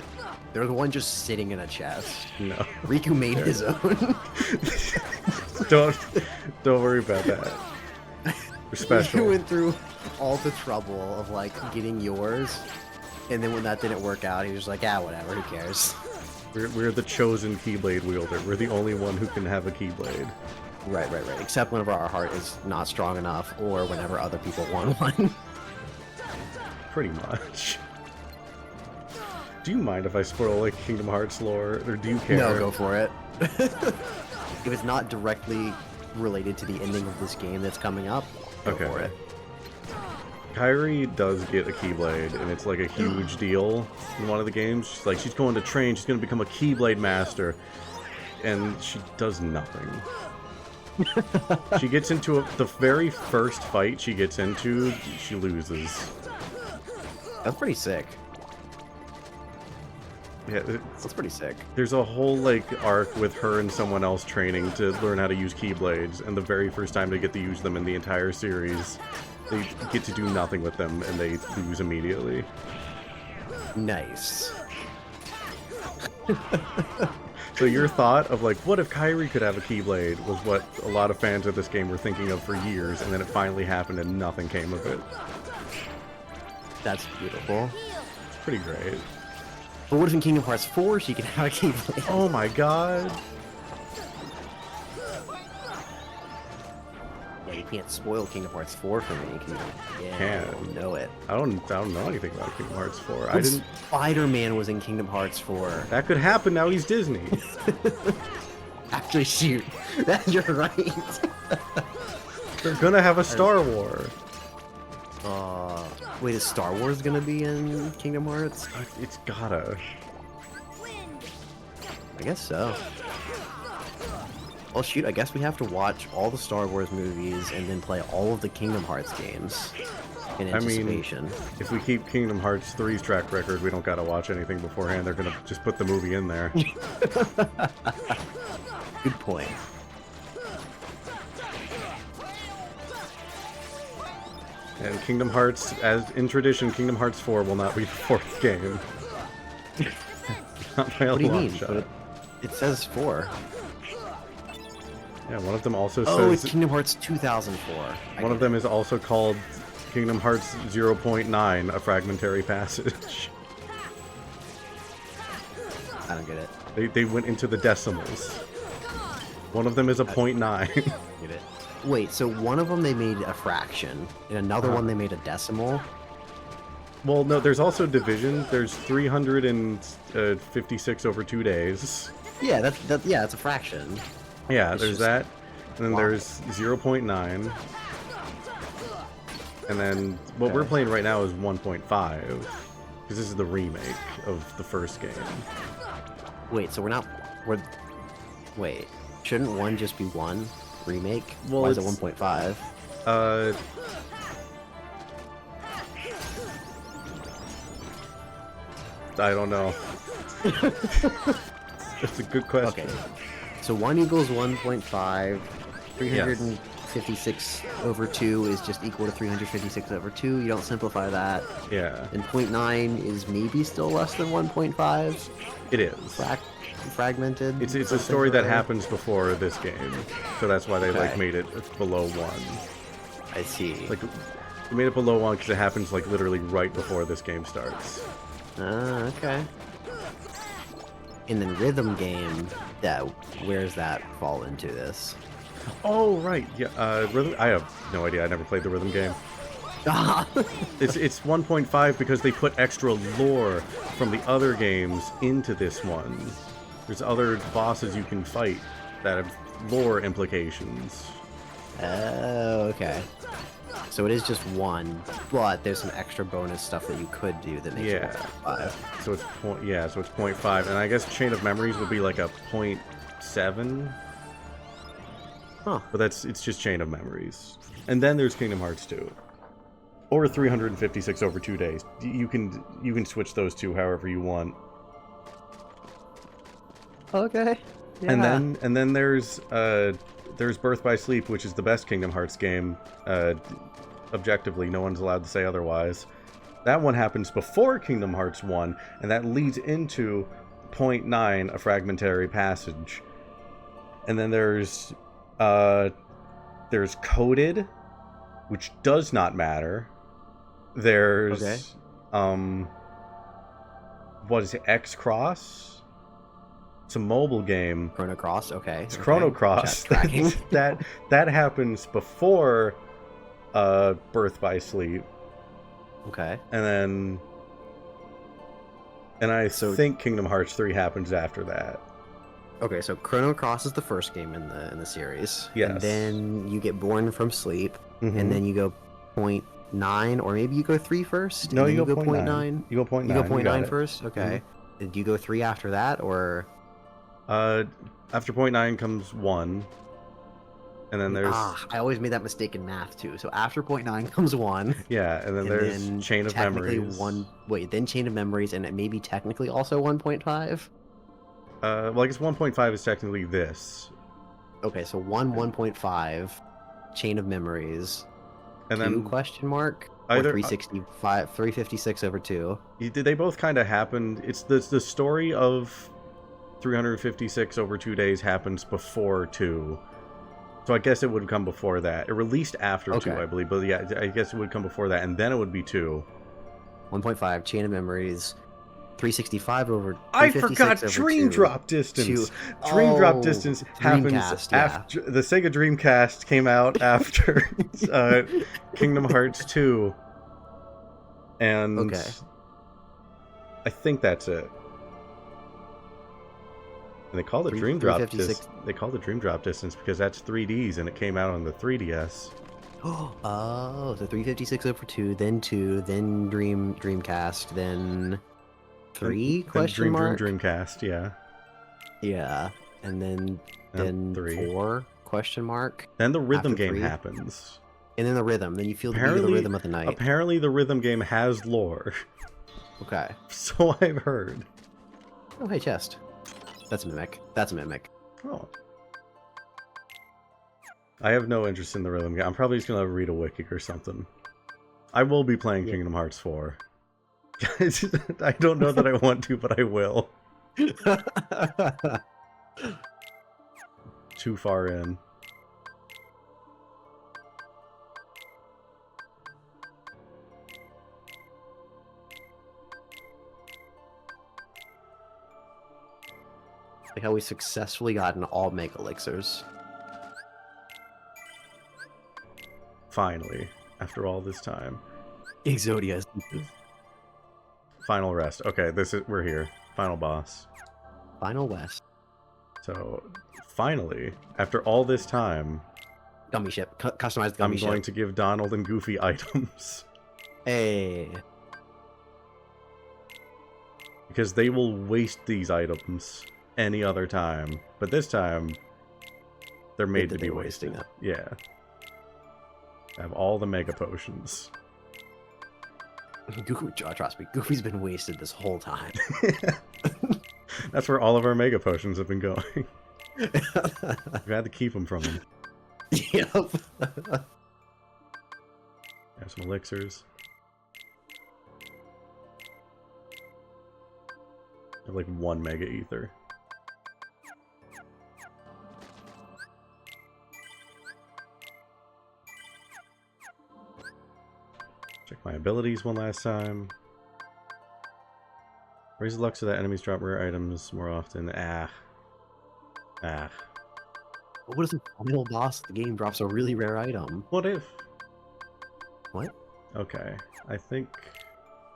There's one just sitting in a chest. No. Riku made his own. Don't worry about that. We're You special. went through all the trouble of like getting yours, and then when that didn't work out, he was like, "Ah, whatever. Who cares?" We're the chosen Keyblade wielder. We're the only one who can have a Keyblade. Right. Except whenever our heart is not strong enough, or whenever other people want one. Pretty much. Do you mind if I spoil like Kingdom Hearts lore, or do you care? No, go for it. If it's not directly related to the ending of this game that's coming up, go Okay. for it. Kairi does get a Keyblade, and it's like a huge deal in one of the games. She's going to train, she's going to become a Keyblade master, and she does nothing. She gets into the very first fight she gets into, she loses. That's pretty sick. Yeah, That's pretty sick. there's a whole like arc with her and someone else training to learn how to use Keyblades, and the very first time they get to use them in the entire series, they get to do nothing with them, and they lose immediately. Nice. So your thought of like, what if Kairi could have a Keyblade, was what a lot of fans of this game were thinking of for years, and then it finally happened and nothing came of it. That's beautiful. It's pretty great. But what if in Kingdom Hearts 4 she can have a Keyblade? Oh my god. Yeah, you can't spoil Kingdom Hearts 4 for me. Can you? Yeah, Can. you know it. I don't know anything about Kingdom Hearts 4. I When didn't. Spider-Man was in Kingdom Hearts 4. That could happen. Now he's Disney. Actually, shoot. You're right. They're gonna have a Star War. Wait, is Star Wars gonna be in Kingdom Hearts? It's gotta. I guess so. Well, shoot, I guess we have to watch all the Star Wars movies and then play all of the Kingdom Hearts games in I mean- anticipation. If we keep Kingdom Hearts 3's track record, we don't gotta watch anything beforehand. They're gonna just put the movie in there. Good point. And Kingdom Hearts, as in tradition, Kingdom Hearts 4 will not be the fourth game. Not by a What do you long mean? shot. But it says 4. Yeah, one of them also Oh, says it's Kingdom Hearts 2004. one of them is also called Kingdom Hearts 0.9, a fragmentary passage. I don't get it. They went into the decimals. One of them is a 0.9. Get it. Wait, so one of them they made a fraction, and another one they made a decimal? Well, no, there's also division. There's 356 over 2 days. Yeah, yeah, it's a fraction. Yeah, It's there's just- that. And then Why? there's 0.9. And then what we're Okay. playing right now is 1.5. Because this is the remake of the first game. Wait, so wait, shouldn't one just be one remake? Well, Why is it it's- 1.5? I don't know. That's a good question. Okay, so 1 equals 1.5. 356 over 2 is just equal to 356 over 2. You don't simplify that. Yeah, And 0.9 is maybe still less than 1.5. it is. Fragmented. It's a something story or that other. happens before this game, so that's why they like Okay. made it below 1. I see. Like they made it below 1 because it happens like literally right before this game starts. Okay. And then rhythm game, where's that fall into this? Oh right, yeah. Rhythm. I have no idea. I never played the rhythm game. It's 1.5 because they put extra lore from the other games into this one. There's other bosses you can fight that have lore implications. Oh, okay. So it is just 1, but there's some extra bonus stuff that you could do that makes Yeah. it 5. So it's so it's 0.5, and I guess Chain of Memories would be like a 0.7. Huh. But it's just Chain of Memories. And then there's Kingdom Hearts 2. Or 356 over 2 days. You can switch those two however you want. Okay. Yeah. And then there's Birth by Sleep, which is the best Kingdom Hearts game. Objectively, no one's allowed to say otherwise. That one happens before Kingdom Hearts 1, and that leads into Point 9, a fragmentary passage. And then there's Coded, which does not matter. There's what is it, X-Cross? It's a mobile game. Chrono Cross. Okay. It's okay. Chrono Cross. Chat tracking. that happens before Birth by Sleep. Okay. And I think Kingdom Hearts 3 happens after that. Okay, so Chrono Cross is the first game in the series. Yes. And then you get Born from Sleep, Mhm. and then you go Point 9, or maybe you go 3 first? No, and you then go Point 9. You go Point 9. You go Point got 9 it. first? Okay. Do you go 3 after that, or? After Point 9 comes 1. And then there's... I always made that mistake in math, too. So after Point 9 comes 1. Yeah, and then there's Chain of technically Memories. Then Chain of Memories, and it may be technically also 1.5? Well, I guess 1.5 is technically this. Okay, so 1.5, Chain of Memories, And 2 then question mark, or either 365, 356 over 2. they both kind of happened. It's the story of 356 over 2 days happens before 2. So I guess it would come before that. It released after 2, Okay. I believe. But yeah, I guess it would come before that, and then it would be 2. 1.5, Chain of Memories, 365 over. I 356 forgot over Dream 2. Drop Distance. Dream Drop Oh, Distance happens Dreamcast, yeah. after the Sega Dreamcast came out after Kingdom Hearts 2. And Okay. I think that's it. And they call it Dream Drop 356. Distance. They call it Dream Drop Distance because that's 3Ds and it came out on the 3DS. Oh, so 356 over 2, then Dreamcast, then 3 Then question mark? Dreamcast, yeah. Yeah, and then And 3. 4 question mark, Then the rhythm after game 3. happens. and then the rhythm. Then you feel the beat of the Apparently- rhythm of the night. Apparently the rhythm game has lore. Okay. So I've heard. Oh, hey, chest. That's a mimic. That's a mimic. Oh. I have no interest in the rhythm game. I'm probably just gonna read a wiki or something. I will be playing Kingdom Hearts 4. I don't know that I want to, but I will. Too far in. Like how we successfully gotten all Mega Elixirs. Finally, after all this time. Exodia. Final rest. Okay, we're here. Final boss. Final West. So, finally, after all this time, Gummy ship. Customized I'm gummy going ship. to give Donald and Goofy items. Hey. Because they will waste these items any other time. But this time, they're made to be They're wasted. wasting Yeah. I have all the Mega Potions. Trust me, Goofy's been wasted this whole time. That's where all of our Mega Potions have been going. We've had to keep them from him. Yep. Have some elixirs. I have like 1 Mega Ether. Check my abilities one last time. Raise the luck so that enemies drop rare items more often. Ah. What if the final boss of the game drops a really rare item? What if? What? Okay. I think...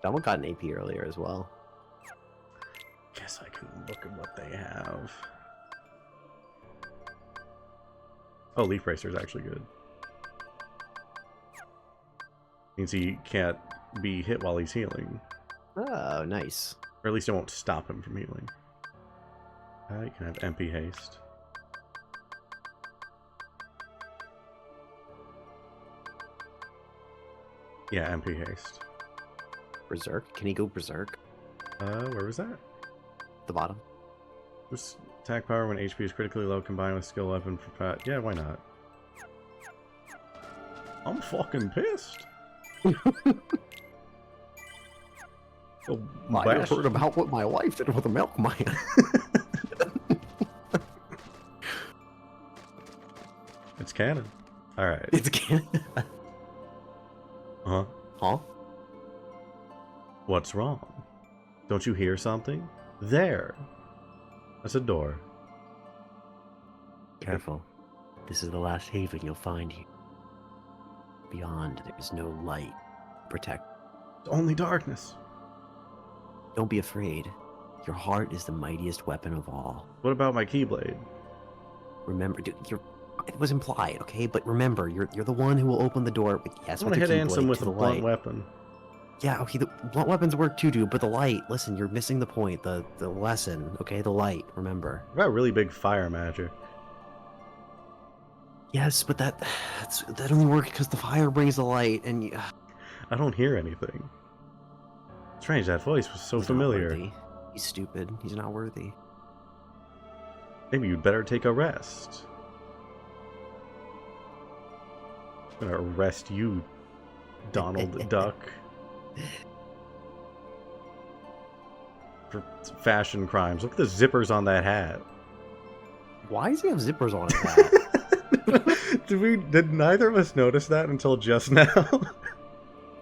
Someone got an AP earlier as well. Guess I can look at what they have. Oh, Leaf Racer is actually good. Means he can't be hit while he's healing. Oh, nice. Or at least it won't stop him from healing. You can have MP Haste. Yeah, MP Haste. Berserk? Can he go Berserk? Where was that? The bottom. Was Attack power when HP is critically low combined with skill weapon for pat. Yeah, why not? I'm fucking pissed. Oh, I heard about what my wife did with a milkman. It's canon. Alright. It's canon. Huh? Huh? What's wrong? Don't you hear something? There! That's a door. Careful. This is the last haven you'll find here. Beyond, there is no light. Protect. It's only darkness. Don't be afraid. Your heart is the mightiest weapon of all. What about my keyblade? Remember, dude, it was implied, okay? But remember, you're the one who will open the door. Yes, I want to hit Ansem with a blunt weapon. Yeah, okay, the blunt weapons work too, dude, but the light, listen, you're missing the point, the lesson, okay? The light, remember. I've got really big fire magic. Yes, but that only works because the fire brings the light, and you, I don't hear anything. Strange, that voice was so he's not familiar. worthy. He's stupid. He's not worthy. Maybe you'd better take a rest. I'm gonna arrest you, Donald Duck. For fashion crimes. Look at the zippers on that hat. Why does he have zippers on his hat? Did neither of us notice that until just now?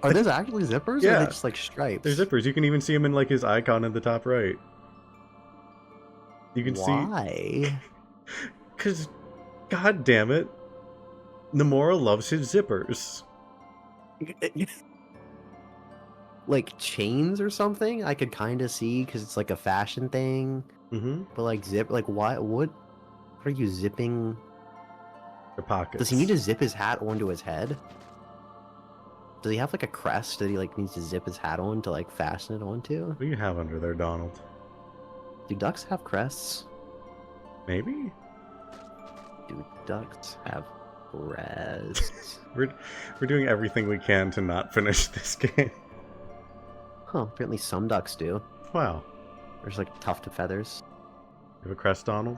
Are those actually zippers? Or Yeah. are they just like stripes? They're zippers. You can even see them in like his icon in the top right. You can see. Why? Because, god damn it, Nomura loves his zippers. Like chains or something? I could kind of see because it's like a fashion thing. Mm-hmm. But like zip, like why? What are you zipping? Their pockets. Does he need to zip his hat onto his head? Does he have like a crest that he like needs to zip his hat on to like fasten it onto? What do you have under there, Donald? Do ducks have crests? Maybe? Do ducks have crests? We're doing everything we can to not finish this game. Huh, apparently some ducks do. Wow. There's like tufted feathers. You have a crest, Donald?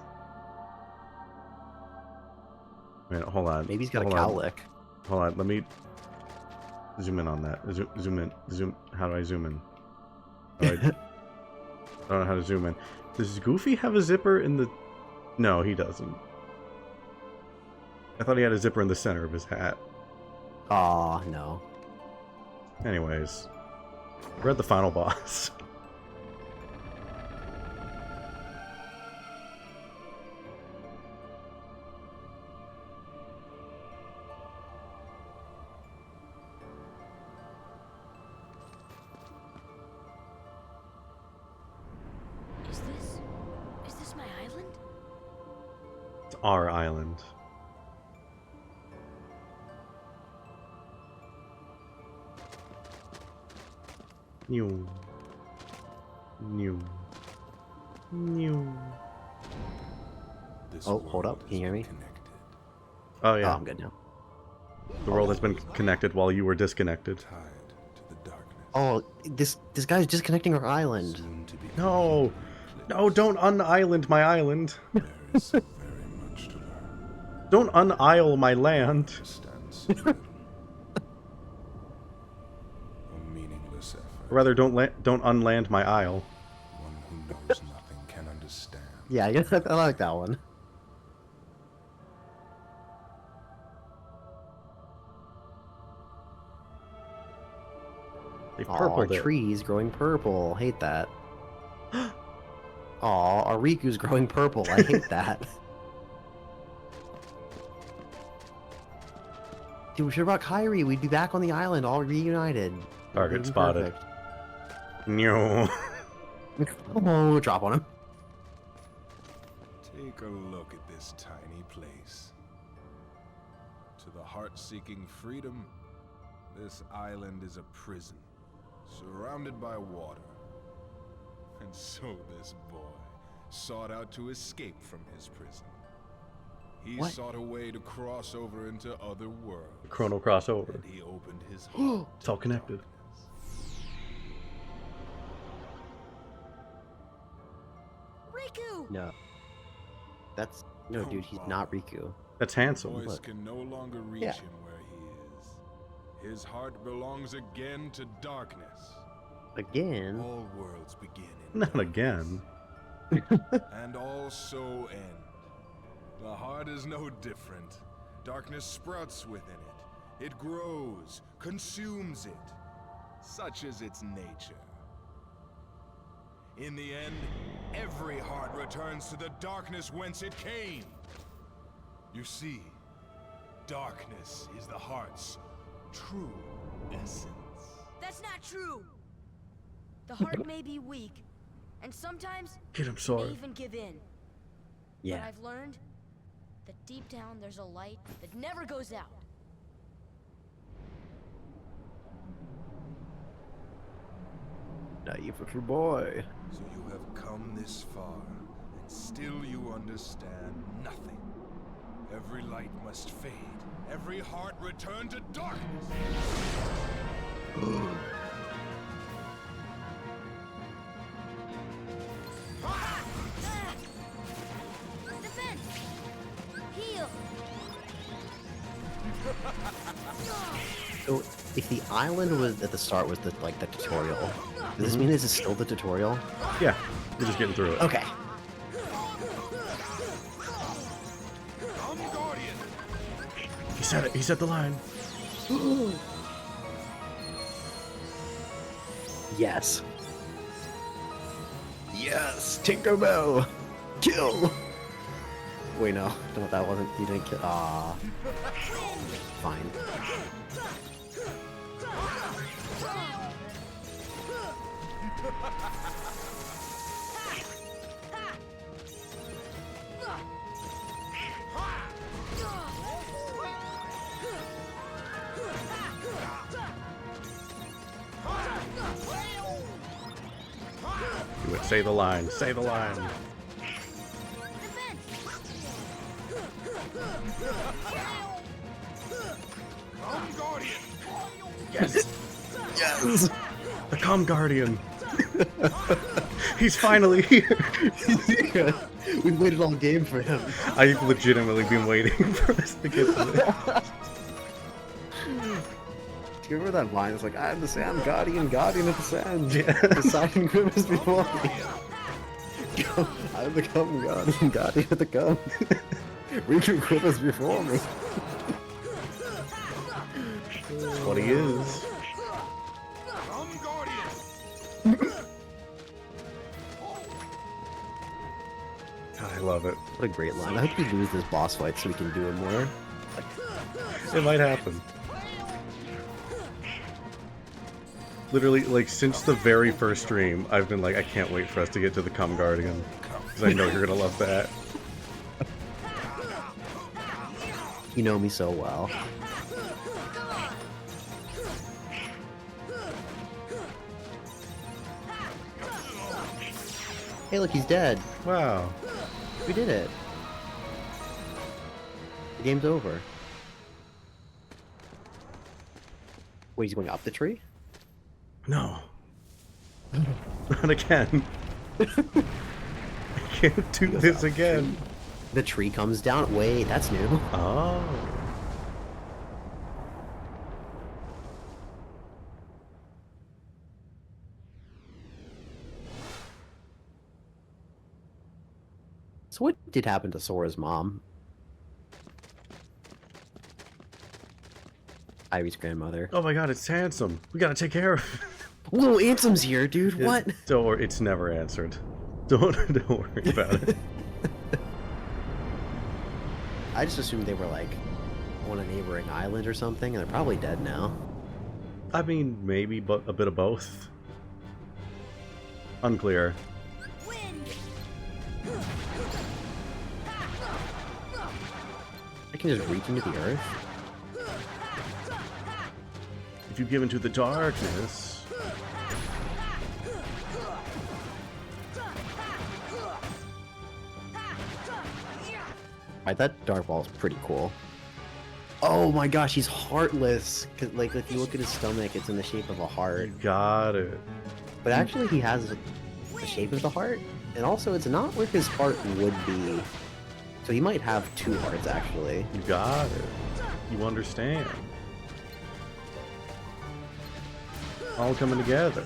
Wait, hold on. Maybe he's got a Hold on. cowlick. Hold on, let me zoom in on that. Zoom in. Zoom. How do I zoom in? I don't know how to zoom in. Does Goofy have a zipper in the... No, he doesn't. I thought he had a zipper in the center of his hat. Aw, no. Anyways, we're at the final boss. Is this my island? It's our island. New. New. New. This Oh, hold up. world Can you hear has me? been connected, Oh Oh, yeah, I'm good now. the world has been connected while you were disconnected. tied to the darkness. Oh, this guy's disconnecting our island. Soon to be No! complete. No, don't un-island my island. There is so very much to learn. Don't un-isle my land. Stand so little. A meaningless effort. Or rather, don't unland my isle. One who knows nothing can understand. Yeah, I like that one. They Aw, purpled it. trees growing purple. Hate that. Aw, our Riku's growing purple. I hate that. Dude, we should have brought Kyrie. We'd be back on the island, all reunited. Target Would've been spotted. No. perfect. Oh, drop on him. Take a look at this tiny place. To the heart-seeking freedom, this island is a prison, surrounded by water. And so this boy sought out to escape from his prison. He What? sought a way to cross over into other worlds. Chrono crossover. And he opened his heart. It's all connected. Riku! No. That's no, dude. He's not Riku. That's handsome. Voice look. can no longer reach Yeah. him where he is. His heart belongs again to darkness. Again. All worlds begin in Not again. and all so end. The heart is no different. Darkness sprouts within it. It grows, consumes it. Such is its nature. In the end, every heart returns to the darkness whence it came. You see, darkness is the heart's true essence. That's not true! The heart may be weak, and sometimes Get him, may Sora. even give in. But Yeah. I've learned that deep down there's a light that never goes out. Naive little boy. So you have come this far, and still you understand nothing. Every light must fade. Every heart return to darkness. Defense! Heal! So if the island was at the start was the like the tutorial, does this mean this is still the tutorial? Yeah, we're just getting through it. Okay. Come, Guardian! He said it. He said the line. Yes. Yes, Tinkerbell! Kill! Wait, no. No, that wasn't. You didn't kill. Ah. Fine. Do it. Say the line. Say the line. Come, Guardian! Yes. Yes! The Calm Guardian. He's finally here. We waited all game for him. I've legitimately been waiting for this to get to this. Do you remember that line? It's like, I am the sand guardian, guardian of the sand. Yeah. The sign grim is before me. I am the cum guardian, guardian of the cum. Riku quivers before me. That's what he is. Come, Guardian! God, I love it. What a great line. I hope we lose this boss fight so we can do it more. It might happen. Literally, like, since the very first stream, I've been like, I can't wait for us to get to the Calm Guardian. Because I know you're gonna love that. You know me so well. Hey, look, he's dead. Wow. We did it. The game's over. Wait, he's going up the tree? No. Not again. I can't do this again. The tree comes down? Wait, that's new. Oh. So what did happen to Sora's mom? Ivy's grandmother. Oh my god, it's Handsome. We gotta take care of it. Whoa, Ansem's here, dude. What? Don't worry, it's never answered. Don't worry about it. I just assumed they were like on a neighboring island or something, and they're probably dead now. I mean, maybe, but a bit of both. Unclear. I can just reach into the earth. If you give into the darkness... Right, that dark ball is pretty cool. Oh my gosh, he's heartless. 'Cause, like, if you look at his stomach, it's in the shape of a heart. You got it. But actually, he has the shape of the heart, and also it's not where his heart would be So he might have 2 hearts, actually. You got it. You understand. All coming together.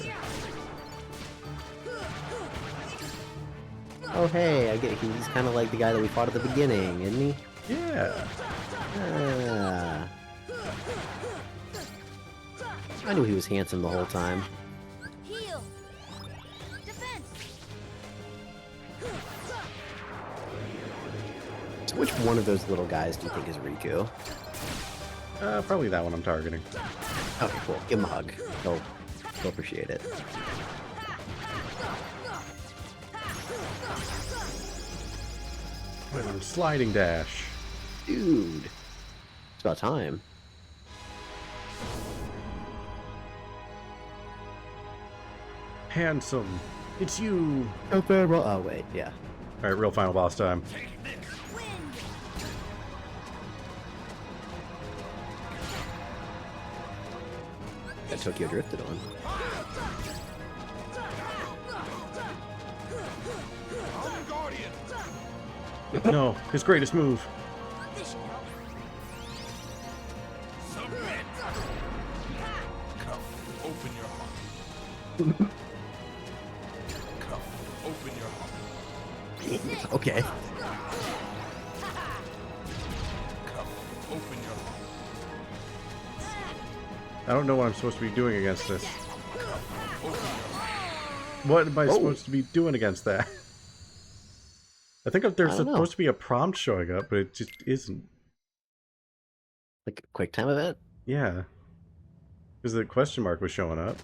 Oh, hey, I get it. He's kind of like the guy that we fought at the beginning, isn't he? Yeah. Ah. I knew he was handsome the whole time. Heal! Defense! So which one of those little guys do you think is Riku? Probably that one I'm targeting. Okay, cool. Give him a hug. He'll appreciate it. Sliding dash. Dude. It's about time. Handsome. It's you. Oh, wait, yeah. Alright, real final boss time. Wind! That Tokyo drifted on. I'm Guardian. No, his greatest move. This should help. Submit. Come, open your heart. Come, open your heart. Okay. Come, open your heart. I don't know what I'm supposed to be doing against this. What am I supposed to be doing against that? I think there's I don't know. supposed to be a prompt showing up, but it just isn't. Like a quick time event? Yeah. Because the question mark was showing up.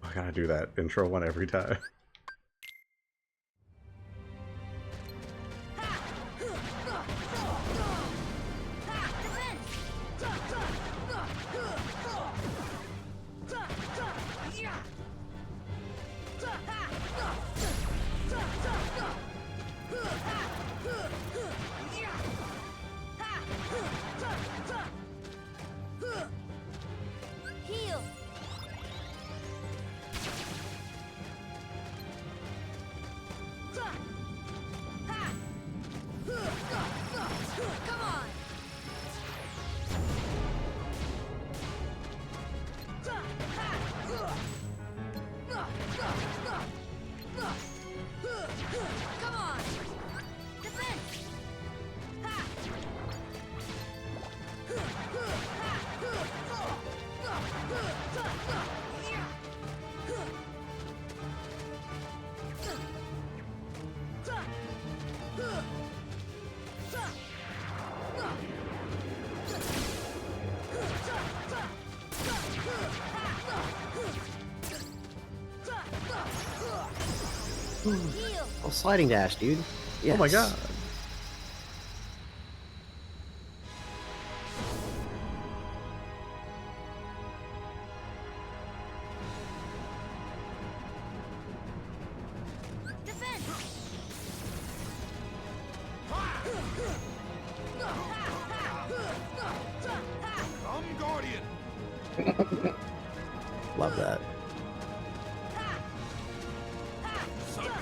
I gotta do that intro one every time. Heal! Come on! Come on! Defense! Heal! Oh, sliding dash, dude. Yes. Oh my god. Defense! I'm Guardian. Love that. Submit.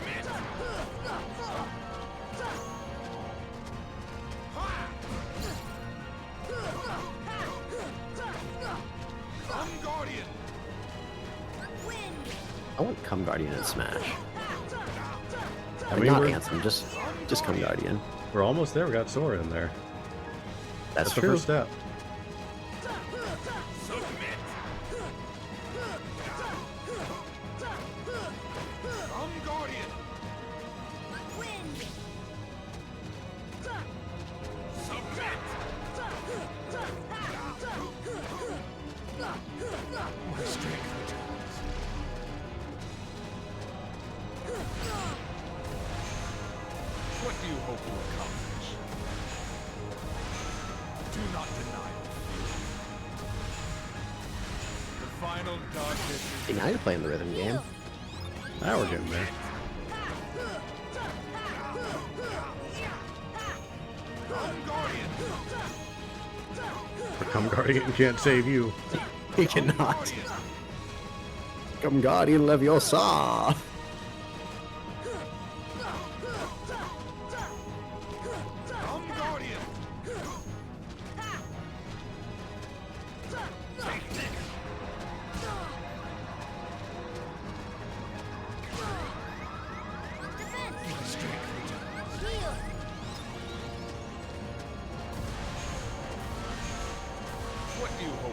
I'm Guardian. Wind! I want Come Guardian and Smash. I Like, mean, not we're, Ansem, just Come Guardian. we're almost there. We got Sora in there. That's the true. first step. Submit. I'm Guardian. Wind! Submit. My strength returns. What do you hope to accomplish? Do not deny it. The final darkness is Hey, now you're playing the rhythm game. Now we're getting there. I'm Guardian. But Come Guardian can't save you. He cannot. Come Guardian Leviosa!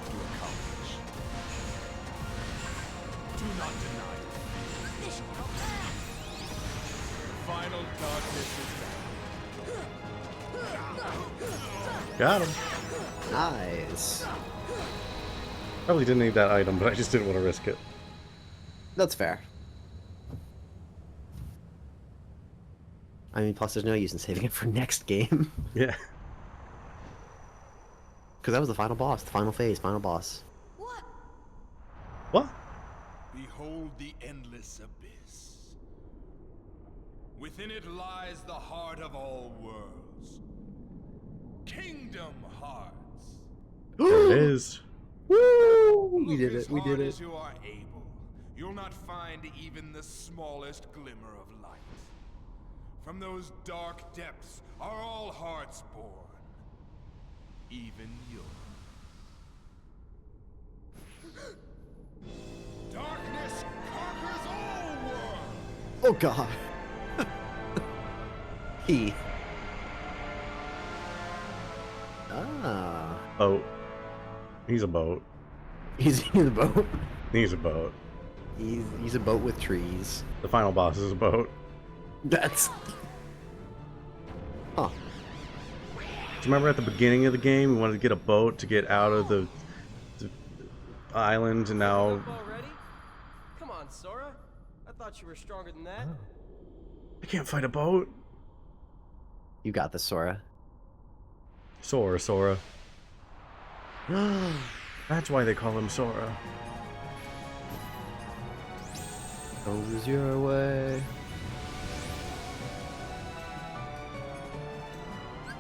have to accomplish. Do not deny it. This should help. Final darkness is back. Got him. Nice. Probably didn't need that item, but I just didn't want to risk it. That's fair. I mean, plus there's no use in saving it for next game. Yeah. Because that was the final boss, the final phase, final boss. What? What? Behold the endless abyss. Within it lies the heart of all worlds. Kingdom Hearts. There it is. Woo! We Look did as it, we hard did as it. you are able. You'll not find even the smallest glimmer of light. From those dark depths are all hearts born. Even yours. Darkness conquers all worlds! Oh god. He. Ah. Boat. He's a boat. He's a boat. He's a boat. He's a boat with trees. The final boss is a boat. That's. Huh. Do you remember at the beginning of the game, we wanted to get a boat to get out of the island, and now... Up already? Come on, Sora. I thought you were stronger than that. I can't fight a boat. You got this, Sora. Sora. That's why they call him Sora. Goes your way.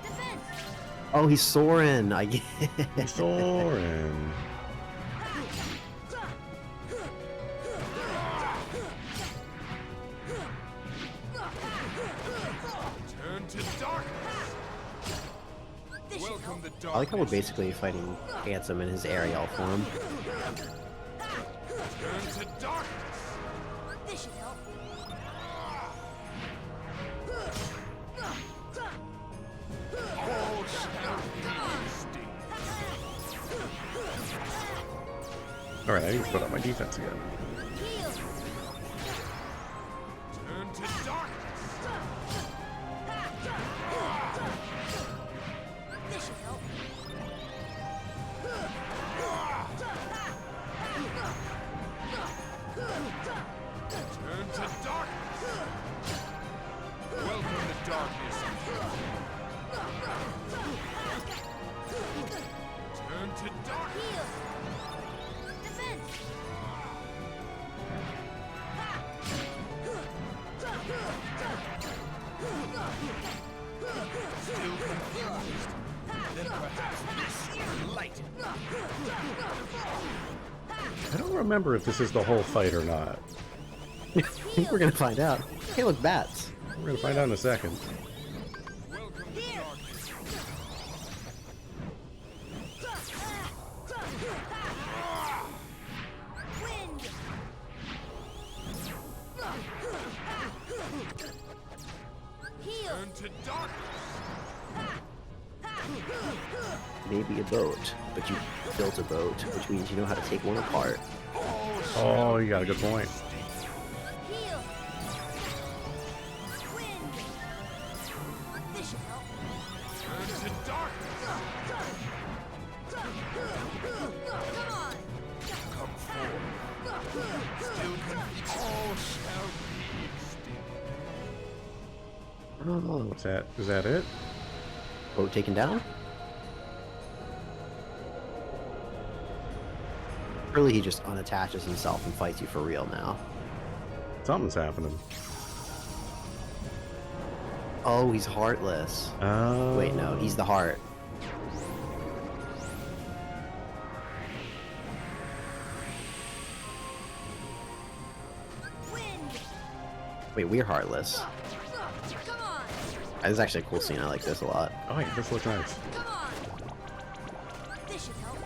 Defense! Oh, he's Soren. I get it. Soren. Turn to darkness! This should Welcome help. the darkness. I like how we're basically fighting Ansem in his Ariel form. Turn to darkness! This should help. All shall be extinct. Alright, I need to put up my defense again. Heal. Turn to darkness! This should help. Turn to darkness! Welcome to darkness. Turn to darkness! Heal. Defense. Still confused? Then perhaps this will lighten. I don't remember if this is the whole fight or not. I think we're gonna find out. Hey, look, bats. We're gonna find out in a second. Welcome to darkness. Wind. Heal. Turn to darkness! Maybe a boat, but you built a boat, which means you know how to take one apart. Oh, you got a good point. Heal. Wind. This should help. Turn to darkness! Come on. Come forward. Still confused? All shall be extinct. Oh, What's that? Is that it? boat taken down? Really, he just unattaches himself and fights you for real now. Something's happening. Oh, he's heartless. Oh. Wait, no, he's the heart. Wind. Wait, we're heartless. Come on. This is actually a cool scene. I like this a lot. Oh, yeah, this looks nice. Come on. This should help.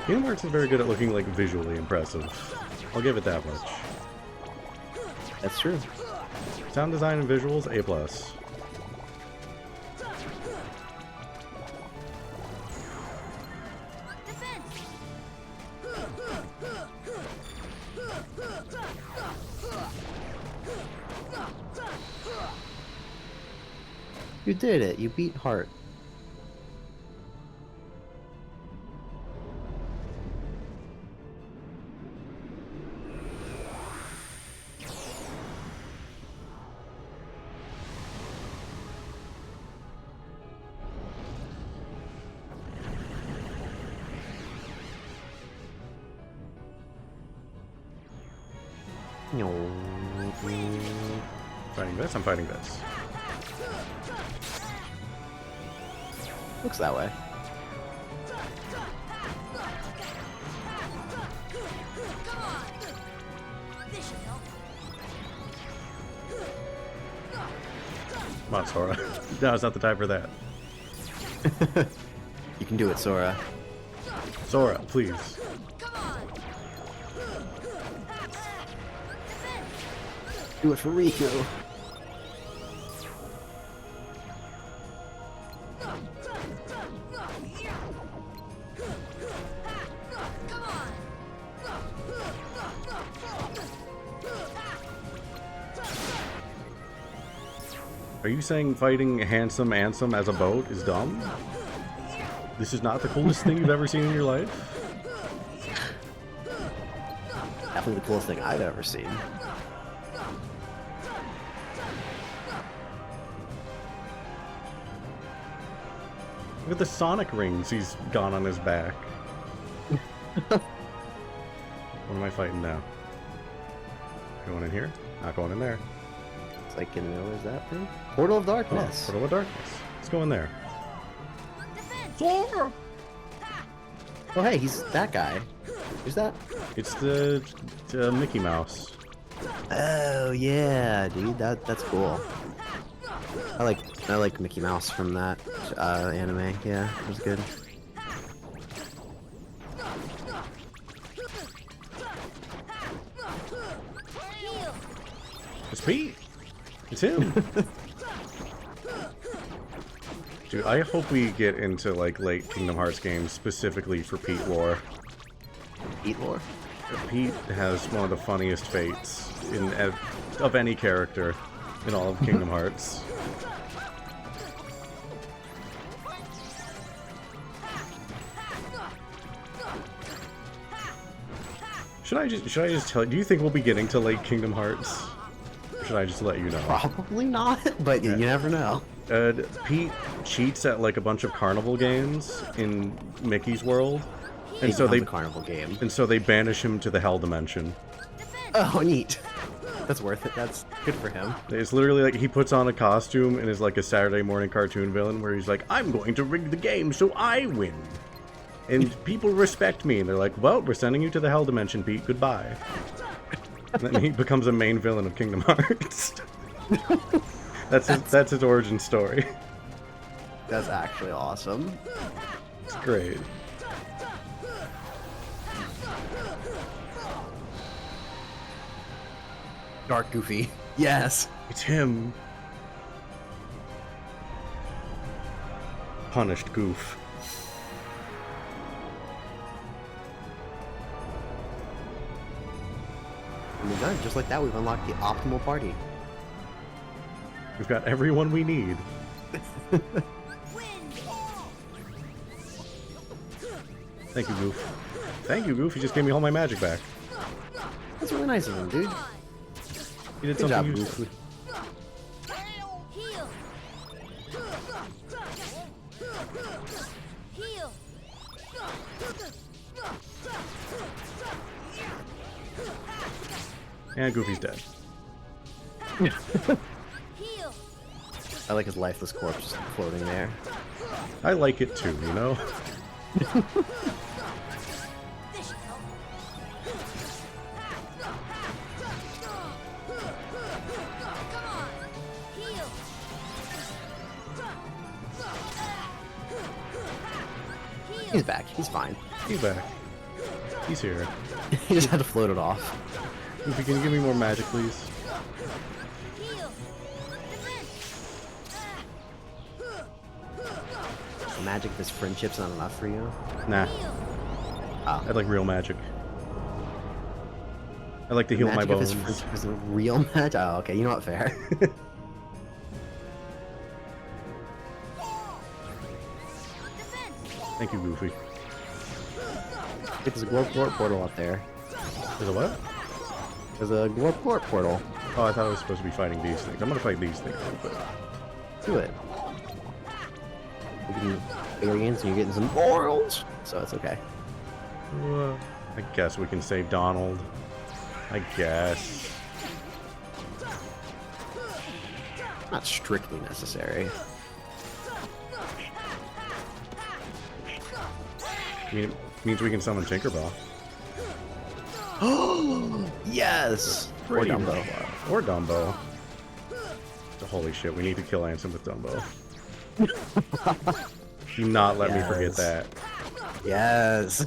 Kingdom Hearts is very good at looking like visually impressive. I'll give it that much. That's true. Sound design and visuals, A+. You did it. You beat Heart. Fighting this, I'm fighting this. Looks that way. Come on, Sora. No, it's not the time for that. You can do it, Sora. Sora, please. Do it for Riku. Are you saying fighting Handsome Ansem as a boat is dumb? This is not the coolest thing you've ever seen in your life? Definitely the coolest thing I've ever seen. Look at the Sonic rings he's got on his back. What am I fighting now? Going in here? Not going in there. It's like, you know, where's that thing? Portal of Oh, Darkness. Portal of Darkness. Let's go in there. Sora! Oh, hey, he's that guy. Who's that? It's the Mickey Mouse. Oh yeah, dude, that's cool. I like Mickey Mouse from that anime. Yeah, it was good. It's Pete! It's him! Dude, I hope we get into, like, late Kingdom Hearts games specifically for Pete lore. Pete lore. Pete has one of the funniest fates of any character in all of Kingdom Hearts. Should I just tell you? Do you think we'll be getting to late Kingdom Hearts? Or should I just let you know? Probably not, but you never know. Pete cheats at like a bunch of carnival games in Mickey's world, and He so they becomes a carnival game. and so they banish him to the Hell Dimension. Oh, neat. That's worth it. That's good for him. It's literally like he puts on a costume and is like a Saturday morning cartoon villain where he's like, I'm going to rig the game so I win. And people respect me. And they're like, well, we're sending you to the Hell Dimension, Pete. Goodbye. And then he becomes a main villain of Kingdom Hearts. That's his origin story. That's actually awesome. It's great. Dark Goofy. Yes. It's him. Punished Goof. And we're done. Just like that, we've unlocked the optimal party. We've got everyone we need. Thank you, Goof. Thank you, Goof. You just gave me all my magic back. That's really nice of him, dude. You did Good job, something Goof. useful. Heal! Heal! And Goofy's dead. Heal! I like his lifeless corpse just floating there. I like it too, you know? This should help. Come on! Heal! Heal! He's back. He's fine. He's back. He's here. He just had to float it off. Goofy, can you give me more magic, please? Heal! Defend! Magic, this friendship's not enough for you. Nah, Heal! Oh. I'd like real magic. I like to heal my Magic of bones. his friendship is a real magic. Oh, okay. You know what? Fair. Thank you, Goofy. There's a Glorp portal up there. There's a what? There's a Glorp portal. Oh, I thought I was supposed to be fighting these things. I'm gonna fight these things real quick. Do it. You're getting experience and you're getting some morals, so it's okay. I guess we can save Donald. I guess. Not strictly necessary. I mean, it means we can summon Tinkerbell. Yes! Or Pretty Dumbo. wild. Or Dumbo. So, holy shit, we need to kill Ansem with Dumbo. Do not let me forget Yes. that. Yes!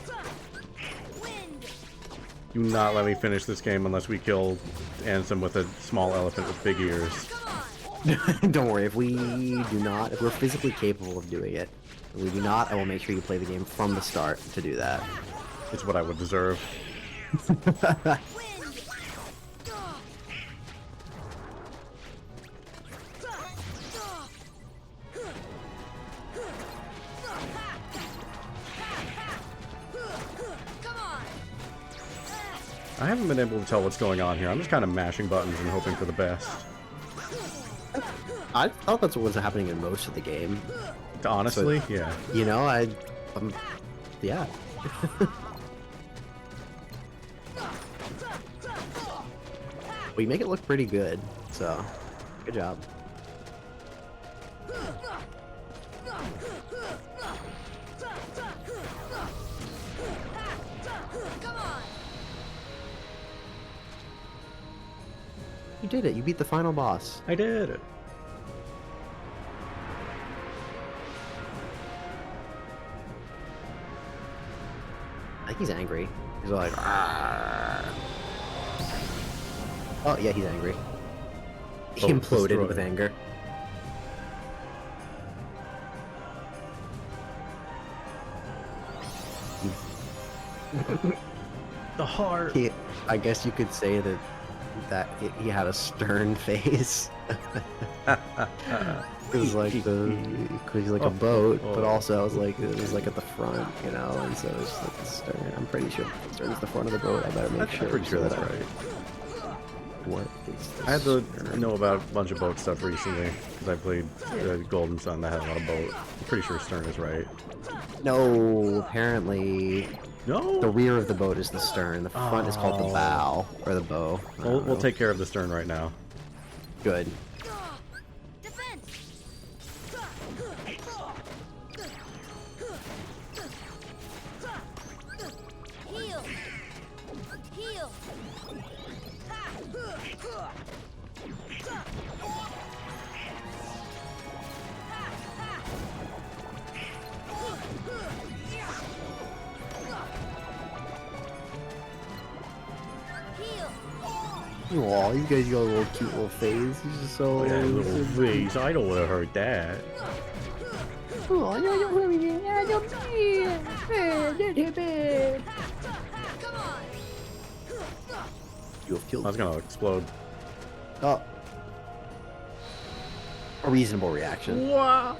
Do not let me finish this game unless we kill Ansem with a small elephant with big ears. Don't worry, if we're physically capable of doing it, if we do not, I will make sure you play the game from the start to do that. It's what I would deserve. I haven't been able to tell what's going on here. I'm just kind of mashing buttons and hoping for the best. I thought that's what was happening in most of the game. Honestly, yeah. You know, yeah. We make it look pretty good, so good job. You did it. You beat the final boss. I did it. I think he's angry. He's like, "Argh." Oh yeah, he's angry. He Boat imploded destroyed. with anger. The heart. I guess you could say he had a stern face. It was like he's like a boat, but also it was like at the front, you know, and so it's like the stern. I'm pretty sure the stern is the front of the boat. I better make sure. I'm pretty sure so that's that right. What is the I had to stern? know about a bunch of boat stuff recently because I played Golden Sun that had a lot of boat. I'm pretty sure stern is right. No, apparently No. the rear of the boat is the stern. The front is called the Oh. bow or the bow. I don't We'll know. take care of the stern right now. Good. Heal! Heal! Aw, you guys got a little cute little face. He's just so. Oh, yeah, little face. I don't want to hurt that. Aw, no, don't hurt me. I don't You have I killed. was gonna explode. Oh. A reasonable reaction. Wow.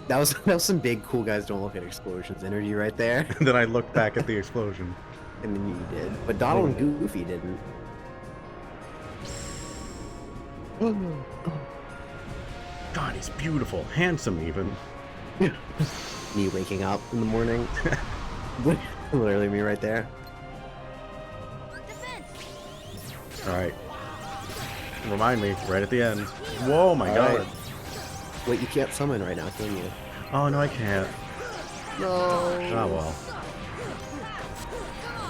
That was some big cool guys don't look at explosions energy right there. And then I looked back at the explosion. And then you did. But Donald and Goofy didn't. God, he's beautiful, handsome even. Me waking up in the morning. Literally me right there. All right. Remind me right at the end. Whoa, my All God. right. Wait, you can't summon right now, can you? Oh no, I can't. No. Oh well.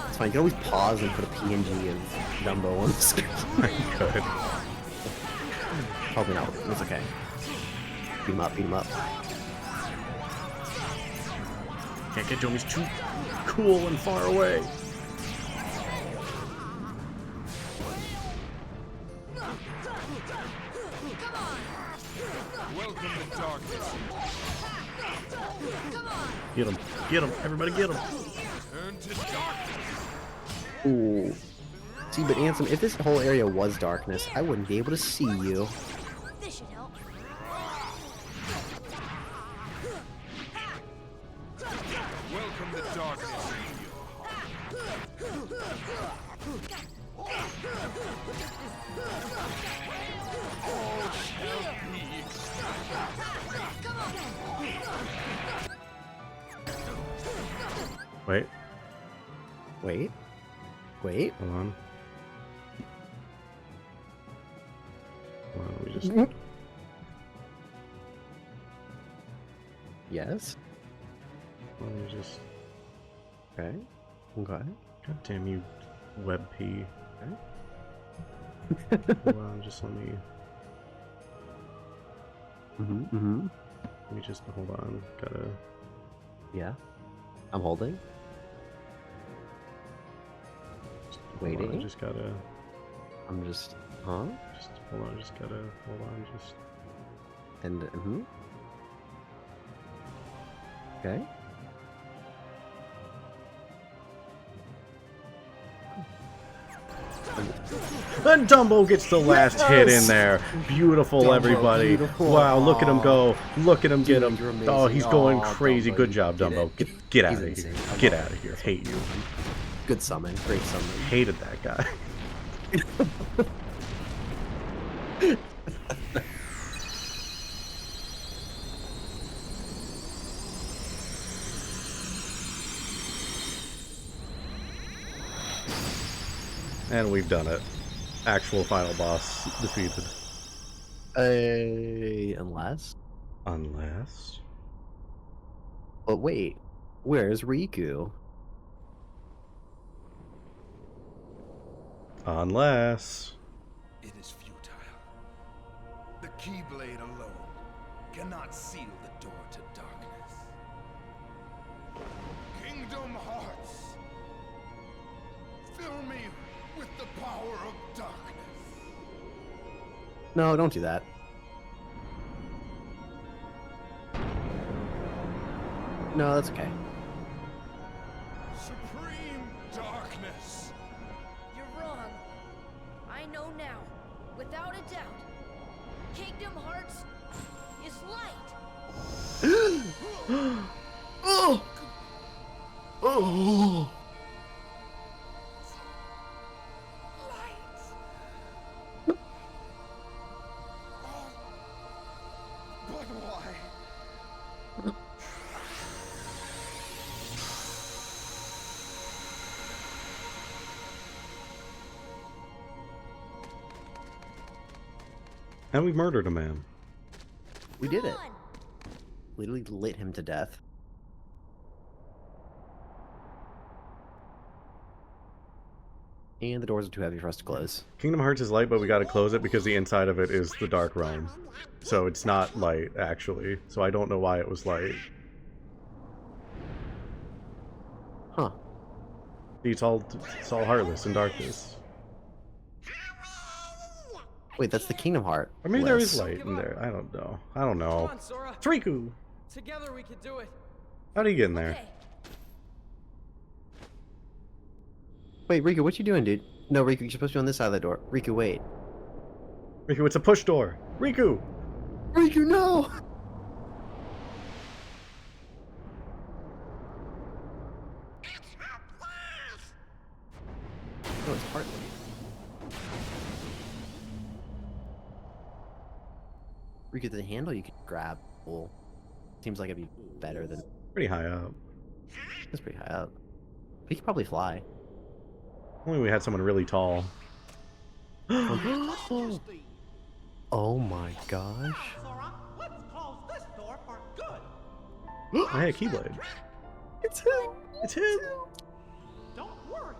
It's fine. You can always pause and put a PNG of Dumbo on the screen. I could. Probably not. It's okay. Beat him up. Beat him up. Can't get to him. He's too cool and far away. Welcome to darkness. Get him. Get him. Everybody get him. Turn to darkness. Ooh. See, but Ansem, if this whole area was darkness, I wouldn't be able to see you. This should help. Wait, Wait. Wait. hold on. Hold on, we just. Yes. Let me just. Okay. Okay. God damn you, WebP. Okay. Hold on, just let me just hold on. Gotta. Yeah. I'm holding. Hold on, Waiting. I just gotta. I'm just. Huh? Just hold on. Just gotta. Hold on. Just. And. Okay. And Dumbo gets the last hit in Yes! there. Beautiful, Dumbo, everybody. beautiful. Wow, look at him Aw. go. Look at him get Dude, him. you're Oh, amazing. he's going Aw, crazy. Dumbo, Good you job, did Dumbo. it. Get He's out of here. insane. I Get love out of it. here. Hate you. Good summon. Great summon. Hated that guy. And we've done it. Actual final boss defeated. Unless. Unless. But wait. Where's Riku? Unless. It is futile. The Keyblade alone cannot seal the door to darkness. Kingdom Hearts, fill me with the power of darkness. No, don't do that. No, that's okay. Supreme darkness. You're wrong. I know now, without a doubt. Kingdom Hearts is light. Oh! Oh! But why? And we murdered a man. We did it. Come on. Literally lit him to death. And the doors are too heavy for us to close. Kingdom Hearts is light, but we gotta close it because the inside of it is the Dark Realm. So it's not light, actually. So I don't know why it was light. Huh. It's all heartless and darkness. Wait, that's the Kingdom Heart. Or maybe there is list. light in there. I don't know. I don't Come know. on, Sora. It's Riku! Together we can do it. How'd he get in there? Okay. Wait, Riku, what you doing, dude? No, Riku, you're supposed to be on this side of the door. Riku, wait. Riku, it's a push door! Riku! Riku, no! No, it's partly. Riku, the handle you could grab. Well, seems like it'd be better than. Pretty high up. It's pretty high up. He could probably fly. Only we had someone really tall. Oh my gosh. Sora, let's close this door for good. Hey, a Keyblade. It's him! It's him! Don't worry.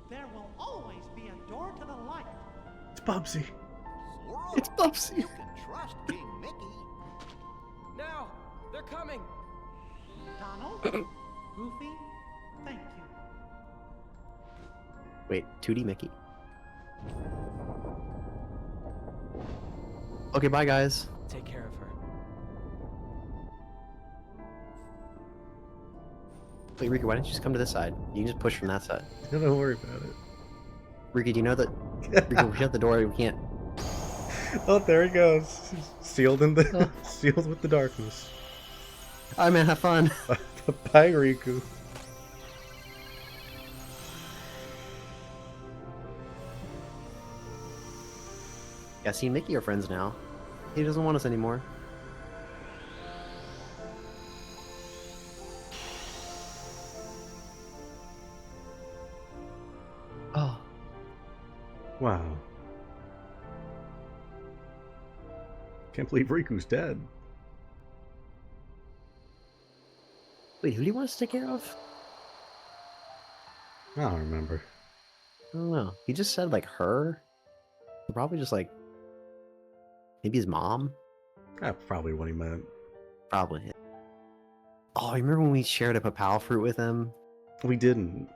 There will always be a door to the light. It's Bubsy. Sora, It's Bubsy! you can trust King Mickey. Now, they're coming. Donald, Goofy, thank you. Wait, 2D Mickey. Okay, bye guys. Take care of her. Wait, Riku, why don't you just come to this side? You can just push from that side. Don't worry about it. Riku, do you know that? Riku, we shut the door. We can't. Oh, there he goes. Sealed in the sealed with the darkness. Alright, man, have fun. Bye, Riku. Yeah, see, Mickey are friends now. He doesn't want us anymore. Can't believe Riku's dead. Wait, who do you want us to take care of? I don't remember. I don't know. He just said like her. Probably just like maybe his mom. That's probably what he meant. Probably. Oh, you remember when we shared a papao fruit with him? We didn't.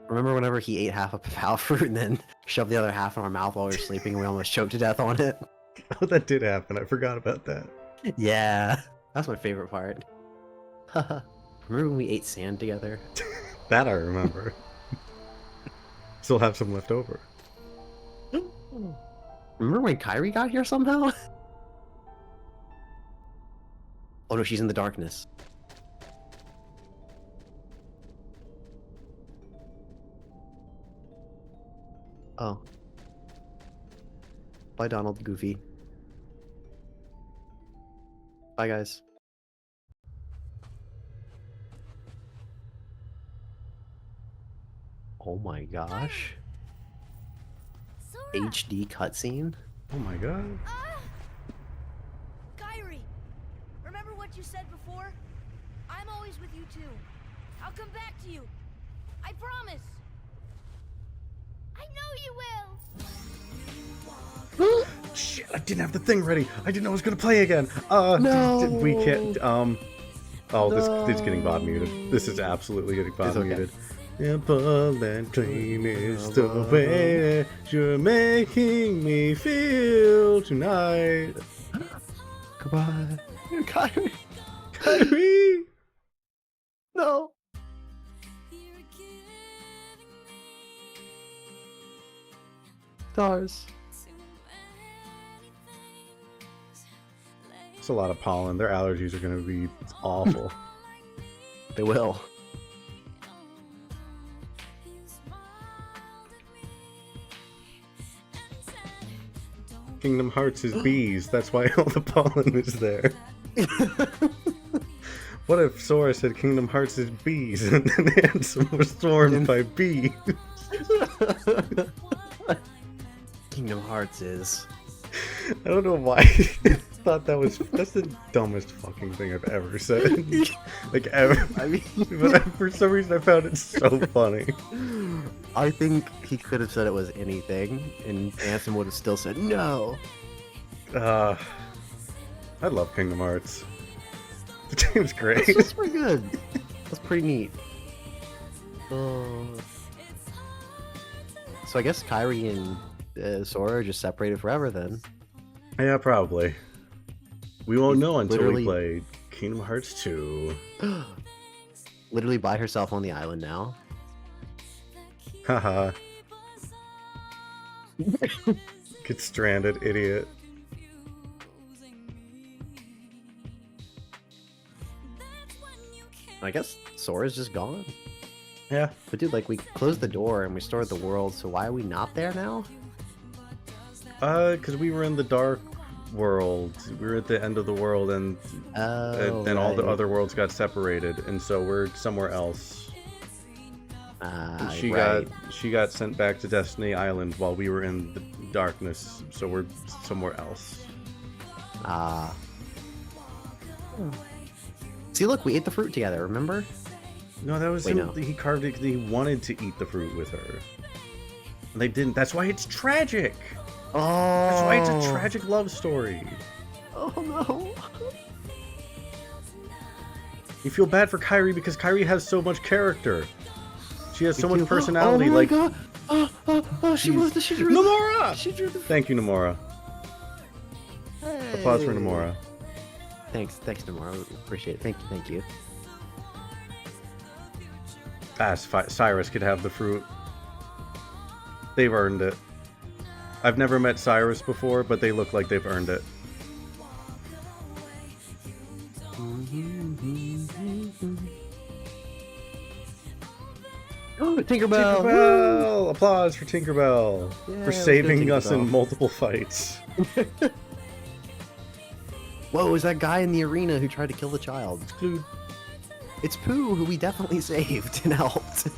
Remember whenever he ate half a papao fruit and then shoved the other half in our mouth while we were sleeping and we almost choked to death on it? Oh, that did happen. I forgot about that. Yeah, that's my favorite part. Remember when we ate sand together? That I remember. Still have some left over. Remember when Kairi got here somehow? Oh no, she's in the darkness. Oh. Bye, Donald, Goofy. Bye, guys. Oh my gosh. Sora! HD cutscene? Oh my god. Kairi, remember what you said before? I'm always with you too. I'll come back to you. I promise. I know you will! Shit, I didn't have the thing ready. I didn't know I was gonna play again. No. We can't. Oh, this is getting bot muted. This is absolutely getting bot It's okay. muted. Apple and dream is the way that you're making me feel tonight. Goodbye. Kairi. Kyrie! No. Stars. It's a lot of pollen. Their allergies are gonna be awful. They will. Kingdom Hearts is bees. That's why all the pollen is there. What if Sora said Kingdom Hearts is bees and then Ansem was swarmed by bees? Kingdom Hearts is. I don't know why I thought that's the dumbest fucking thing I've ever said. Like ever. I mean, But for some reason I found it so funny. I think he could have said it was anything, and Ansem would have still said no. I love Kingdom Hearts. The game's great. That's pretty good. That's pretty neat. So I guess Kairi and Sora are just separated forever then. Yeah, probably. We won't know until we Literally- play Kingdom Hearts 2. Literally by herself on the island now. Haha. Get stranded, idiot. I guess Sora's just gone. Yeah. But dude, like we closed the door and we started the world, so why are we not there now? Because we were in the dark world. We were at the end of the world, and Oh, then all the right. other worlds got separated, and so we're somewhere else. And she right. got sent back to Destiny Island while we were in the darkness, so we're somewhere else. See, look, we ate the fruit together, remember? No, that was Wait, him. no. He carved it because he wanted to eat the fruit with her. And they didn't. That's why it's tragic. Oh. That's why it's a tragic love story. Oh no. You feel bad for Kairi because Kairi has so much character. She has so Me much too. personality. Oh my Like god. She Jeez. was she drew Nomura! She drew the Thank you, Nomura. Applause for Hey. Nomura. Thanks, Nomura. Appreciate it. Thank you. Cyrus could have the fruit. They've earned it. I've never met Cyrus before, but they look like they've earned it. Oh, Tinkerbell! Tinkerbell! Applause for Tinkerbell Yeah, for let's go, saving us in Tinkerbell. multiple fights. Whoa, is that guy in the arena who tried to kill the child? Dude, It's Pooh, who we definitely saved and helped.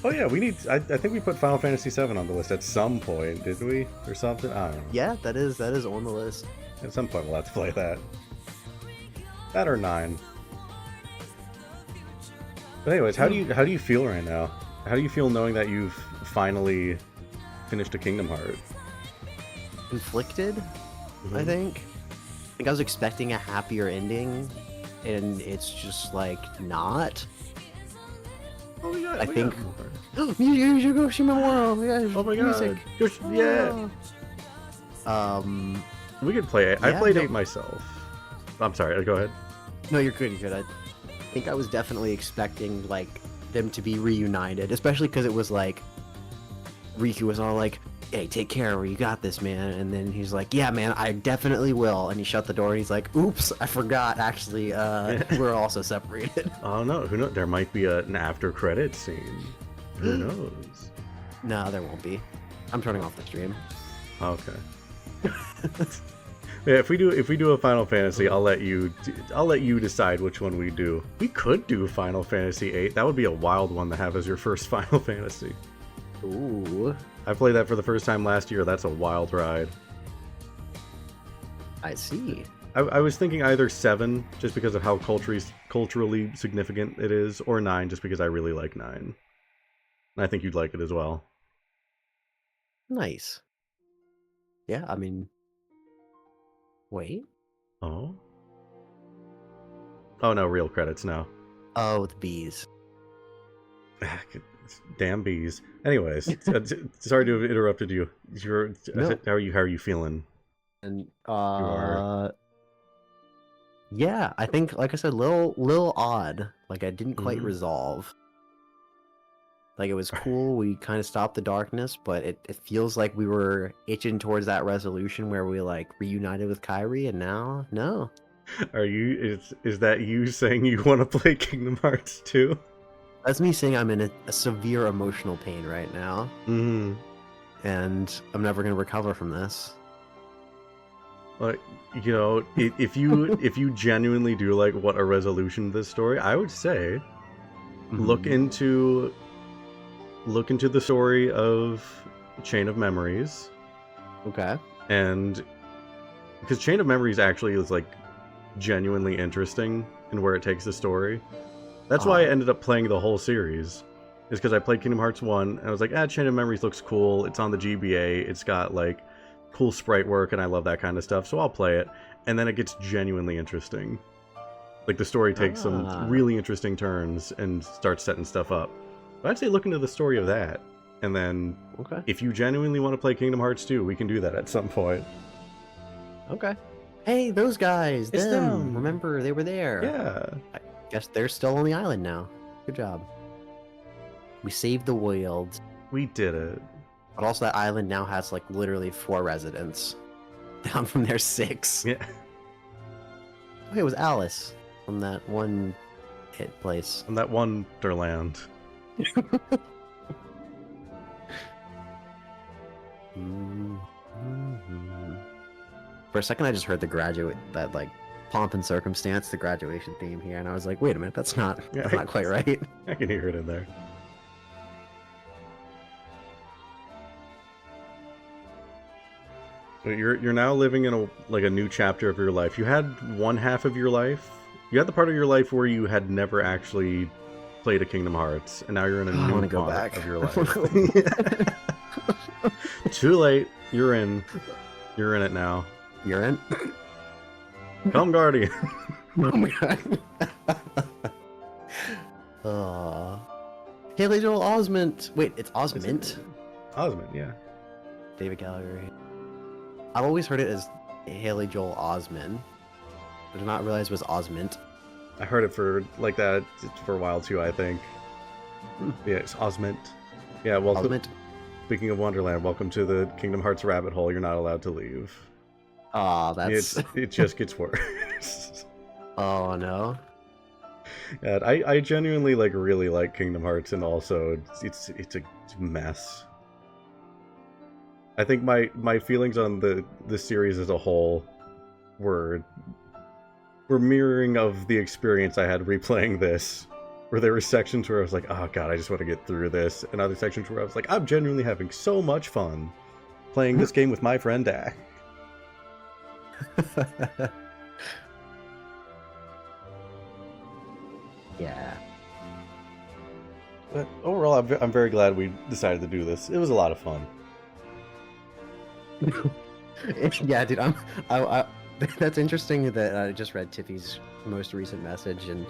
Oh yeah, we need. I think we put Final Fantasy VII on the list at some point, didn't we? Or something? I don't know. Yeah, that is on the list. At some point, we'll have to play that. That or 9. But anyways, how do you feel right now? How do you feel knowing that you've finally finished a Kingdom Heart? Conflicted, I think. I think I was expecting a happier ending, and it's just like not. Oh my god! I think. Yugoshima World. Yeah. Oh my music. god! Yeah. We could play it. I Yeah, played no- 8 myself. I'm sorry. Go ahead. No, you're good. You're good. I think I was definitely expecting like them to be reunited, especially because it was like Riku was all like, "Hey, take care of her. You got this, man." And then he's like, "Yeah, man, I definitely will." And he shut the door. And he's like, "Oops, I forgot. Actually, we're also separated." Oh no! Who knows? There might be an after credit scene. Who knows? No, there won't be. I'm turning off the stream. Okay. Yeah, if we do a Final Fantasy, I'll let you decide which one we do. We could do Final Fantasy VIII. That would be a wild one to have as your first Final Fantasy. Ooh, I played that for the first time last year. That's a wild ride. I see. I was thinking either 7, just because of how culturally significant it is, or 9, just because I really like 9. And I think you'd like it as well. Nice. Yeah, I mean, wait. Oh? Oh no, real credits now. Oh, the bees. Damn bees. Anyways, sorry to have interrupted you. No. How are you feeling? And are- yeah, I think like I said, little odd. Like I didn't quite Mhm. resolve. Like it was cool. We kind of stopped the darkness, but it feels like we were itching towards that resolution where we like reunited with Kyrie, and now no. Are you? Is that you saying you want to play Kingdom Hearts 2? That's me saying I'm in a severe emotional pain right now, Mm. and I'm never gonna recover from this. Like, you know, if you genuinely do like what a resolution of this story, I would say look Mhm. into the story of Chain of Memories, Okay. and because Chain of Memories actually is like genuinely interesting in where it takes the story. That's why I ended up playing the whole series. Is because I played Kingdom Hearts 1 and I was like, Chain of Memories looks cool. It's on the GBA. It's got like cool sprite work and I love that kind of stuff, so I'll play it. And then it gets genuinely interesting. Like the story takes some really interesting turns and starts setting stuff up. But I'd say look into the story of that. And then Okay. if you genuinely want to play Kingdom Hearts 2, we can do that at some point. Okay. Hey, those guys. It's them. them. Remember, they were there. Yeah. I guess they're still on the island now. Good job. We saved the world. We did it. But also that island now has like literally 4 residents. Down from their 6. Yeah. Oh, it was Alice from that one hit place. On that Wonderland. For a second, I just heard that like pomp and circumstance, the graduation theme here, and I was like, wait a minute, that's not quite right. I can hear it in there. But you're now living in a new chapter of your life. You had one half of your life. You had the part of your life where you had never actually played a Kingdom Hearts, and now you're in a I new wanna go part back. of your life. Too late. You're in. You're in it now. You're in? Come, Guardian. Oh my god. Haley Joel Osment. Wait, it's Osment? Osment, yeah. David Gallagher. I've always heard it as Haley Joel Osment. I did not realize it was Osment. I heard it for like that for a while too, I think. Yeah, it's Osment. Yeah, well, Osment? speaking of Wonderland, welcome to the Kingdom Hearts rabbit hole. You're not allowed to leave. Aw, that's... It just gets worse. Oh, no. And I genuinely like really like Kingdom Hearts, and also it's a mess. I think my feelings on the series as a whole were mirroring of the experience I had replaying this Where there were sections where I was like, oh god, I just want to get through this, and other sections where I was like, I'm genuinely having so much fun playing this game with my friend Dak. Yeah. But overall, I'm very glad we decided to do this. It was a lot of fun. Yeah, dude. I that's interesting that I just read Tiffy's most recent message, and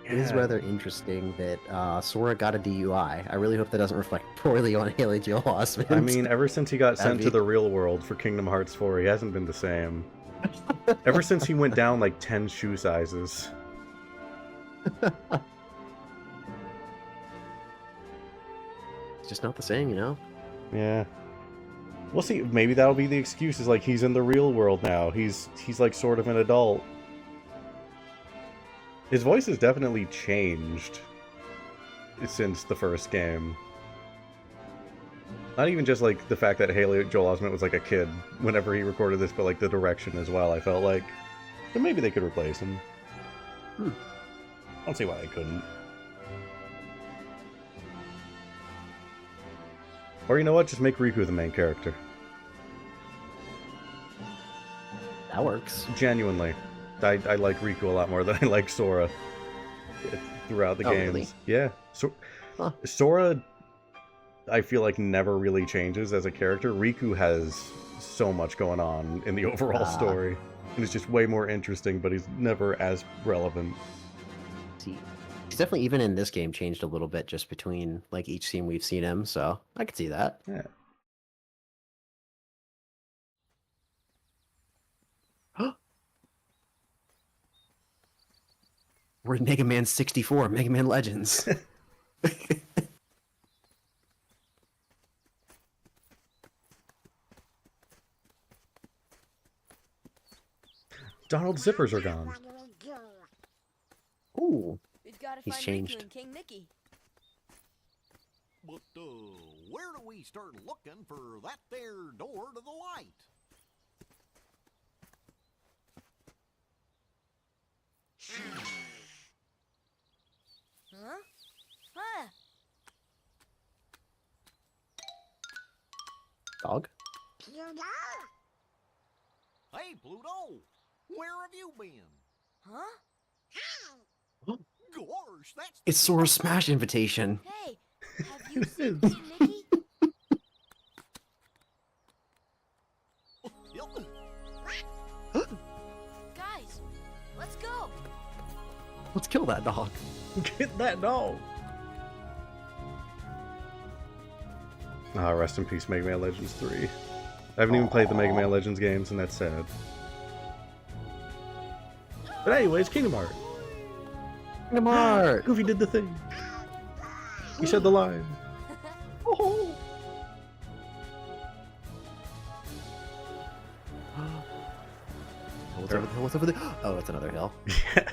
it is Yeah. rather interesting that Sora got a DUI. I really hope that doesn't reflect poorly on Haley Joel Osment. I mean, ever since he got sent to That'd the real world for Kingdom Hearts 4, he hasn't been the same. Ever since he went down like 10 shoe sizes. It's just not the same, you know? Yeah. We'll see. Maybe that'll be the excuse, is like he's in the real world now. He's like sort of an adult. His voice has definitely changed since the first game. Not even just like the fact that Haley Joel Osment was like a kid whenever he recorded this, but like the direction as well. I felt like, so maybe they could replace him. I don't see why they couldn't. Or you know what? Just make Riku the main character. That works. Genuinely. I like Riku a lot more than I like Sora throughout the Oh, games. really? Yeah. Huh. Sora, I feel like, never really changes as a character. Riku has so much going on in the overall story. And it's just way more interesting, but he's never as relevant. See, he's definitely, even in this game, changed a little bit just between like each scene we've seen him, so I could see that. Yeah. We're in Mega Man 64, Mega Man Legends. Donald's zippers are gone. Ooh, We've got to He's find changed. Riku and King Mickey. But, where do we start looking for that there door to the light? Huh? Huh? dog. Hey, Pluto! Where have you been? Huh? Gosh, that's... It's Sora's Smash invitation. Hey, have you seen King Mickey? Guys, let's go. Let's kill that dog. Get that dog! Ah, rest in peace, Mega Man Legends 3. I haven't even played the Mega Man Legends games, and that's sad. But anyways, Kingdom Hearts. Kingdom Hearts. Goofy did the thing. He said the line. What's over there? What's over there? Oh, it's another hill. Yeah.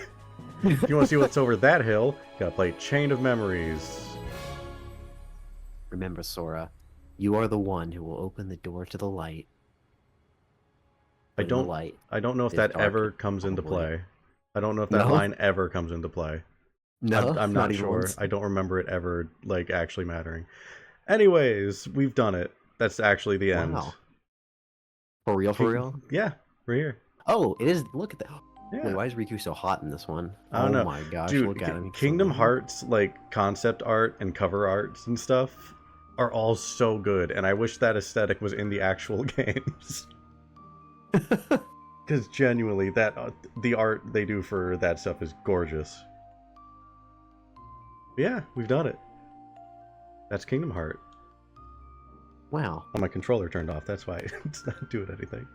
If you want to see what's over that hill, you gotta play Chain of Memories. Remember, Sora, you are the one who will open the door to the light. I When the don't light. I don't know if is that dark, ever comes into probably. play. I don't know if that No? line ever comes into play. No, I'm not even sure. once. I don't remember it ever like actually mattering. Anyways, we've done it. That's actually the end. Wow. For real, for real? Yeah, we're here. Oh, it is. Look at that. Yeah. Wait, why is Riku so hot in this one? I don't know. Oh my gosh, Dude, look at him. He's so Kingdom good. Hearts like concept art and cover arts and stuff are all so good, and I wish that aesthetic was in the actual games. Because genuinely, that the art they do for that stuff is gorgeous. Yeah, we've done it. That's Kingdom Heart. Wow. Oh, my controller turned off. That's why it's not doing anything.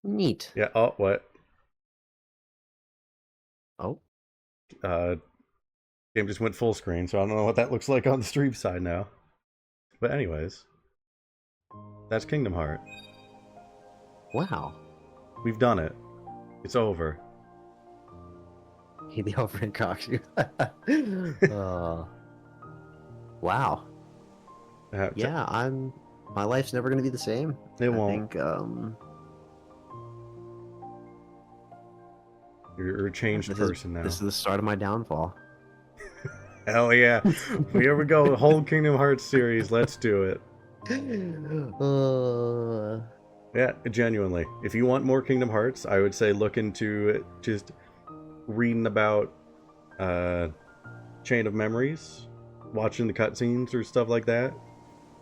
Neat. Yeah. Oh, what? Oh. Game just went full screen, so I don't know what that looks like on the stream side now. But anyways, that's Kingdom Heart. Wow. We've done it. It's over. The overhead cockshoe. Wow. Yeah, my life's never gonna be the same. It I won't. think, You're a changed person now. This is the start of my downfall. Hell yeah. Here we go. The whole Kingdom Hearts series. Let's do it. Yeah, genuinely. If you want more Kingdom Hearts, I would say look into just reading about Chain of Memories, watching the cutscenes or stuff like that.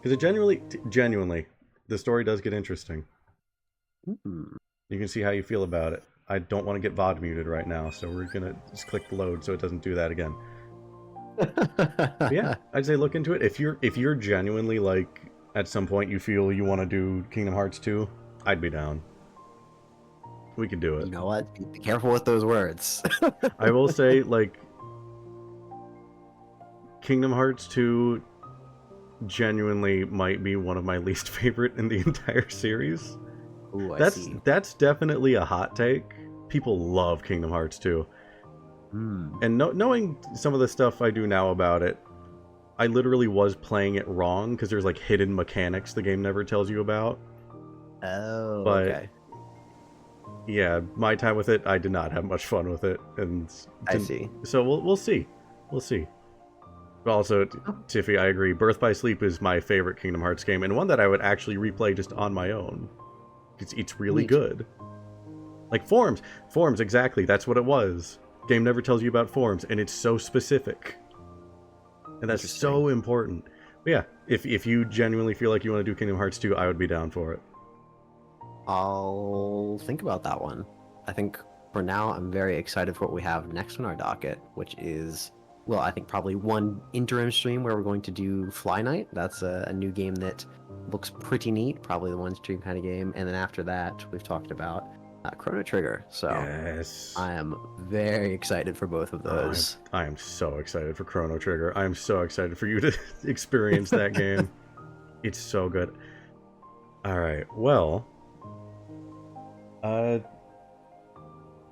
Because it genuinely, the story does get interesting. Hmm. You can see how you feel about it. I don't want to get VOD muted right now, so we're gonna just click the load so it doesn't do that again. But yeah, I'd say look into it. If you're genuinely like at some point you feel you want to do Kingdom Hearts 2, I'd be down. We could do it. You know what? Be careful with those words. I will say, like, Kingdom Hearts 2 genuinely might be one of my least favorite in the entire series. Ooh, I see. That's definitely a hot take. People love Kingdom Hearts 2. And knowing some of the stuff I do now about it, I literally was playing it wrong because there's like hidden mechanics the game never tells you about. Oh, But okay. yeah, my time with it, I did not have much fun with it, and I see. So we'll see. But also, Tiffy, I agree. Birth by Sleep is my favorite Kingdom Hearts game, and one that I would actually replay just on my own. It's really Neat. good. Like Forms, exactly. That's what it was. Game never tells you about forms, and it's so specific, and that's so important. But yeah, if you genuinely feel like you want to do Kingdom Hearts 2, I would be down for it. I'll think about that one. I think for now, I'm very excited for what we have next on our docket, which is, well, I think probably one interim stream where we're going to do Fly Night. That's a new game that looks pretty neat, probably the one stream kind of game. And then after that, we've talked about Chrono Trigger. So Yes. I am very excited for both of those. I am so excited for Chrono Trigger. I am so excited for you to experience that game. It's so good. All right. Well,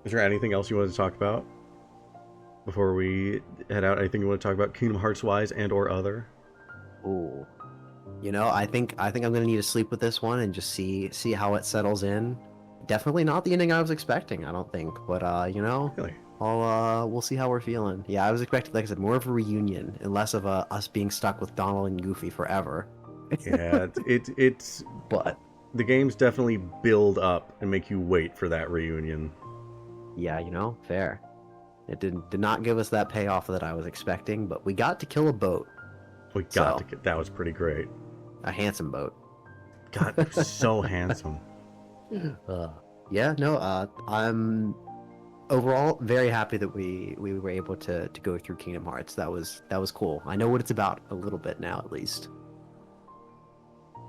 is there anything else you wanted to talk about before we head out? Anything you want to talk about Kingdom Hearts wise and or other? Ooh. You know, I think I'm gonna need to sleep with this one and just see how it settles in. Definitely not the ending I was expecting, I don't think. But you know, Really? we'll see how we're feeling. Yeah, I was expecting, like I said, more of a reunion and less of us being stuck with Donald and Goofy forever. Yeah, it's But the games definitely build up and make you wait for that reunion. yeah, you know, fair. It did not give us that payoff that I was expecting, but we got to kill a boat, We got to get that was pretty great. a handsome boat. God, so handsome. Yeah, no, I'm overall very happy that we were able to go through Kingdom Hearts. That was cool. I know what it's about a little bit now, at least.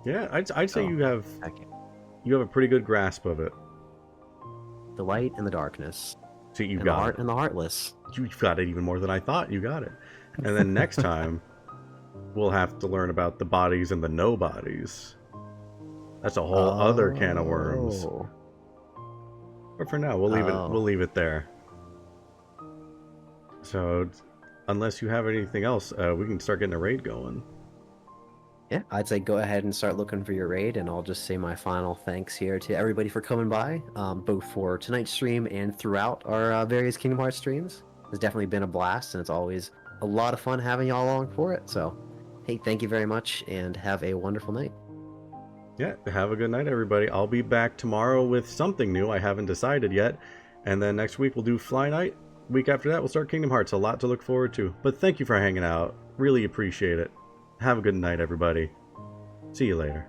Yeah, I'd say Oh, you have a pretty good grasp of it. The light and the darkness, So you and the got heart it. and the heartless. You've got it even more than I thought. You got it. And then next time, we'll have to learn about the bodies and the no bodies. That's a whole other can of worms. Oh. But for now, we'll leave it. We'll leave it there. So, unless you have anything else, we can start getting a raid going. Yeah, I'd say go ahead and start looking for your raid, and I'll just say my final thanks here to everybody for coming by, both for tonight's stream and throughout our various Kingdom Hearts streams. It's definitely been a blast, and it's always a lot of fun having y'all along for it. So, hey, thank you very much, and have a wonderful night. Yeah, have a good night, everybody. I'll be back tomorrow with something new. I haven't decided yet. And then next week we'll do Fly Night. Week after that we'll start Kingdom Hearts. A lot to look forward to. But thank you for hanging out. Really appreciate it. Have a good night, everybody. See you later.